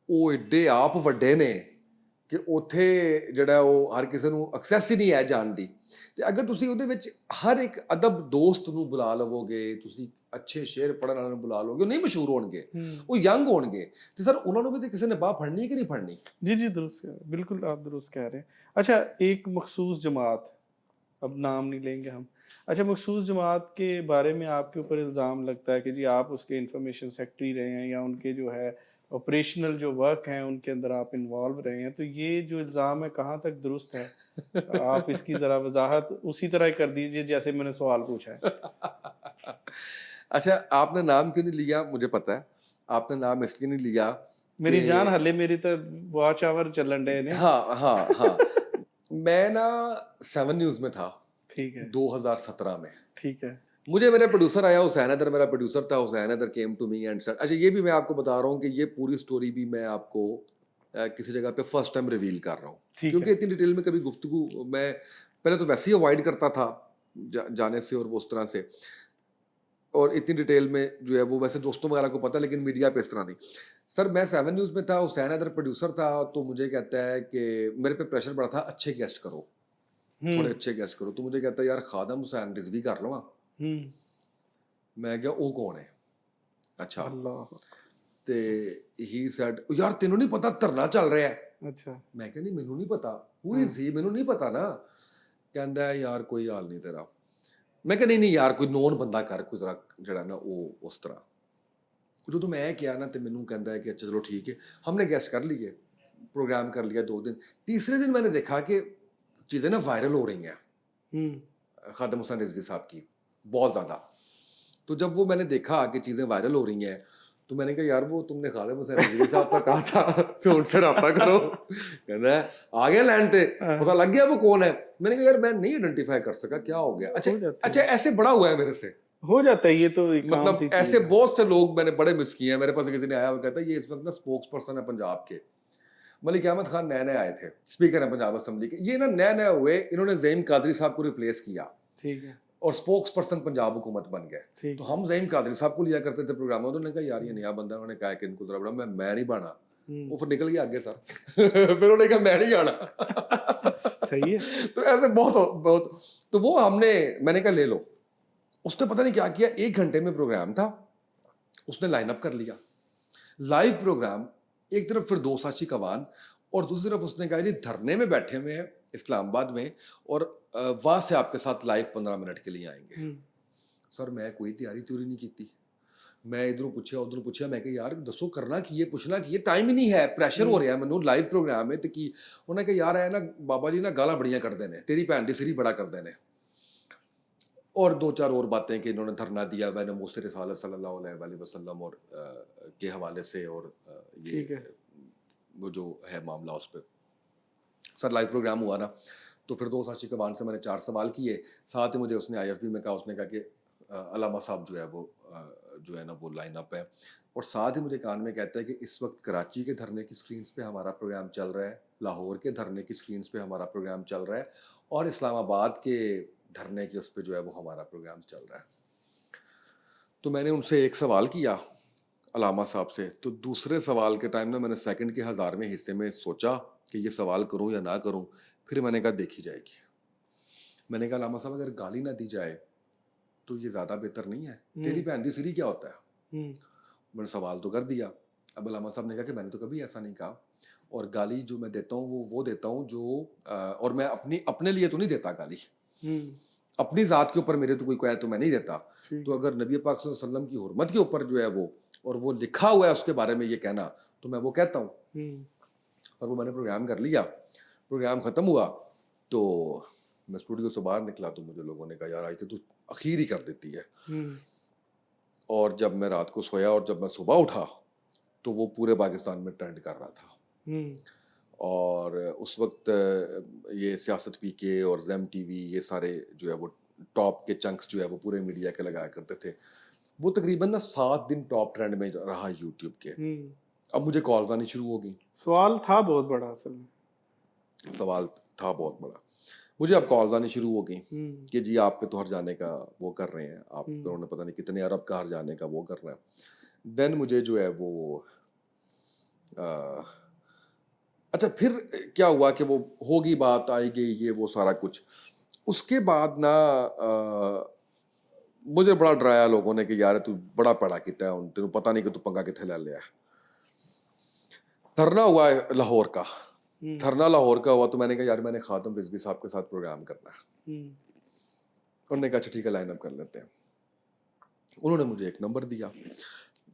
S1: ਉਹ ਏਡੇ ਆਪ ਵੱਡੇ ਨੇ ਕਿ ਉੱਥੇ ਜਿਹੜਾ ਉਹ ਹਰ ਕਿਸੇ ਨੂੰ ਐਕਸੈਸ ਹੀ ਨਹੀਂ ਹੈ ਜਾਣ ਦੀ ਤੇ ਅਗਰ ਤੁਸੀਂ ਉਹਦੇ ਵਿੱਚ ਹਰ ਇੱਕ ਅਦਬ ਦੋਸਤ ਨੂੰ ਬੁਲਾ ਲਵੋਗੇ ਤੁਸੀਂ ਅੱਛੇ ਸ਼ੇਰ ਪੜ੍ਹਨ ਵਾਲਿਆਂ ਨੂੰ ਬੁਲਾ ਲਓਗੇ ਉਹ ਨਹੀਂ ਮਸ਼ਹੂਰ ਹੋਣਗੇ
S2: ਹੂੰ।
S1: ਉਹ ਯੰਗ ਹੋਣਗੇ ਤੇ ਸਰ ਉਹਨਾਂ ਨੂੰ ਵੀ ਤੇ ਕਿਸੇ ਨੇ ਬਾਹ फड़नी कि नहीं फड़नी
S2: जी, जी, दुरुस्त बिल्कुल आप दुरुस्त कह रहे हैं। अच्छा एक मखसूस जमात अब नाम नहीं लेंगे हम। अच्छा, मखसूस जमात के बारे में आपके ऊपर इल्ज़ाम लगता है कि जी आप उसके इंफॉर्मेशन सेक्रेटरी रहे हैं या उनके जो है ऑपरेशनल जो वर्क हैं उनके अंदर आप इन्वॉल्व रहे हैं, तो ये जो इल्ज़ाम है कहाँ तक दुरुस्त है? आप इसकी ज़रा वजाहत उसी तरह कर दीजिए जैसे मैंने सवाल पूछा है।
S1: अच्छा, आपने नाम क्यों नहीं लिया मुझे पता है। आपने नाम इसलिए नहीं लिया
S2: मेरी जान
S1: कि
S2: हले मेरी तो वॉच आवर चलन डे ने।
S1: हाँ, हाँ, हाँ। मैं ना 7 न्यूज़ में था
S2: ठीक है,
S1: 2017 में।
S2: ठीक है।
S1: मुझे मेरा प्रोड्यूसर आया, हुसैन हैदर मेरा प्रोड्यूसर था। Hussain Haider came to me and said, अच्छा ये भी मैं आपको बता रहा हूँ कि ये पूरी स्टोरी भी मैं आपको किसी जगह पे फर्स्ट टाइम रिवील कर रहा हूँ,
S2: ठीक
S1: क्योंकि
S2: है।
S1: इतनी डिटेल में कभी गुफ्तगू मैं पहले तो वैसे ही अवॉइड करता था जाने से और वो उस तरह से, और इतनी डिटेल में जो है वो वैसे दोस्तों वगैरह को पता है, लेकिन मीडिया पे इस तरह नहीं। सर मैं 7 न्यूज़ में था, हुसैन हैदर प्रोड्यूसर था, तो मुझे कहता है कि मेरे पे प्रेशर बढ़ा था, अच्छे गेस्ट करो, थोड़े
S2: हुँ,
S1: अच्छे गेस्ट करो। तो मुझे कहता है यार खादम हुसैन रिजवी कर लो।
S2: हुँ।
S1: मैं क्या वो कौन है? अच्छा,
S2: अल्लाह!
S1: ਤੇ ਹੀ ਸੈਡ ਯਾਰ ਤੈਨੂੰ ਨਹੀਂ ਪਤਾ ਧਰਨਾ ਚੱਲ ਰਿਹਾ ਹੈ?
S2: अच्छा।
S1: ਮੈਂ ਕਿਹਾ ਨਹੀਂ ਮੈਨੂੰ ਨਹੀਂ ਪਤਾ, ਹੂ
S2: हाँ,
S1: ਇਜ਼ ਹੀ, ਮੈਨੂੰ ਨਹੀਂ ਪਤਾ ਨਾ। ਕਹਿੰਦਾ ਹੈ, ਯਾਰ ਕੋਈ ਹਾਲ ਨਹੀਂ ਤੇਰਾ। ਮੈਂ ਕਿਹਾ ਨਹੀਂ ਨਹੀਂ ਯਾਰ ਕੋਈ ਨੋਨ ਬੰਦਾ ਕਰ, ਕੋਈ ਜ਼ਰਾ ਜਿਹੜਾ ਨਾ ਉਹ ਉਸ ਤਰ੍ਹਾਂ। ਜਦੋਂ ਮੈਂ ਕਿਹਾ ਨਾ ਤੇ ਮੈਨੂੰ ਕਹਿੰਦਾ है कि अच्छा चलो ठीक है, हमने गेस्ट कर लिए, प्रोग्राम कर लिया 2 दिन। तीसरे दिन मैंने देखा कि चीज़ें ना वायरल हो रही हैं
S2: हुँ,
S1: खादम हुसैन रिजवी साहब की, बहुत ज़्यादा। तो जब वो मैंने देखा कि चीज़ें वायरल हो रही हैं, तो मैंने कहा यार वो तुमने खालिद हुसैन रिजवी साहब का कहा था तो उनसे रब्ता करो। कहना है आ गया लैंड पे,
S2: हाँ,
S1: पता लग गया वो कौन है। मैंने कहा यार मैं नहीं आइडेंटिफाई कर सका, क्या हो गया? अच्छा
S2: हो जाता
S1: अच्छा,
S2: है।
S1: ऐसे बड़ा हुआ है मेरे से।
S2: हो जाता है, ये तो एक आम
S1: मतलब
S2: सी
S1: ऐसे
S2: चीज़ है।
S1: बहुत से लोग मैंने बड़े मिस किए हैं। मेरे पास किसी ने आया, वो कहता है ये इस वक्त ना स्पोक्स पर्सन है पंजाब के। मलिक अहमद खान नए नए आए थे, स्पीकर है पंजाब असेंबली के। ये ना नए नए हुए, इन्होंने ज़हीम कादरी साहब को रिप्लेस किया
S2: ठीक है,
S1: और स्पोक्स पर्सन पंजाब हुकूमत बन गए।
S2: ठीक
S1: तो
S2: है।
S1: हम ज़हीम कादरी साहब को लिया करते थे प्रोग्राम में। उन्होंने कहा यार ये नया बंदा है, उन्होंने कहा कि इनको जरा बड़ा, मैं नहीं बना।
S2: हुँ,
S1: वो फिर निकल गया आगे सर। फिर उन्होंने कहा मैं नहीं आना।
S2: सही है।
S1: तो ऐसे बहुत बहुत, तो वो हमने, मैंने कहा ले लो। उसने पता नहीं क्या किया, 1 घंटे में प्रोग्राम था, उसने लाइन अप कर लिया लाइव प्रोग्राम। एक तरफ फिर दो साची कवान और दूसरी तरफ उसने कहा जी धरने में बैठे हुए हैं इस्लामाबाद में, और वहाँ से आपके साथ लाइव 15 मिनट के लिए आएंगे।
S2: हुँ,
S1: सर मैं कोई तैयारी त्यूरी नहीं की थी। मैं इधरों पूछा उधरों पूछा, मैं कहा यार दसो करना की है, पुछना की है, टाइम ही नहीं है, प्रेशर हो
S2: हुँ,
S1: रहा है मैनू, लाइव प्रोग्राम है। तो की उन्हें कहा यार है ना बाबा जी ना गाला बड़ियां करते हैं, तेरी भैन की सिरी बड़ा करते हैं, और दो चार और बातें कि इन्होंने धरना दिया मैंने मूसे रिसालत सल्लल्लाहु अलैहि वसल्लम और के हवाले से, और ये
S2: ठीक है।
S1: वो जो है मामला उस पर। सर लाइव प्रोग्राम हुआ ना, तो फिर दो साक्षी कमान से मैंने 4 सवाल किए। साथ ही मुझे उसने आईएफबी में कहा, उसने कहा कि अलामा साहब जो है वो जो है ना वो लाइन अप है। और साथ ही मुझे कान में कहता है कि इस वक्त कराची के धरने की स्क्रीन्स पे हमारा प्रोग्राम चल रहा है, लाहौर के धरने की स्क्रीन्स पे हमारा प्रोग्राम चल रहा है, और इस्लामाबाद के धरने की उस पर जो है वो हमारा प्रोग्राम चल रहा है। तो मैंने उनसे एक सवाल किया अलामा साहब से, तो दूसरे सवाल के टाइम ना मैंने सेकंड के 1000वें हिस्से में सोचा कि ये सवाल करूं या ना करूं। फिर मैंने कहा देखी जाएगी। मैंने कहा अलामा साहब अगर गाली ना दी जाए तो ये ज़्यादा बेहतर नहीं है? तेरी
S2: हुँ,
S1: भैन दी सिरी क्या होता है?
S2: हुँ,
S1: मैंने सवाल तो कर दिया। अब अलामा साहब ने कहा कि मैंने तो कभी ऐसा नहीं कहा, और गाली जो मैं देता हूँ वो देता हूँ जो और मैं अपने लिए तो नहीं देता गाली,
S2: हुँ,
S1: अपनी ज़ात के ऊपर मेरे तो कोई कहे तो मैं नहीं देता।
S2: ठीक
S1: तो
S2: है।
S1: अगर नबी पाक सल्लल्लाहु अलैहि वसल्लम की हुर्मत के ऊपर जो है वो, और वो लिखा हुआ है उसके बारे में ये कहना, तो मैं वो कहता हूँ।
S2: हुँ,
S1: और वो मैंने प्रोग्राम कर लिया। प्रोग्राम ख़त्म हुआ तो मैं स्टूडियो से बाहर निकला, तो मुझे लोगों ने कहा यार आई तो तू आखिर ही कर देती है।
S2: हुँ,
S1: और जब मैं रात को सोया और जब मैं सुबह उठा तो वो पूरे पाकिस्तान में ट्रेंड कर रहा था।
S2: हुँ,
S1: और उस वक्त ये सियासत पीके और ज़ेम टीवी ये सारे जो है वो टॉप के चंक्स जो है वो पूरे मीडिया के लगाया करते थे। वो तकरीबन ना 7 दिन टॉप ट्रेंड में रहा यूट्यूब के।
S2: हुँ।
S1: अब मुझे कॉल्स आनी शुरू हो गई।
S2: सवाल था बहुत बड़ा असल में।
S1: सवाल था बहुत बड़ा। मुझे अब कॉल्स आनी शुरू हो गई
S2: हुँ,
S1: कि जी आप पे तो हर जाने का वो कर रहे हैं, आप पे
S2: हुँ,
S1: उन्होंने पता नहीं कितने अरब का हर जाने का वो कर रहा है। देन मुझे जो है वो अ, अच्छा फिर क्या हुआ कि वो होगी बात आएगी ये वो सारा कुछ। उसके बाद ना मुझे बड़ा डराया लोगों ने कि यार तू बड़ा पड़ा किता है हुण तेनू पता नहीं कि तू पंगा कित्थे ले लिया है। धरना हुआ है लाहौर का।
S2: हुँ,
S1: धरना लाहौर का हुआ तो मैंने कहा यार मैंने खादम रिजवी साहब के साथ प्रोग्राम करना है।
S2: हुँ,
S1: उन्होंने कहा अच्छा ठीक है लाइन अप कर लेते हैं। उन्होंने मुझे एक नंबर दिया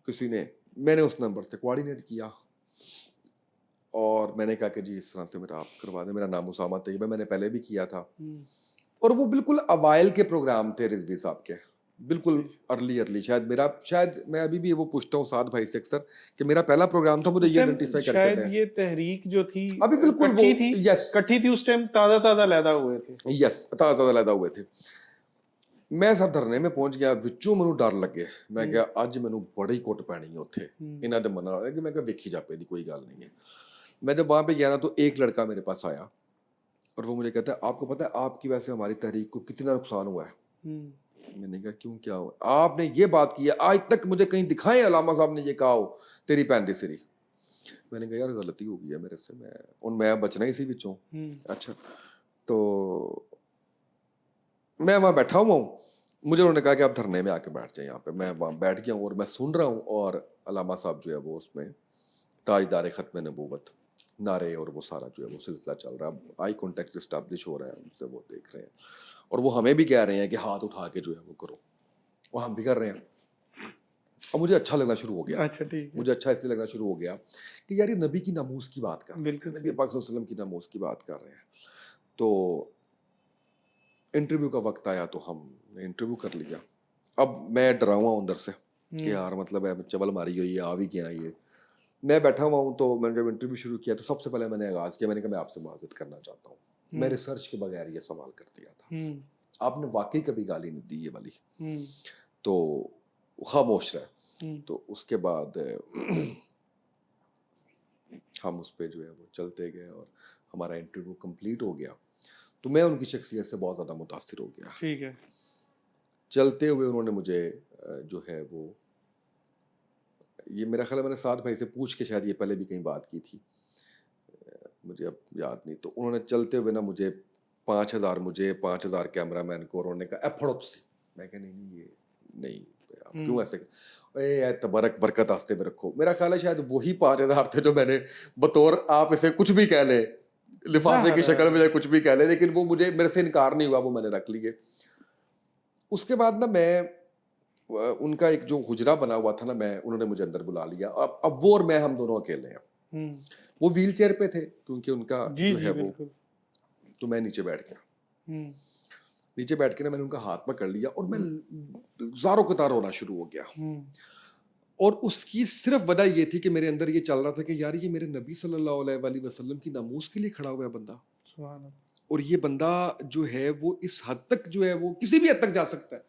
S1: किसी ने, मैंने उस नंबर से कोऑर्डिनेट किया और मैंने कहा कि जी इस तरह से मेरा आप करवा दें, मेरा नाम उसामा तैयब है, मैंने पहले भी किया था। और वो बिल्कुल अवाइल के प्रोग्राम थे रिजवी साहब के, बिल्कुल अर्ली शायद मैं अभी भी वो पूछता हूँ साद भाई से अक्सर कि मेरा पहला प्रोग्राम था, मुझे
S2: उस
S1: ये
S2: टाइम
S1: आइडेंटिफाई करके
S2: शायद
S1: दें।
S2: ये तहरीक जो थी
S1: अभी बिल्कुल वो
S2: कट्ठी थी उस टाइम, ताज़ा ताज़ा लैदा हुए थे।
S1: यस ताज़ा लैदा हुए थे। मैं सर धरने में पहुंच गया, विचों मैनू डर लगे, मैं क्या अज मैनू बड़ी कुट पैनी है उत्थे इन्हां दे मन नाल कि मैं क्या वेखी जापे दी कोई गल नहीं है। मैं जब वहां पे गया ना तो एक लड़का मेरे पास आया और वो मुझे कहता है आपको पता है आपकी वजह से हमारी तहरीक को कितना नुकसान हुआ है। मैंने कहा क्यों, क्या हुआ? आपने ये बात की है, आज तक मुझे कहीं दिखाएं अलामा साहब ने ये कहा हो तेरी भैन दी सिरी। मैंने कहा यार गलती हो गई है मेरे से, मैं बचना ही सी विचों। अच्छा तो मैं वहाँ बैठा हुआ हूँ, मुझे उन्होंने कहा कि आप धरने में आके बैठ जाए यहाँ पे। मैं वहाँ बैठ गया हूँ और मैं सुन रहा हूँ और अलामा साहब जो है वो उसमें ताजदार ख़त्म नबूवत नारे और वो सारा जो है वो सिलसिला चल रहा है, आई कॉन्टेक्ट इस्टेब्लिश हो रहा है, उनसे वो देख रहे हैं और वो हमें भी कह रहे हैं कि हाथ उठा के जो है वो करो, और हम भी कर रहे हैं। और मुझे अच्छा लगना शुरू हो गया।
S2: अच्छा ठीक है।
S1: मुझे अच्छा इसलिए लगना शुरू हो गया कि यार ये नबी की नमूस की बात कर रहे हैं,
S2: बिल्कुल
S1: नबी पाक सल्लल्लाहु अलैहि वसल्लम की नमूस की बात कर रहे हैं। तो इंटरव्यू का वक्त आया तो हमने इंटरव्यू कर लिया। अब मैं डरा हुआ हूं अंदर से कि यार मतलब है चबल मारी हुई है, आ भी गया ये। मैं बैठा हुआ हूँ तो मैंने जब इंटरव्यू शुरू किया तो सबसे पहले मैंने आगाज़ किया, मैंने कहा मैं आपसे माजरत करना चाहता हूँ, मैं रिसर्च के बगैर ये सवाल कर दिया था, आपने वाकई कभी गाली नहीं दी ये वाली। तो खामोश रहे। तो उसके बाद हम उस पर जो है वो चलते गए और हमारा इंटरव्यू कंप्लीट हो गया। तो मैं उनकी शख्सियत से बहुत ज़्यादा मुतासिर हो गया।
S2: ठीक है।
S1: चलते हुए उन्होंने मुझे जो है वो, ये मेरा ख्याल है मैंने साथ भाई से पूछ के शायद ये पहले भी कहीं बात की थी, मुझे अब याद नहीं। तो उन्होंने चलते हुए ना मुझे 5,000 कैमरा मैन को उन्होंने कहा ए फड़ो तुसी। मैं कहा नहीं नहीं ये नहीं, आप क्यों ऐसे, ए तबरक बरकत आस्ते में रखो। मेरा ख्याल है शायद वही 5,000 थे जो मैंने बतौर आप इसे कुछ भी कह ले लिफाफे की शक्ल में कुछ भी कह ले, लेकिन वो मुझे मेरे से इनकार नहीं हुआ, वो मैंने रख लिए। उसके बाद ना मैं उनका एक जो हुजरा बना हुआ था ना, मैं उन्होंने मुझे अंदर बुला लिया। अब वो और मैं हम दोनों अकेले हैं। वो व्हील चेयर पे थे क्योंकि उनका जो है वो, तो मैं नीचे बैठ गया। नीचे बैठ के ना मैंने उनका हाथ पकड़ लिया और मैं ज़ारों कतार रोना शुरू हो गया। और उसकी सिर्फ वजह ये थी कि मेरे अंदर ये चल रहा था कि यार ये मेरे नबी सल्लल्लाहु अलैहि वसल्लम की नामूस के लिए खड़ा हुआ है बंदा, और ये बंदा जो है वो इस हद तक जो है वो किसी भी हद तक जा सकता है,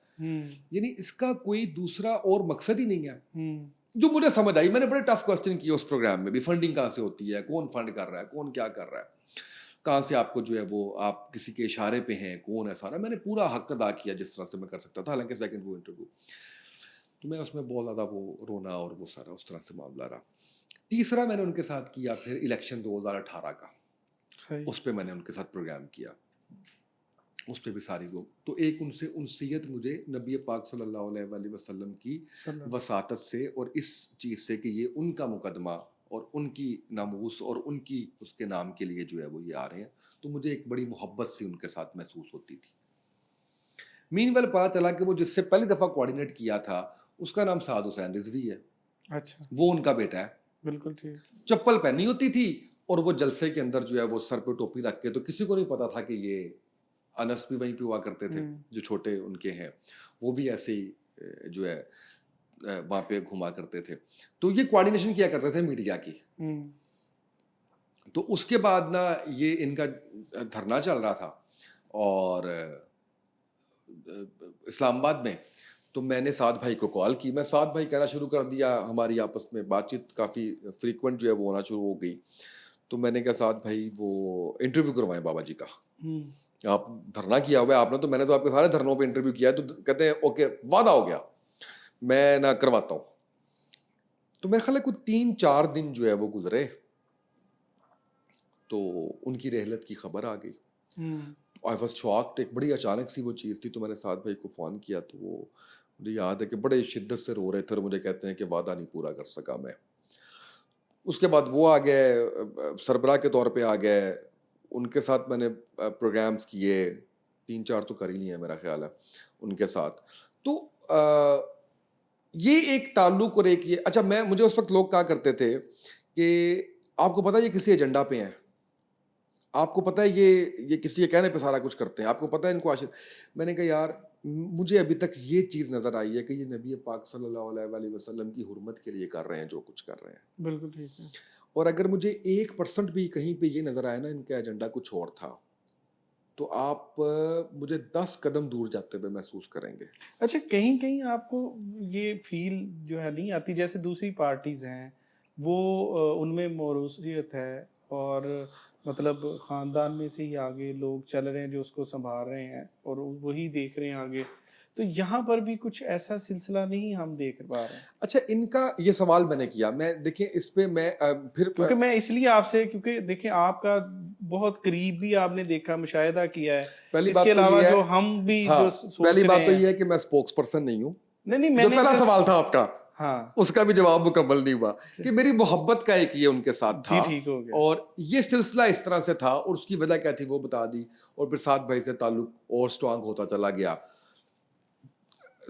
S1: यानी इसका कोई दूसरा और मकसद ही नहीं है। जो मुझे समझ आई, मैंने बड़े टफ क्वेश्चन किए उस प्रोग्राम में भी, फंडिंग कहाँ से होती है, कौन फंड कर रहा है, कौन क्या कर रहा है, कहाँ से आपको जो है वो आप किसी के इशारे पे हैं, कौन है, सारा मैंने पूरा हक अदा किया जिस तरह से मैं कर सकता था। हालांकि सेकंड वो इंटरव्यू तो मैं उसमें बहुत ज़्यादा वो रोना और वो सारा उस तरह से मामला रहा। तीसरा मैंने उनके साथ किया फिर इलेक्शन 2018 का, उस पर मैंने उनके साथ प्रोग्राम किया, उस पर भी सारी वो, तो एक उनसे उनसीयत मुझे नबी पाक सल्लल्लाहु अलैहि वसल्लम की वसातत से और इस चीज़ से कि ये उनका मुकदमा और उनकी नामूस और उनकी उसके नाम के लिए जो है वो ये आ रहे हैं, तो मुझे एक बड़ी मोहब्बत सी उनके साथ महसूस होती थी। मीनवेल पता चला कि वो जिससे पहली दफ़ा कोऑर्डिनेट किया था उसका नाम साद हुसैन रिजवी है।
S2: अच्छा,
S1: वो उनका बेटा है।
S2: बिल्कुल ठीक।
S1: चप्पल पहनी होती थी और वो जलसे के अंदर जो है वो सर पे टोपी रख के, तो किसी को नहीं पता था कि ये अनस भी वहीं पे हुआ करते थे जो छोटे उनके हैं, वो भी ऐसे ही जो है वहाँ पे घुमा करते थे। तो ये कोऑर्डिनेशन किया करते थे मीडिया की। तो उसके बाद ना ये इनका धरना चल रहा था और इस्लामाबाद में, तो मैंने साद भाई को कॉल की, मैं साद भाई कहना शुरू कर दिया, हमारी आपस में बातचीत काफ़ी फ्रीक्वेंट जो है वो होना शुरू हो गई। तो मैंने कहा साद भाई वो इंटरव्यू करवाएं बाबा जी का, आप धरना किया हुआ है आपने, तो मैंने तो आपके सारे धरनों पे इंटरव्यू किया है, तो कहते हैं ओके वादा हो गया मैं ना करवाता हूँ। तो मेरे ख्याल है कुछ 3-4 दिन जो है वो गुजरे तो उनकी रहलत की खबर आ गई। आई वॉज शॉक्ड, एक बड़ी अचानक सी वो चीज़ थी। तो मैंने साद भाई को फ़ोन किया तो वो मुझे याद है कि बड़े शिद्दत से रो रहे थे और मुझे कहते हैं कि वादा नहीं पूरा कर सका मैं। उसके बाद वो आ गए सरबराह के तौर पे आ गए, उनके साथ मैंने प्रोग्राम्स किए, 3-4 तो कर ही लिए हैं मेरा ख्याल है उनके साथ। तो अ, ये एक ताल्लुक और एक ये अच्छा मैं मुझे उस वक़्त लोग कहा करते थे कि आपको पता है ये किसी एजेंडा पे हैं। आपको पता है ये किसी के कहने पे सारा कुछ करते हैं। आपको पता है इनको आशिक मैंने कहा यार मुझे अभी तक ये चीज़ नज़र आई है कि ये नबी पाक सल्लल्लाहु अलैहि वसल्लम की हुर्मत के लिए कर रहे हैं जो कुछ कर रहे हैं।
S2: बिल्कुल ठीक है।
S1: और अगर मुझे 1% भी कहीं पे ये नज़र आया ना इनका एजेंडा कुछ और था, तो आप मुझे 10 कदम दूर जाते हुए महसूस करेंगे।
S2: अच्छा, कहीं-कहीं आपको ये फ़ील जो है नहीं आती, जैसे दूसरी पार्टीज़ हैं, वो उनमें मौरूसियत है और मतलब ख़ानदान में से ही आगे लोग चल रहे हैं जो उसको सँभाल रहे हैं और वही देख रहे हैं आगे। तो यहाँ पर भी कुछ ऐसा सिलसिला नहीं हम देख पा रहे हैं।
S1: अच्छा इनका ये सवाल मैंने किया, मैं देखिए इस पे मैं फिर
S2: क्योंकि मैं इसलिए आपसे, क्योंकि देखिए आपका बहुत करीब भी आपने देखा, मुशाहिदा किया है।
S1: पहली
S2: इसके
S1: बात तो
S2: अलावा
S1: ये है
S2: जो हम भी
S1: हाँ,
S2: जो
S1: पहली
S2: सोच रहे
S1: बात तो
S2: हैं।
S1: ये है कि मैं स्पोक्स पर्सन नहीं हूँ।
S2: नहीं,
S1: जो
S2: मैंने
S1: पहला
S2: जस्ट।
S1: सवाल था आपका,
S2: हाँ,
S1: उसका भी जवाब मुकम्मल नहीं हुआ कि मेरी मोहब्बत का एक ये उनके साथ
S2: जी
S1: था
S2: ठीक हो गया।
S1: और ये सिलसिला इस तरह से था और उसकी वजह क्या थी वो बता दी और फिर साथ भाई से ताल्लुक और स्ट्रांग होता चला गया।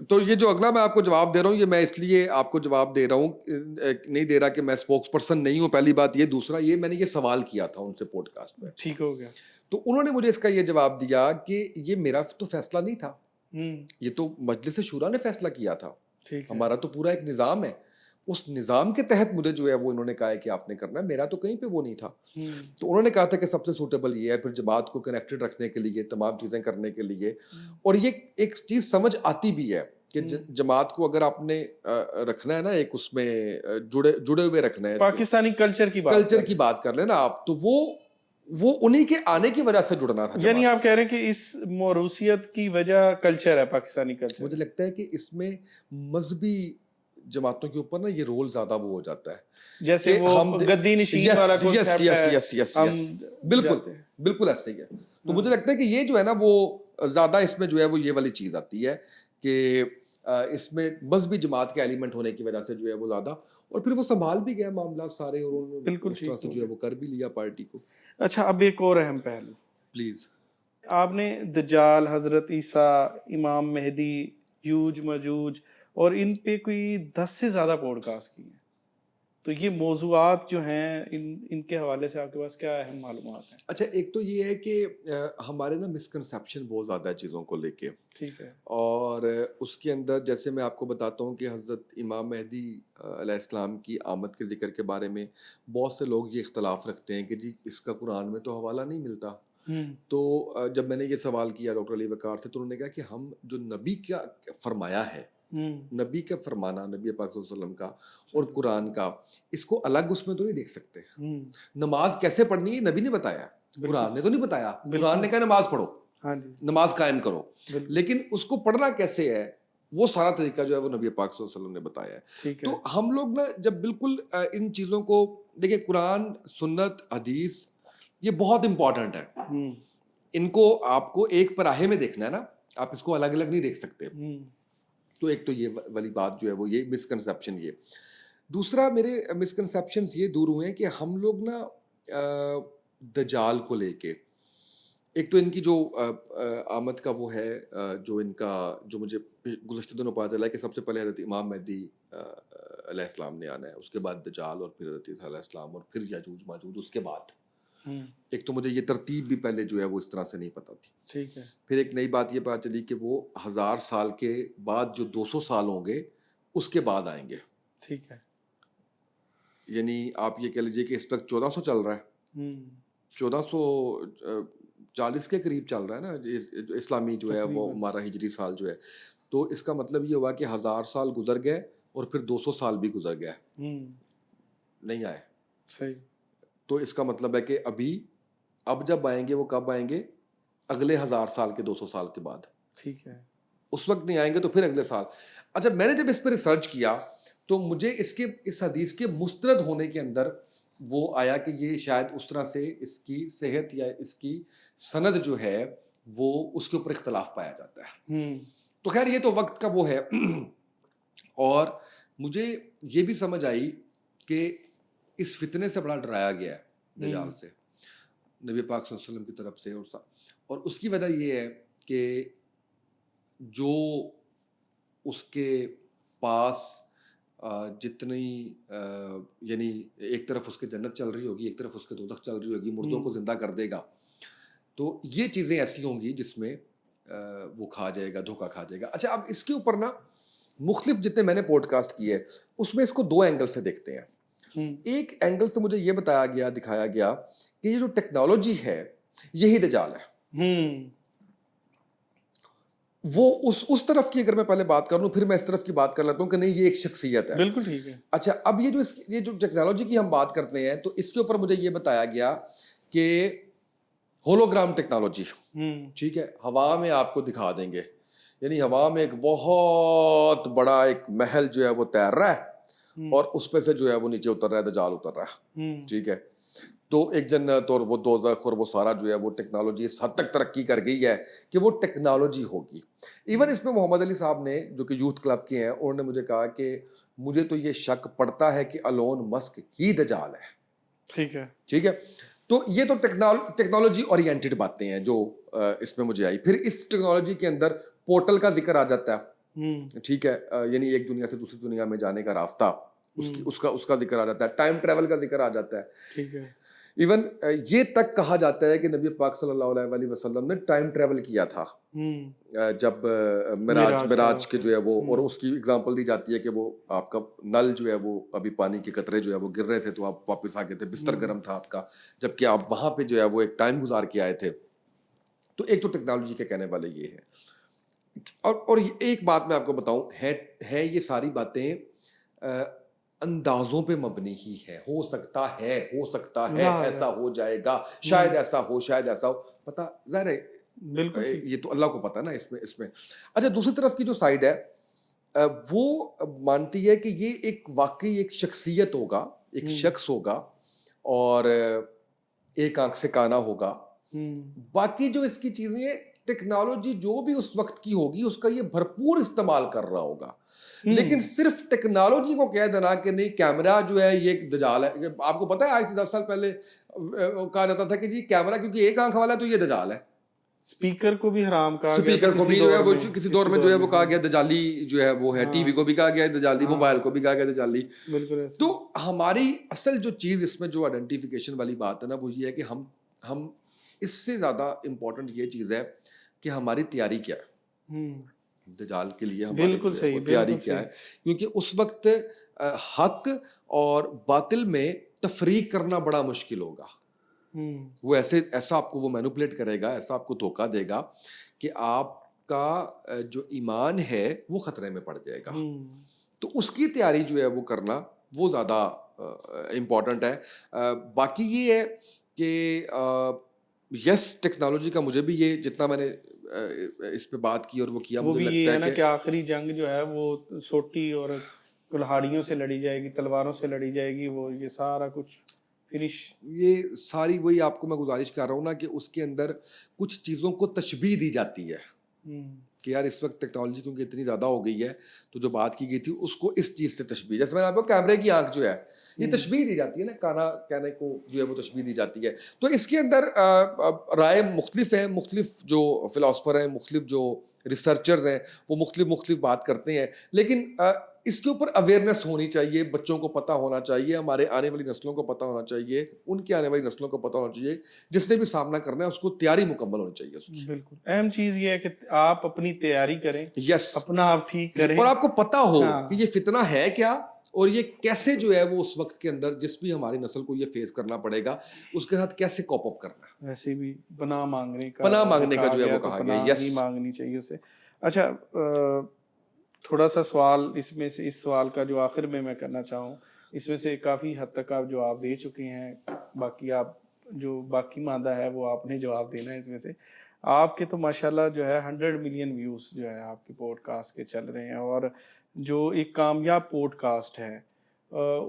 S1: तो ये जो अगला मैं आपको जवाब दे रहा हूँ ये मैं इसलिए आपको जवाब दे रहा हूँ नहीं दे रहा कि मैं स्पोक्स पर्सन नहीं हूँ पहली बात ये दूसरा ये मैंने ये सवाल किया था उनसे पॉडकास्ट पे
S2: ठीक हो गया।
S1: तो उन्होंने मुझे इसका ये जवाब दिया कि ये मेरा तो फैसला नहीं था
S2: हुँ,
S1: ये तो मजलिस शूरा ने फैसला किया था
S2: ठीक है।
S1: हमारा तो पूरा एक निज़ाम है उस निज़ाम के तहत मुझे जो है वो इन्होंने कहा है कि आपने करना है मेरा तो कहीं पे वो नहीं था
S2: हुँ,
S1: तो उन्होंने कहा था कि सबसे सूटेबल ये है फिर जमात को कनेक्टेड रखने के लिए तमाम चीज़ें करने के लिए और ये एक चीज़ समझ आती भी है कि
S2: हुँ।
S1: जमात को अगर आपने रखना है ना एक उसमें जुड़े जुड़े हुए रखना है इसके
S2: पाकिस्तानी कल्चर की बात
S1: कल्चर
S2: कर
S1: की
S2: रहे
S1: बात कर लेना आप तो वो उन्हीं के आने की वजह से जुड़ना था
S2: हैं। यानी
S1: जमात
S2: आप कह रहे हैं कि इस मौरूसियत की वजह कल्चर है, पाकिस्तानी कल्चर
S1: मुझे
S2: है।
S1: लगता है कि इसमें मजहबी जमातों के ऊपर ना ये रोल ज्यादा वो हो जाता है
S2: जैसे
S1: कि
S2: वो गद्दी नशीन
S1: यस
S2: वाला
S1: यस
S2: कॉन्सेप्ट
S1: यस
S2: है,
S1: यस यस
S2: हम
S1: यस बिल्कुल
S2: जाते हैं।
S1: बिल्कुल ऐसे ही है तो मुझे
S2: हाँ,
S1: लगता है कि ये जो है ना वो ज्यादा इसमें जो है वो ये वाली चीज आती है कि इसमें मजहबी जमात के एलिमेंट होने की वजह से जो है वो ज्यादा और फिर वो संभाल भी गया मामला सारे और उन्होंने
S2: बिल्कुल
S1: उस तरह
S2: ठीक
S1: से
S2: हो
S1: जो है
S2: गया।
S1: वो कर भी लिया पार्टी को
S2: अच्छा, अब एक और अहम पहलू।
S1: प्लीज
S2: आपने दज्जाल, हज़रत ईसा, इमाम मेहदी, यूज मजूज और इन पे कोई 10 से ज़्यादा पॉडकास्ट किए हैं। तो ये मौज़ूआत जो हैं, इनके हवाले से आपके पास क्या अहम मालूमात हैं?
S1: अच्छा एक तो ये है कि हमारे ना मिसकंसेप्शन बहुत ज़्यादा है चीज़ों को लेके
S2: ठीक है।
S1: और उसके अंदर जैसे मैं आपको बताता हूँ कि हज़रत इमाम मेहदी अलैहिस्सलाम की आमद के ज़िक्र के बारे में बहुत से लोग ये इख्तलाफ रखते हैं कि जी इसका कुरान में तो हवाला नहीं मिलता
S2: हुँ,
S1: तो जब मैंने ये सवाल किया डॉक्टर अली वकार से तो उन्होंने कहा कि हम जो नबी का फरमाया है
S2: हुँ,
S1: नबी का फरमाना नबी पाक सल्लल्लाहु अलैहि वसल्लम का और
S2: चलो।
S1: कुरान का इसको अलग उसमें तो नहीं देख सकते
S2: हुँ,
S1: नमाज कैसे पढ़नी है नबी ने बताया
S2: बिल्कुल,
S1: कुरान ने तो नहीं बताया कुरान ने
S2: बिल्कुल।
S1: कहा नमाज पढ़ो
S2: हाँ जी,
S1: नमाज कायम करो
S2: बिल्कुल,
S1: लेकिन उसको पढ़ना कैसे है वो सारा तरीका जो है वो नबी पाक सल्लल्लाहु अलैहि वसल्लम ने बताया है
S2: ठीक
S1: तो
S2: है।
S1: हम लोग ना जब बिल्कुल इन चीज़ों को देखिए कुरान सुन्नत हदीस ये बहुत इंपॉर्टेंट है
S2: हुँ,
S1: इनको आपको एक पराहे में देखना है ना आप इसको अलग अलग नहीं देख सकते
S2: हुँ,
S1: तो एक तो ये वाली बात जो है वो ये मिसकंसेप्शन ये दूसरा मेरे मिसकंसेप्शंस ये दूर हुए हैं कि हम लोग ना दजाल को लेके एक तो इनकी जो आमद का वो है जो इनका जो मुझे गुज़श्ता दिनों पता चला है कि सबसे पहले हज़रत इमाम मेहदी अलैहिस्सलाम ने आना है उसके बाद दजाल और फिर हज़रत ईसा अलैहिस्सलाम और फिर याजूज माजूज उसके बाद
S2: हुँ,
S1: एक तो मुझे ये तरतीब भी पहले जो है वो इस तरह से नहीं पता थी
S2: ठीक है,
S1: फिर एक नई बात ये पता चली कि वो 1000 साल के बाद जो 200 साल होंगे उसके बाद आएंगे
S2: ठीक है।
S1: यानी आप ये कह लीजिए कि इस वक्त 1400 चल रहा है
S2: हुँ,
S1: 1440 के करीब चल रहा है ना जो इस्लामी जो है वो
S2: तकरीबन।
S1: हमारा हिजरी साल जो है तो इसका मतलब ये हुआ कि 1000 साल गुजर गए और फिर 200 साल भी गुजर गए
S2: हुँ,
S1: नहीं आए
S2: सही,
S1: तो इसका मतलब है कि अभी अब जब आएंगे वो कब आएंगे अगले 1000 साल के 200 साल के बाद
S2: ठीक है।
S1: उस वक्त नहीं आएंगे तो फिर अगले साल अच्छा मैंने जब इस पर रिसर्च किया तो मुझे इसके इस हदीस के मुस्तरद होने के अंदर वो आया कि ये शायद उस तरह से इसकी सेहत या इसकी सनद जो है वो उसके ऊपर इख्तलाफ पाया जाता है
S2: हुँ,
S1: तो खैर ये तो वक्त का वो है और मुझे ये भी समझ आई कि इस फितने से बड़ा डराया गया है दजाल
S2: हुँ,
S1: से नबी पाक सल्लल्लाहु अलैहि वसल्लम की तरफ से और उसकी वजह ये है कि जो उसके पास जितनी यानी एक तरफ उसके जन्नत चल रही होगी, एक तरफ उसके दोज़ख चल रही होगी, मुर्दों को ज़िंदा कर देगा। तो ये चीज़ें ऐसी होंगी जिसमें वो खा जाएगा, धोखा खा जाएगा। अच्छा, अब इसके ऊपर ना मुख्तलिफ जितने मैंने पॉडकास्ट किए, उसमें इसको 2 एंगल से देखते हैं। एक एंगल से मुझे ये बताया गया, दिखाया गया कि ये जो टेक्नोलॉजी है, यही दजाल है। वो उस तरफ की अगर मैं पहले बात कर लूं, फिर मैं इस तरफ की बात कर लेता हूं कि नहीं, ये एक शख्सियत है।
S2: बिल्कुल ठीक है।
S1: अच्छा, अब ये जो टेक्नोलॉजी की हम बात करते हैं, तो इसके ऊपर मुझे ये बताया गया कि होलोग्राम टेक्नोलॉजी, ठीक है, हवा में आपको दिखा देंगे, यानी हवा में एक बहुत बड़ा एक महल जो है वो तैर रहा है और उस पे से जो है वो नीचे उतर रहा है, दजाल उतर रहा है, ठीक है। तो एक जन्नत और वो दोज़ख और वो सारा जो है वो टेक्नोलॉजी इस हद तक तरक्की कर गई है कि वो टेक्नोलॉजी होगी। इवन इसमें मोहम्मद अली साहब ने, जो कि यूथ क्लब के हैं, उन्होंने मुझे कहा कि मुझे तो ये शक पड़ता है कि एलोन मस्क ही दजाल है।
S2: ठीक है,
S1: ठीक है। तो ये तो टेक्नोलॉजी ओरिएंटेड बातें हैं जो इसमें मुझे आई। फिर इस टेक्नोलॉजी के अंदर पोर्टल का जिक्र आ जाता है, ठीक है, यानी एक दुनिया से दूसरी दुनिया में जाने का रास्ता, उसका जिक्र आ जाता है। टाइम ट्रैवल का जिक्र आ जाता है।
S2: ठीक है।
S1: इवन ये तक कहा जाता है कि नबी पाक सल्लल्लाहु अलैहि वसल्लम ने टाइम ट्रैवल किया था जब मिराज के जो है वो, और उसकी एग्जांपल दी जाती है कि वो आपका नल जो है वो अभी पानी के कतरे जो है वो गिर रहे थे, तो आप वापस आ गए थे, बिस्तर गर्म था आपका, जबकि आप वहां पे जो है वो एक टाइम गुजार के आए थे। तो एक तो टेक्नोलॉजी के कहने वाले ये है। और एक बात मैं आपको बताऊं, है ये सारी बातें अंदाजों पे मबनी ही है। हो सकता है ऐसा हो जाएगा, शायद ऐसा हो, शायद ऐसा हो, पता ज़ाहिर है
S2: बिल्कुल ठीक।
S1: ये तो अल्लाह को पता है ना इसमें। अच्छा, दूसरी तरफ की जो साइड है, वो मानती है कि ये एक वाकई एक शख्सियत होगा, एक शख्स होगा, और एक आंख से काना होगा। बाकी जो इसकी चीजें, टेक्नोलॉजी जो भी उस वक्त की होगी, उसका ये भरपूर इस्तेमाल कर रहा होगा। लेकिन सिर्फ टेक्नोलॉजी को कह देना कि नहीं कैमरा जो है ये एक दजाल है, आपको पता है आज से 10 साल पहले कहा जाता था कि जी कैमरा क्योंकि एक आंख वाला है तो ये दजाल है।
S2: स्पीकर को भी हराम कहा गया,
S1: स्पीकर को भी जो है वो किसी दौर में जो है वो कहा गया दजाली जो है वो है, टीवी को भी कहा गया दजाली, मोबाइल को भी कहा गया दजाली।
S2: बिल्कुल।
S1: तो हमारी असल जो चीज इसमें जो आइडेंटिफिकेशन वाली बात है ना, वो ये है कि हम इससे ज्यादा इंपॉर्टेंट ये चीज है कि हमारी तैयारी क्या है दजाल के लिए, हमारी
S2: बिल्कुल
S1: जो है
S2: सही,
S1: वो तैयारी
S2: बिल्कुल
S1: क्या
S2: सही।
S1: है। क्योंकि उस वक्त हक और बातिल में तफरीक करना बड़ा मुश्किल होगा। वो ऐसा आपको वो मैनिपुलेट करेगा, ऐसा आपको धोखा देगा कि आपका जो ईमान है वो खतरे में पड़ जाएगा। तो उसकी तैयारी जो है वो करना वो ज़्यादा इम्पोर्टेंट है। बाकी ये है कि यस, टेक्नोलॉजी का मुझे भी ये जितना मैंने इस पे बात की और वो किया,
S2: वो
S1: मुझे
S2: भी
S1: लगता
S2: ये है
S1: है
S2: ना
S1: कि
S2: कि आखिरी जंग जो है वो सोटी और कुल्हाड़ियों से लड़ी जाएगी, तलवारों से लड़ी जाएगी, वो ये सारा कुछ फिनिश।
S1: ये सारी वही आपको मैं गुजारिश कर रहा हूँ ना कि उसके अंदर कुछ चीज़ों को तशबीह दी जाती है कि यार इस वक्त टेक्नोलॉजी क्योंकि इतनी ज़्यादा हो गई है, तो जो बात की गई थी उसको इस चीज़ से तशबीह, जैसे मैंने आपको कैमरे की आंख जो है ये तशबीह दी जाती है ना, काना कहने को जो है वो तशबीह दी जाती है। तो इसके अंदर राय मुख्तलिफ हैं, मुख्तलिफ जो फिलासफर हैं, मुख्तलिफ जो रिसर्चर्स हैं, वो मुख्तलिफ बात करते हैं। लेकिन इसके ऊपर अवेयरनेस होनी चाहिए, बच्चों को पता होना चाहिए, हमारे आने वाली नस्लों को पता होना चाहिए, उनकी आने वाली नस्लों को पता होना चाहिए, जिसने भी सामना करना है उसको तैयारी मुकम्मल होनी चाहिए उसकी।
S2: बिल्कुल अहम चीज ये है कि आप अपनी तैयारी करें,
S1: यस,
S2: अपना आप ठीक करें,
S1: और आपको पता हो
S2: हाँ।
S1: कि ये फितना है क्या, और ये कैसे जो है वो उस वक्त के अंदर जिस भी हमारी नस्ल को ये फेस करना पड़ेगा, उसके साथ कैसे कॉप अप करना है।
S2: वैसे भी पनाह मांगने का
S1: पनाह मांगने का जो है
S2: गया
S1: वो
S2: तो
S1: कहा गया।
S2: पनाह
S1: यस,
S2: ही मांगनी चाहिए उसे। अच्छा, थोड़ा सा सवाल इसमें से, इस सवाल का जो आखिर में मैं करना चाहूँ, इसमें से काफ़ी हद तक आप जवाब दे चुके हैं, बाकी आप जो बाकी मादा है वो आपने जवाब देना है। इसमें से आपके तो माशाल्लाह जो है 100 मिलियन व्यूज़ जो है आपके पॉडकास्ट के चल रहे हैं, और जो एक कामयाब पॉडकास्ट है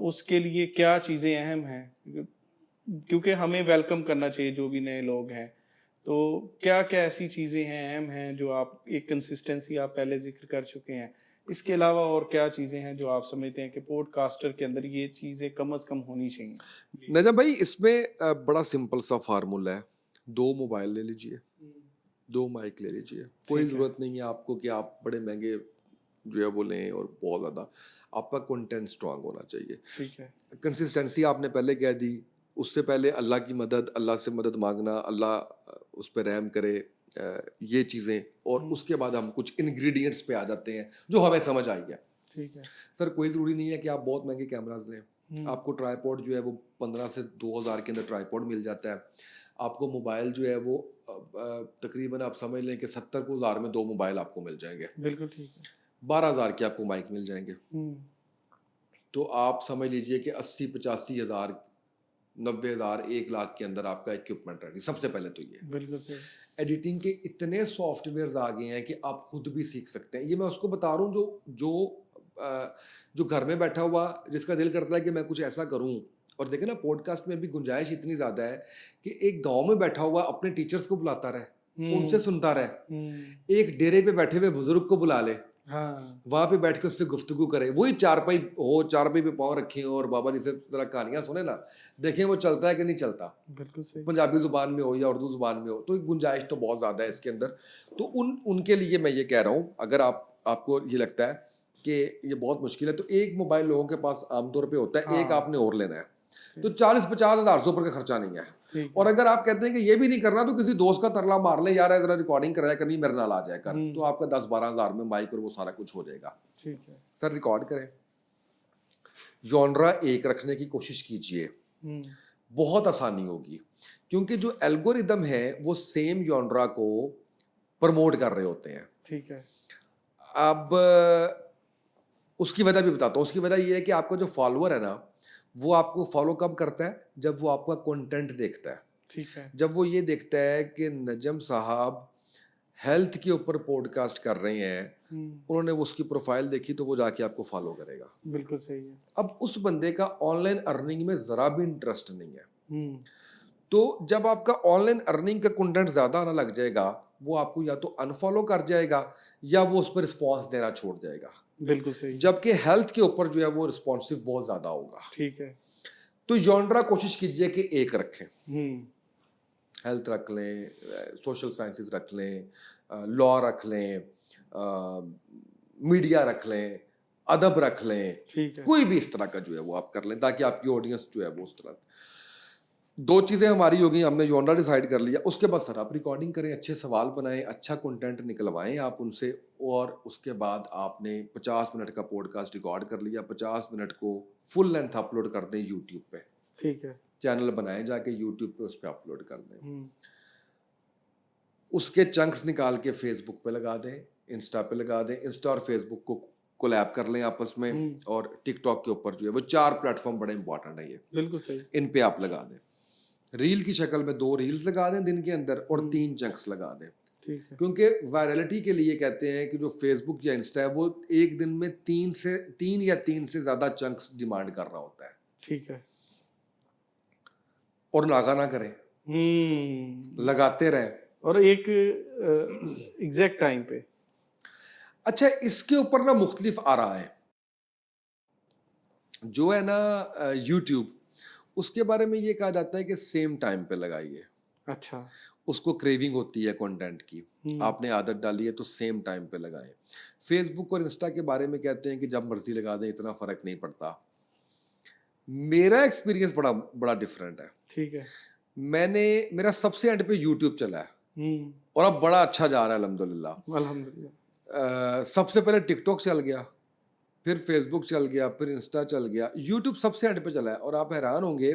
S2: उसके लिए क्या चीज़ें अहम हैं, क्योंकि हमें वेलकम करना चाहिए जो भी नए लोग हैं, तो क्या क्या ऐसी चीज़ें हैं अहम हैं जो आप, एक कंसिस्टेंसी आप पहले जिक्र कर चुके हैं, इसके अलावा और क्या चीज़ें हैं जो आप समझते हैं कि पॉडकास्टर के अंदर ये चीज़ें कम से कम होनी चाहिए?
S1: नजम भाई, इसमें बड़ा सिंपल सा फार्मूला है, 2 मोबाइल ले लीजिए, 2 माइक ले लीजिए, कोई
S2: ठीक है।
S1: ज़रूरत नहीं है आपको कि आप बड़े महँगे जो है वो लें और बहुत ज़्यादा, आपका कंटेंट स्ट्रॉन्ग होना चाहिए।
S2: ठीक है।
S1: कंसिस्टेंसी आपने पहले कह दी, उससे पहले अल्लाह की मदद, अल्लाह से मदद माँगना, अल्लाह उस पे रहम करे, ये चीज़ें, और
S2: हुँ।
S1: उसके बाद हम कुछ इंग्रीडिएंट्स पे आ जाते हैं, जो हमें समझ आई है।
S2: ठीक है।
S1: सर कोई ज़रूरी नहीं है कि आप बहुत महँगे कैमराज़ लें,
S2: हुँ।
S1: आपको ट्राइपॉड जो है वो 15 से 2000 के अंदर ट्राइपॉड मिल जाता है। आपको मोबाइल जो है वो तकरीबन आप समझ लें कि 70 को हज़ार में 2 मोबाइल आपको मिल जाएँगे।
S2: बिल्कुल ठीक है।
S1: 12,000 के आपको माइक मिल जाएँगे।
S2: हुँ।
S1: तो आप समझ लीजिए कि 80-85 हज़ार, 90 हज़ार, 1 लाख के अंदर आपका इक्विपमेंट रेडी। सबसे पहले तो ये
S2: बिल्कुल सही।
S1: एडिटिंग के इतने सॉफ्टवेयर्स आ गए हैं कि आप खुद भी सीख सकते हैं। ये मैं उसको बता रहा हूँ जो जो जो घर में बैठा हुआ, जिसका दिल करता है कि मैं कुछ ऐसा करूँ। और देखें ना, पॉडकास्ट में भी गुंजाइश इतनी ज़्यादा है कि एक गांव में बैठा हुआ अपने टीचर्स को बुलाता रहे, उनसे
S2: हुँ।
S1: सुनता रहे,
S2: हुँ।
S1: एक डेरे पे बैठे हुए बुजुर्ग को बुला ले,
S2: हाँ।
S1: वहाँ पे बैठ के उससे गुफ्तगू करे, वही चारपाई हो, चारपाई पे पाँव रखे हो और बाबा जी से ज़रा कहानियाँ सुने ना, देखें वो चलता है कि नहीं चलता,
S2: बिल्कुल सही।
S1: पंजाबी ज़ुबान में हो या उर्दू ज़ुबान में हो। तो एक गुंजाइश तो बहुत ज़्यादा है इसके अंदर। तो उनके लिए मैं ये कह रहा हूँ, अगर आपको ये लगता है कि ये बहुत मुश्किल है, तो एक मोबाइल लोगों के पास आमतौर पे होता है, एक
S2: हाँ।
S1: आपने और लेना है। तो
S2: ठीक।
S1: 40-50 हज़ार से ऊपर का खर्चा नहीं है।
S2: ठीक
S1: और
S2: है।
S1: अगर आप कहते हैं कि ये भी नहीं करना, तो किसी दोस्त का तरला मार ले, यार ज़रा रिकॉर्डिंग कराया करनी, मेरे नाल आ जाया कर, तो
S2: हुँ।
S1: आपका 10-12 हज़ार में माइक और वो सारा कुछ हो जाएगा।
S2: ठीक है।
S1: सर रिकॉर्ड करें, जॉनरा एक रखने की कोशिश कीजिए,
S2: हुँ।
S1: बहुत आसानी होगी, क्योंकि जो एल्गोरिदम है वो सेम जॉनरा को प्रमोट कर रहे होते हैं।
S2: ठीक है।
S1: अब उसकी वजह भी बताता हूँ। उसकी वजह ये है कि आपका जो फॉलोअर है ना, वो आपको फॉलो कब करता है? जब वो आपका कंटेंट देखता है।
S2: ठीक है।
S1: जब वो ये देखता है कि नजम साहब हेल्थ के ऊपर पॉडकास्ट कर रहे हैं,
S2: हुँ।
S1: उन्होंने वो उसकी प्रोफाइल देखी, तो वो जाके आपको फॉलो करेगा।
S2: बिल्कुल सही है।
S1: अब उस बंदे का ऑनलाइन अर्निंग में ज़रा भी इंटरेस्ट नहीं है।
S2: हुँ।
S1: तो जब आपका ऑनलाइन अर्निंग का कंटेंट ज़्यादा आना लग जाएगा, वो आपको या तो अनफॉलो कर जाएगा या वो उस पर रिस्पॉन्स देना छोड़ जाएगा।
S2: बिल्कुल सही है।
S1: जबकि हेल्थ के ऊपर जो है वो रिस्पॉन्सिव बहुत ज़्यादा होगा।
S2: ठीक है।
S1: तो जॉनरा कोशिश कीजिए कि एक रखें।
S2: हुँ।
S1: हेल्थ रख लें, सोशल साइंसेस रख लें, लॉ रख लें, मीडिया रख लें, अदब रख लें,
S2: ठीक है।
S1: कोई भी इस तरह का जो है वो आप कर लें, ताकि आपकी ऑडियंस जो है वो उस तरह। दो चीज़ें हमारी हो गई, हमने जॉनरा डिसाइड कर लिया। उसके बाद सर आप रिकॉर्डिंग करें, अच्छे सवाल बनाएं, अच्छा कंटेंट निकलवाएं आप उनसे, और उसके बाद आपने 50 मिनट का पॉडकास्ट रिकॉर्ड कर लिया, 50 मिनट को फुल लेंथ अपलोड कर दें यूट्यूब पे।
S2: ठीक है।
S1: चैनल बनाएं, जाके यूट्यूब पे उस पर अपलोड कर दें।
S2: हुँ।
S1: उसके चंक्स निकाल के फेसबुक पे लगा दें, इंस्टा पे लगा दें, इंस्टा और फेसबुक को कोलैब कर लें आपस में,
S2: हुँ।
S1: और टिकटॉक के ऊपर जो है वो 4 प्लेटफॉर्म बड़े इंपॉर्टेंट है ये,
S2: बिल्कुल सही।
S1: इन पे आप लगा दें। रील की शक्ल में 2 रील्स लगा दें दिन के अंदर, और
S2: हुँ।
S1: 3 चंक्स लगा दें।
S2: ठीक है।
S1: क्योंकि वायरलिटी के लिए कहते हैं कि जो फेसबुक या इंस्टा है वो एक दिन में 3 या 3 से ज़्यादा चंक्स डिमांड कर रहा होता है,
S2: ठीक है।
S1: और नागा ना करें,
S2: हुँ।
S1: लगाते रहें।
S2: और एक एग्ज़ैक्ट टाइम पे।
S1: अच्छा, इसके ऊपर ना मुख्तलिफ आ रहा है जो है ना, यूट्यूब, उसके बारे में ये कहा जाता है कि सेम टाइम पे लगाइए।
S2: अच्छा।
S1: उसको क्रेविंग होती है कंटेंट की,
S2: हुँ।
S1: आपने आदत डाली है तो सेम टाइम पे लगाएं। फेसबुक और इंस्टा के बारे में कहते हैं कि जब मर्जी लगा दें, इतना फ़र्क नहीं पड़ता। मेरा एक्सपीरियंस बड़ा बड़ा डिफरेंट है।
S2: ठीक है।
S1: मेरा सबसे एंड पे यूट्यूब चला है,
S2: हुँ।
S1: और अब बड़ा अच्छा जा रहा है अल्हम्दुलिल्लाह।
S2: अल्हम्दुलिल्लाह।
S1: सबसे पहले टिकटॉक चल गया, फिर फेसबुक चल गया, फिर इंस्टा चल गया, यूट्यूब सबसे एंड पे चला है। और आप हैरान होंगे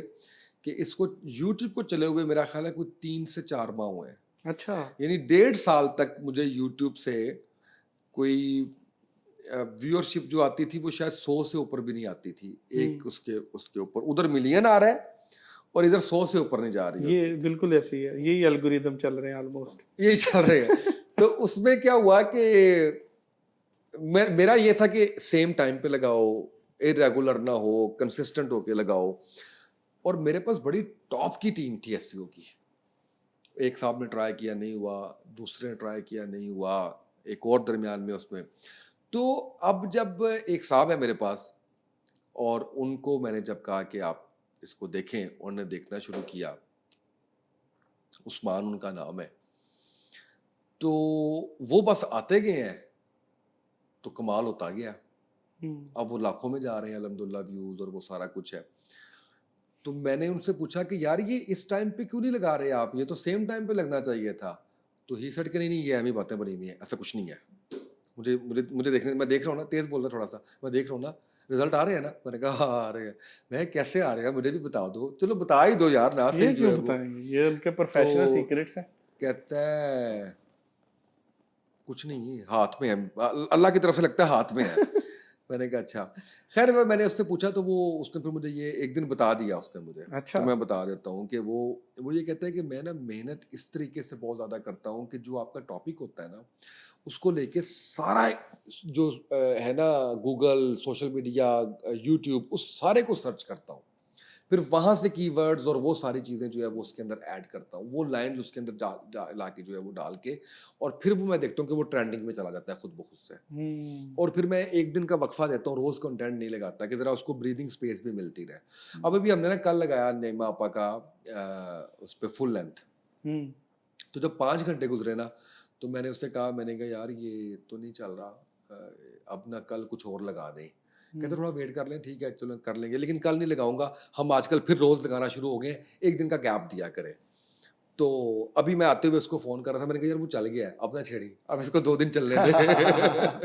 S1: कि इसको, यूट्यूब को चले हुए मेरा ख्याल है कोई 3 से 4 माह हुए हैं।
S2: अच्छा।
S1: यानी 1.5 साल तक मुझे यूट्यूब से कोई व्यूअरशिप जो आती थी वो शायद 100 से ऊपर भी नहीं आती थी। एक
S2: हुँ।
S1: उसके उसके ऊपर उधर मिलियन आ रहा है, और इधर 100 से ऊपर नहीं जा रही
S2: ये
S1: होती।
S2: बिल्कुल ऐसे ही है। यही एल्गोरिदम चल रहे हैं ऑलमोस्ट।
S1: यही चल रहे हैं। तो उसमें क्या हुआ कि मेरा ये था कि सेम टाइम पे लगाओ, इरेगुलर ना हो, कंसिस्टेंट होके लगाओ। और मेरे पास बड़ी टॉप की टीम थी एसईओ की। एक साहब ने ट्राई किया, नहीं हुआ, दूसरे ने ट्राई किया, नहीं हुआ, एक और दरमियान में उसमें। तो अब जब एक साहब है मेरे पास, और उनको मैंने जब कहा कि आप इसको देखें, उन्होंने देखना शुरू किया। उस्मान उनका नाम है। तो वो बस आते गए हैं तो कमाल होता गया। अब वो लाखों में जा रहे हैं अल्हम्दुलिल्लाह व्यूज और वो सारा कुछ है। तो मैंने उनसे पूछा कि यार ये इस टाइम पे क्यों नहीं लगा रहे आप, ये तो सेम टाइम पे लगना चाहिए था। तो ही सेड कि नहीं ये हमें बातें बनी हुई हैं, ऐसा कुछ नहीं है। मुझे मुझे मुझे देखने, मैं देख रहा हूँ ना, तेज बोल रहा थोड़ा सा, मैं देख रहा हूँ ना रिजल्ट आ रहे हैं ना। मैंने कहा हाँ आ रहे हैं। मैं कैसे आ रहे हैं मुझे भी बता दो, चलो बता ही दो यार ना,
S2: ये
S1: सही जो
S2: क्यों
S1: है वो।
S2: बताएंगे, ये उनके
S1: तो
S2: प्रोफेशनल सीक्रेट्स हैं।
S1: कहता है कुछ नहीं हाथ में है, अल्लाह की तरफ से लगता है हाथ में है। मैंने कहा अच्छा। खैर मैंने उससे पूछा तो वो उसने फिर मुझे ये एक दिन बता दिया उसने मुझे। तो
S2: अच्छा।
S1: मैं बता देता हूँ कि वो ये कहता है कि मैं ना मेहनत इस तरीके से बहुत ज़्यादा करता हूँ कि जो आपका टॉपिक होता है ना उसको लेके सारा जो है ना गूगल, सोशल मीडिया, यूट्यूब, उस सारे को सर्च करता हूँ। फिर वहाँ से कीवर्ड्स और वो सारी चीज़ें जो है वो उसके अंदर ऐड करता हूँ, वो लाइन्स उसके अंदर ला के जो है वो डाल के, और फिर वो मैं देखता हूँ कि वो ट्रेंडिंग में चला जाता है खुद ब खुद से। और फिर मैं एक दिन का वक्फा देता हूँ, रोज़ कंटेंट नहीं लगाता कि ज़रा उसको ब्रीदिंग स्पेस भी मिलती रहे। अब अभी हमने ना कल लगाया नेमा आपा का उस पर फुल लेंथ।
S2: हम्म।
S1: तो जब 5 घंटे गुजरे ना तो मैंने उससे कहा, मैंने कहा यार ये तो नहीं चल रहा, अब ना कल कुछ और लगा दें। कहते थोड़ा वेट कर लें, ठीक है चलो कर लेंगे, लेकिन कल नहीं लगाऊंगा, हम आजकल फिर रोज़ लगाना शुरू हो गए, एक दिन का गैप दिया करें। तो अभी मैं आते हुए उसको फ़ोन कर रहा था, मैंने कहा यार वो चल गया है, अब ना छेड़ी, अब इसको 2 दिन चलने दे।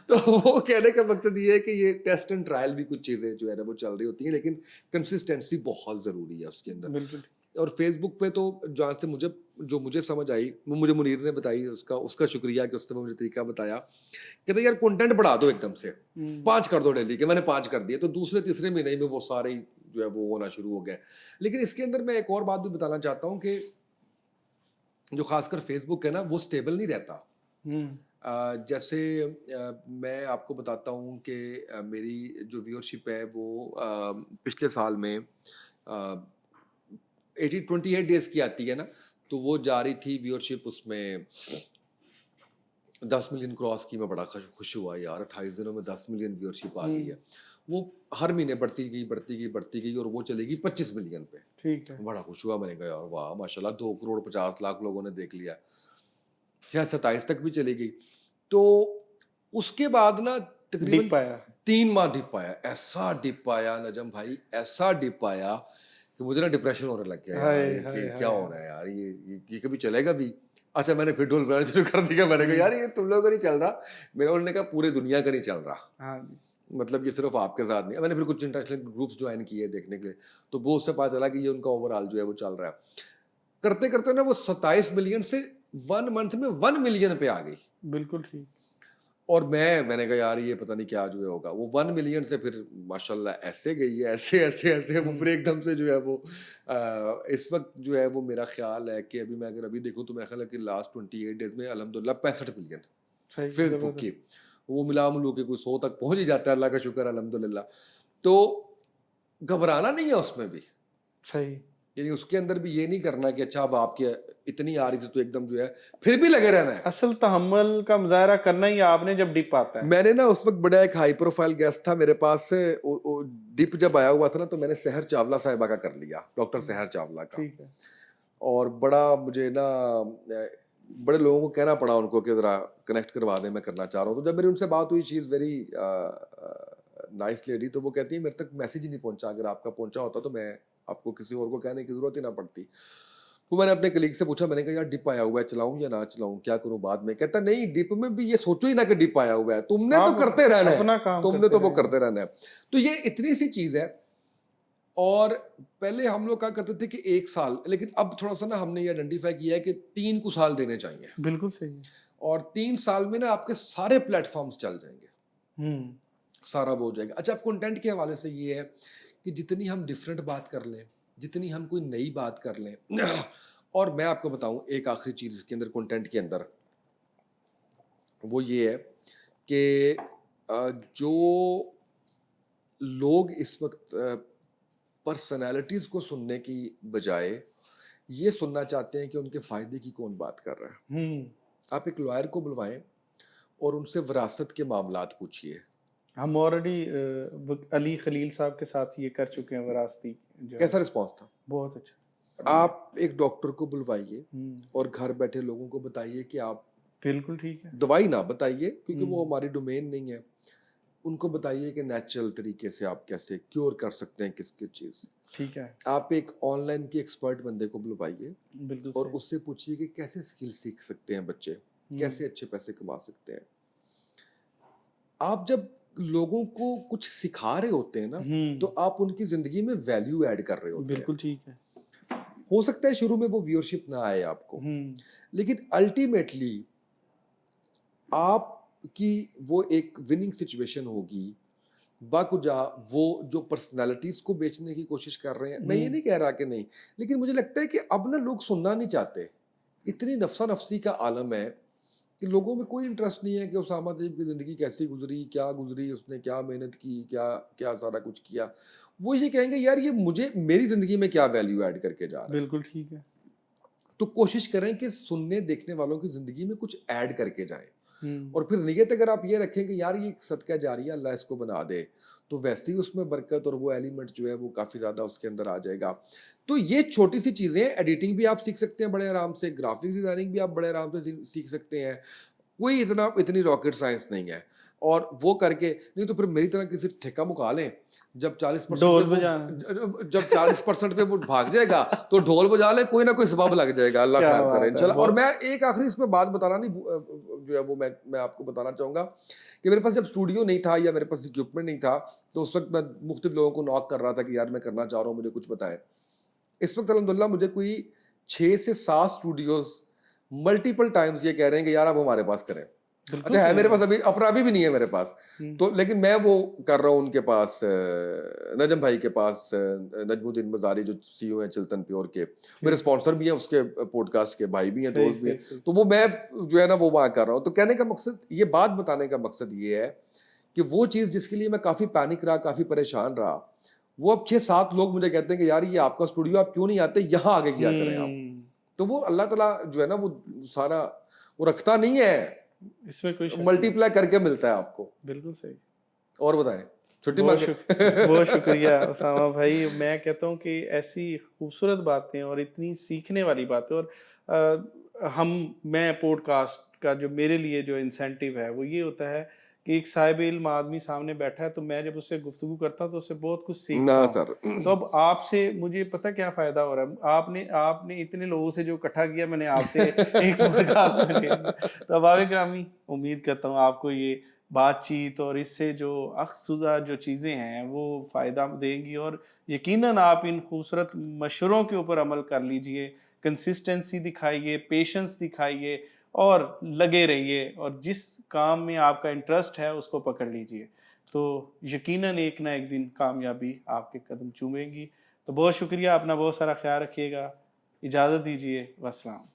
S1: तो वो कहने का मकसद ये है कि ये टेस्ट एंड ट्रायल भी कुछ चीज़ें जो है ना वो चल रही होती हैं, लेकिन कंसिस्टेंसी बहुत ज़रूरी है उसके अंदर।
S2: बिल्कुल।
S1: और फेसबुक पे तो जहाँ से मुझे समझ आई, वो मुझे मुनीर ने बताई, उसका उसका शुक्रिया कि उसने मुझे तरीका बताया। कहते यार कंटेंट बढ़ा दो एकदम से, 5 कर दो डेली के। मैंने 5 कर दिए तो दूसरे तीसरे महीने में वो सारे ही जो है वो होना शुरू हो गए। लेकिन इसके अंदर मैं एक और बात भी बताना चाहता हूँ कि जो खासकर फेसबुक है ना वो स्टेबल नहीं रहता।
S2: हम्म।
S1: जैसे मैं आपको बताता हूँ कि मेरी जो व्यूअरशिप है वो पिछले साल में 28 डेज की आती है ना, तो वो जा रही थी व्यूअरशिप उसमें 10 मिलियन क्रॉस की। मैं बड़ा खुश हुआ यार, 28 दिनों में 10 मिलियन व्यूअरशिप आ गई
S2: हम्म।
S1: है। वो हर महीने बढ़ती गई बढ़ती गई बढ़ती गई और वो चलेगी 25 मिलियन पे।
S2: ठीक है।
S1: बड़ा खुश हुआ, मैंने कहा यार वाह माशाल्लाह, 2 करोड़ 50 लाख लोगों ने देख लिया। शायद 27 तक भी चली गई। तो उसके बाद ना तकरीबन
S2: डिप आया।
S1: 3 माह डिप आया, ऐसा डिप आया नजम भाई, ऐसा डिप आया कि मुझे ना डिप्रेशन होने लग गया
S2: हाय
S1: यार,
S2: हाय
S1: ये क्या
S2: हाय
S1: हो
S2: हाय।
S1: रहा है यार, ये कभी चलेगा भी। अच्छा मैंने फिर ढोल बजाना शुरू कर दिया, मैंने कहा
S2: हम्म।
S1: यार ये तुम लोगों का नहीं चल रहा। मेरा उन्होंने कहा पूरे दुनिया का नहीं चल रहा,
S2: हाँ जी।
S1: मतलब ये सिर्फ आपके साथ नहीं। मैंने फिर कुछ इंटरनेशनल ग्रुप्स ज्वाइन किए देखने के लिए, तो वो उससे पता चला कि ये उनका ओवरऑल जो है वो चल रहा है। करते करते ना वो 27 मिलियन से 1 मंथ में 1 मिलियन पे आ गई।
S2: बिल्कुल ठीक।
S1: और मैंने कहा यार ये पता नहीं क्या जो है होगा। वो 1 मिलियन से फिर माशाल्लाह ऐसे गई है, ऐसे ऐसे ऐसे वो फिर एकदम से जो है वो इस वक्त जो है वो मेरा ख्याल है कि अभी मैं अगर अभी देखूँ तो मेरा ख्याल है कि लास्ट 28 डेज में अल्हम्दुलिल्लाह 65 मिलियन
S2: सही,
S1: फेसबुक की।
S2: जबरदस्त।
S1: वो मिला मिलू के कोई 100 तक पहुंच ही जाता है, अल्लाह का शुक्र अल्हम्दुलिल्लाह। तो घबराना नहीं है उसमें भी,
S2: सही।
S1: यानी उसके अंदर भी ये नहीं करना कि अच्छा अब आपकी इतनी आ रही थी तो एकदम जो है, फिर भी लगे रहना है।
S2: असल तहम्मुल का मुजाहरा करना ही आपने जब डिप आता है।
S1: मैंने ना उस वक्त बड़ा एक हाई प्रोफाइल गेस्ट था मेरे पास से, डिप जब आया हुआ था ना तो मैंने सहर चावला साहिबा का कर लिया, डॉक्टर सहर चावला का।
S2: ठीक है।
S1: और बड़ा मुझे ना बड़े लोगों को कहना पड़ा उनको कि ज़रा कनेक्ट करवा दें, मैं करना चाह रहा हूँ। तो जब मेरी उनसे बात हुई, she is very nice lady, तो वो कहती है मेरे तक मैसेज ही नहीं पहुंचा, अगर आपका पहुंचा होता तो मैं आपको किसी और को कहने की ज़रूरत ही ना पड़ती। तो मैंने अपने कलीग से पूछा, मैंने कहा यार डिप आया हुआ है, चलाऊं या ना चलाऊं, क्या करूं बाद में। कहता नहीं, डिप में भी ये सोचो ही ना कि डिप आया हुआ है, तुमने तो
S2: आप
S1: करते रहना है,
S2: अपना काम
S1: तुमने
S2: करते
S1: तो वो
S2: रहें।
S1: करते रहना है। तो ये इतनी सी चीज है। और पहले हम लोग क्या करते थे कि 1 साल, लेकिन अब थोड़ा सा ना हमने ये आइडेंटिफाई किया है कि 3 साल देने चाहिए।
S2: बिल्कुल सही है।
S1: और 3 साल में ना आपके सारे प्लेटफॉर्म्स चल जाएंगे,
S2: हम्म।
S1: सारा वो हो जाएगा। अच्छा, अब कंटेंट के हवाले से ये है कि जितनी हम डिफरेंट बात कर लें, जितनी हम कोई नई बात कर लें और मैं आपको बताऊं एक आखिरी चीज़ इसके अंदर कंटेंट के अंदर, वो ये है कि जो लोग इस वक्त पर्सनालिटीज़ को सुनने की बजाय ये सुनना चाहते हैं कि उनके फ़ायदे की कौन बात कर रहा है।
S2: हम्म।
S1: आप एक लॉयर को बुलवाएं और उनसे विरासत के मामलात पूछिए।
S2: हम ऑलरेडी अली खलील साहब के साथ ये कर चुके हैं, वरासती जो है।
S1: कैसा रिस्पॉन्स था?
S2: बहुत अच्छा।
S1: आप एक डॉक्टर को बुलवाइए
S2: हम्म।
S1: और घर बैठे लोगों को बताइए कि आप
S2: बिल्कुल ठीक है।
S1: दवाई ना बताइए क्योंकि वो
S2: हम्म,
S1: हमारी डोमेन नहीं है। उनको बताइए कि नेचुरल तरीके से आप कैसे क्योर कर सकते हैं किस किस चीज़ से।
S2: ठीक है।
S1: आप एक ऑनलाइन की एक्सपर्ट बंदे को बुलवाइए
S2: बिल्कुल
S1: और
S2: सही।
S1: उससे पूछिए कि कैसे स्किल सीख सकते हैं बच्चे,
S2: हम्म।
S1: कैसे अच्छे पैसे कमा सकते हैं। आप जब लोगों को कुछ सिखा रहे होते हैं ना, तो
S2: हम्म।
S1: आप उनकी ज़िंदगी में वैल्यू ऐड कर रहे होते हैं।
S2: बिल्कुल ठीक है।
S1: हो सकता है शुरू में वो व्यूअरशिप ना आए आपको,
S2: हम्म।
S1: लेकिन अल्टीमेटली आपकी वो एक विनिंग सिचुएशन होगी। बाकुजा वो जो पर्सनालिटीज को बेचने की कोशिश कर रहे हैं, मैं ये
S2: हम्म।
S1: नहीं कह रहा कि नहीं, लेकिन मुझे लगता है कि अब ना लोग सुनना नहीं चाहते। इतनी नफसा नफसी का आलम है कि लोगों में कोई इंटरेस्ट नहीं है कि उसामा तैयब की ज़िंदगी कैसी गुजरी, क्या गुजरी, उसने क्या मेहनत की, क्या क्या सारा कुछ किया। वो ये कहेंगे यार ये मुझे मेरी ज़िंदगी में क्या वैल्यू ऐड करके जा रहा है।
S2: बिल्कुल ठीक है।
S1: तो कोशिश करें कि सुनने देखने वालों की ज़िंदगी में कुछ ऐड करके जाएं।
S2: हम्म।
S1: और फिर नियत अगर आप ये रखें कि यार ये सदका जारिया अल्लाह इसको बना दे, तो वैसे ही उसमें बरकत और वो एलिमेंट जो है वो काफ़ी ज़्यादा उसके अंदर आ जाएगा। तो ये छोटी सी चीज़ें, एडिटिंग भी आप सीख सकते हैं बड़े आराम से, ग्राफिक डिज़ाइनिंग भी आप बड़े आराम से सीख सकते हैं। कोई इतनी रॉकेट साइंस नहीं है। और वो करके नहीं तो फिर मेरी तरह किसी ठेका मुका लें। जब 40% पे
S2: ढोल
S1: वो
S2: बजाना।
S1: जब 40% पे वो भाग जाएगा तो ढोल बजा ले, कोई ना कोई सबब लग जाएगा। अल्लाह
S2: क्या
S1: खैर करे
S2: बात है,
S1: इंशाल्लाह। और
S2: बहुत।
S1: मैं एक आखिरी इसमें बात बताना नहीं जो है वो मैं आपको बताना चाहूँगा कि मेरे पास जब स्टूडियो नहीं था या मेरे पास इक्विपमेंट नहीं था, तो उस वक्त मैं मुख्तलिफ लोगों को नॉक कर रहा था कि यार मैं करना चाह रहा हूँ, मुझे कुछ बताएं। इस वक्त अल्हम्दुलिल्लाह मुझे कोई 6 से 7 स्टूडियोज मल्टीपल टाइम्स ये कह रहे हैं कि यार आप हमारे पास करें।
S2: बिल्कुल
S1: अच्छा है
S2: सही
S1: मेरे
S2: है।
S1: पास अभी अपना अभी भी नहीं है मेरे पास,
S2: हम्म।
S1: तो लेकिन मैं वो कर रहा हूँ उनके पास, नजम भाई के पास, नजमुद्दीन मजारी जो सीईओ हैं चिल्तन प्योर के, मेरे
S2: ठीक है।
S1: स्पॉन्सर भी हैं उसके पॉडकास्ट के, भाई भी हैं,
S2: सही
S1: दोस्त भी
S2: सही
S1: हैं।
S2: सही।
S1: तो वो मैं जो है ना वो वहाँ कर रहा हूँ। तो कहने का मकसद, ये बात बताने का मकसद ये है कि वो चीज़ जिसके लिए मैं काफ़ी पैनिक रहा, काफ़ी परेशान रहा, वो अब 6-7 लोग मुझे कहते हैं कि यार ये आपका स्टूडियो, आप क्यों नहीं आते यहाँ आगे किया करें आप।
S2: हम्म।
S1: तो वो अल्लाह ताला जो है ना वो सारा वो रखता नहीं है,
S2: इसमें कोई शक नहीं।
S1: मल्टीप्लाई करके मिलता है आपको।
S2: बिल्कुल सही।
S1: और बताएं, छुट्टी
S2: बहुत
S1: मांगे।
S2: बहुत शुक्रिया उसामा भाई। मैं कहता हूँ कि ऐसी खूबसूरत बातें और इतनी सीखने वाली बातें, और मैं पॉडकास्ट का जो मेरे लिए जो इंसेंटिव है वो ये होता है कि एक साहिब इल्म आदमी सामने बैठा है, तो मैं जब उससे गुफ्तगू करता हूँ तो उससे बहुत कुछ सीखता
S1: ना
S2: हूँ।
S1: सर।
S2: तो अब आपसे मुझे पता क्या फ़ायदा हो रहा है, आपने इतने लोगों से जो इकट्ठा किया, मैंने आपसे एक पॉडकास्ट में ले लिया। तो अब आगे ग्रामी, उम्मीद करता हूँ आपको ये बातचीत और इससे जो अक्सुदा जो चीज़ें हैं वो फ़ायदा देंगी, और यकीनन आप इन खूबसूरत मशवरों के ऊपर अमल कर लीजिए। कंसिस्टेंसी दिखाइए, पेशेंस दिखाइए और लगे रहिए, और जिस काम में आपका इंटरेस्ट है उसको पकड़ लीजिए। तो यकीनन एक ना एक दिन कामयाबी आपके कदम चूमेगी। तो बहुत शुक्रिया, अपना बहुत सारा ख्याल रखिएगा। इजाज़त दीजिए, वस्सलाम।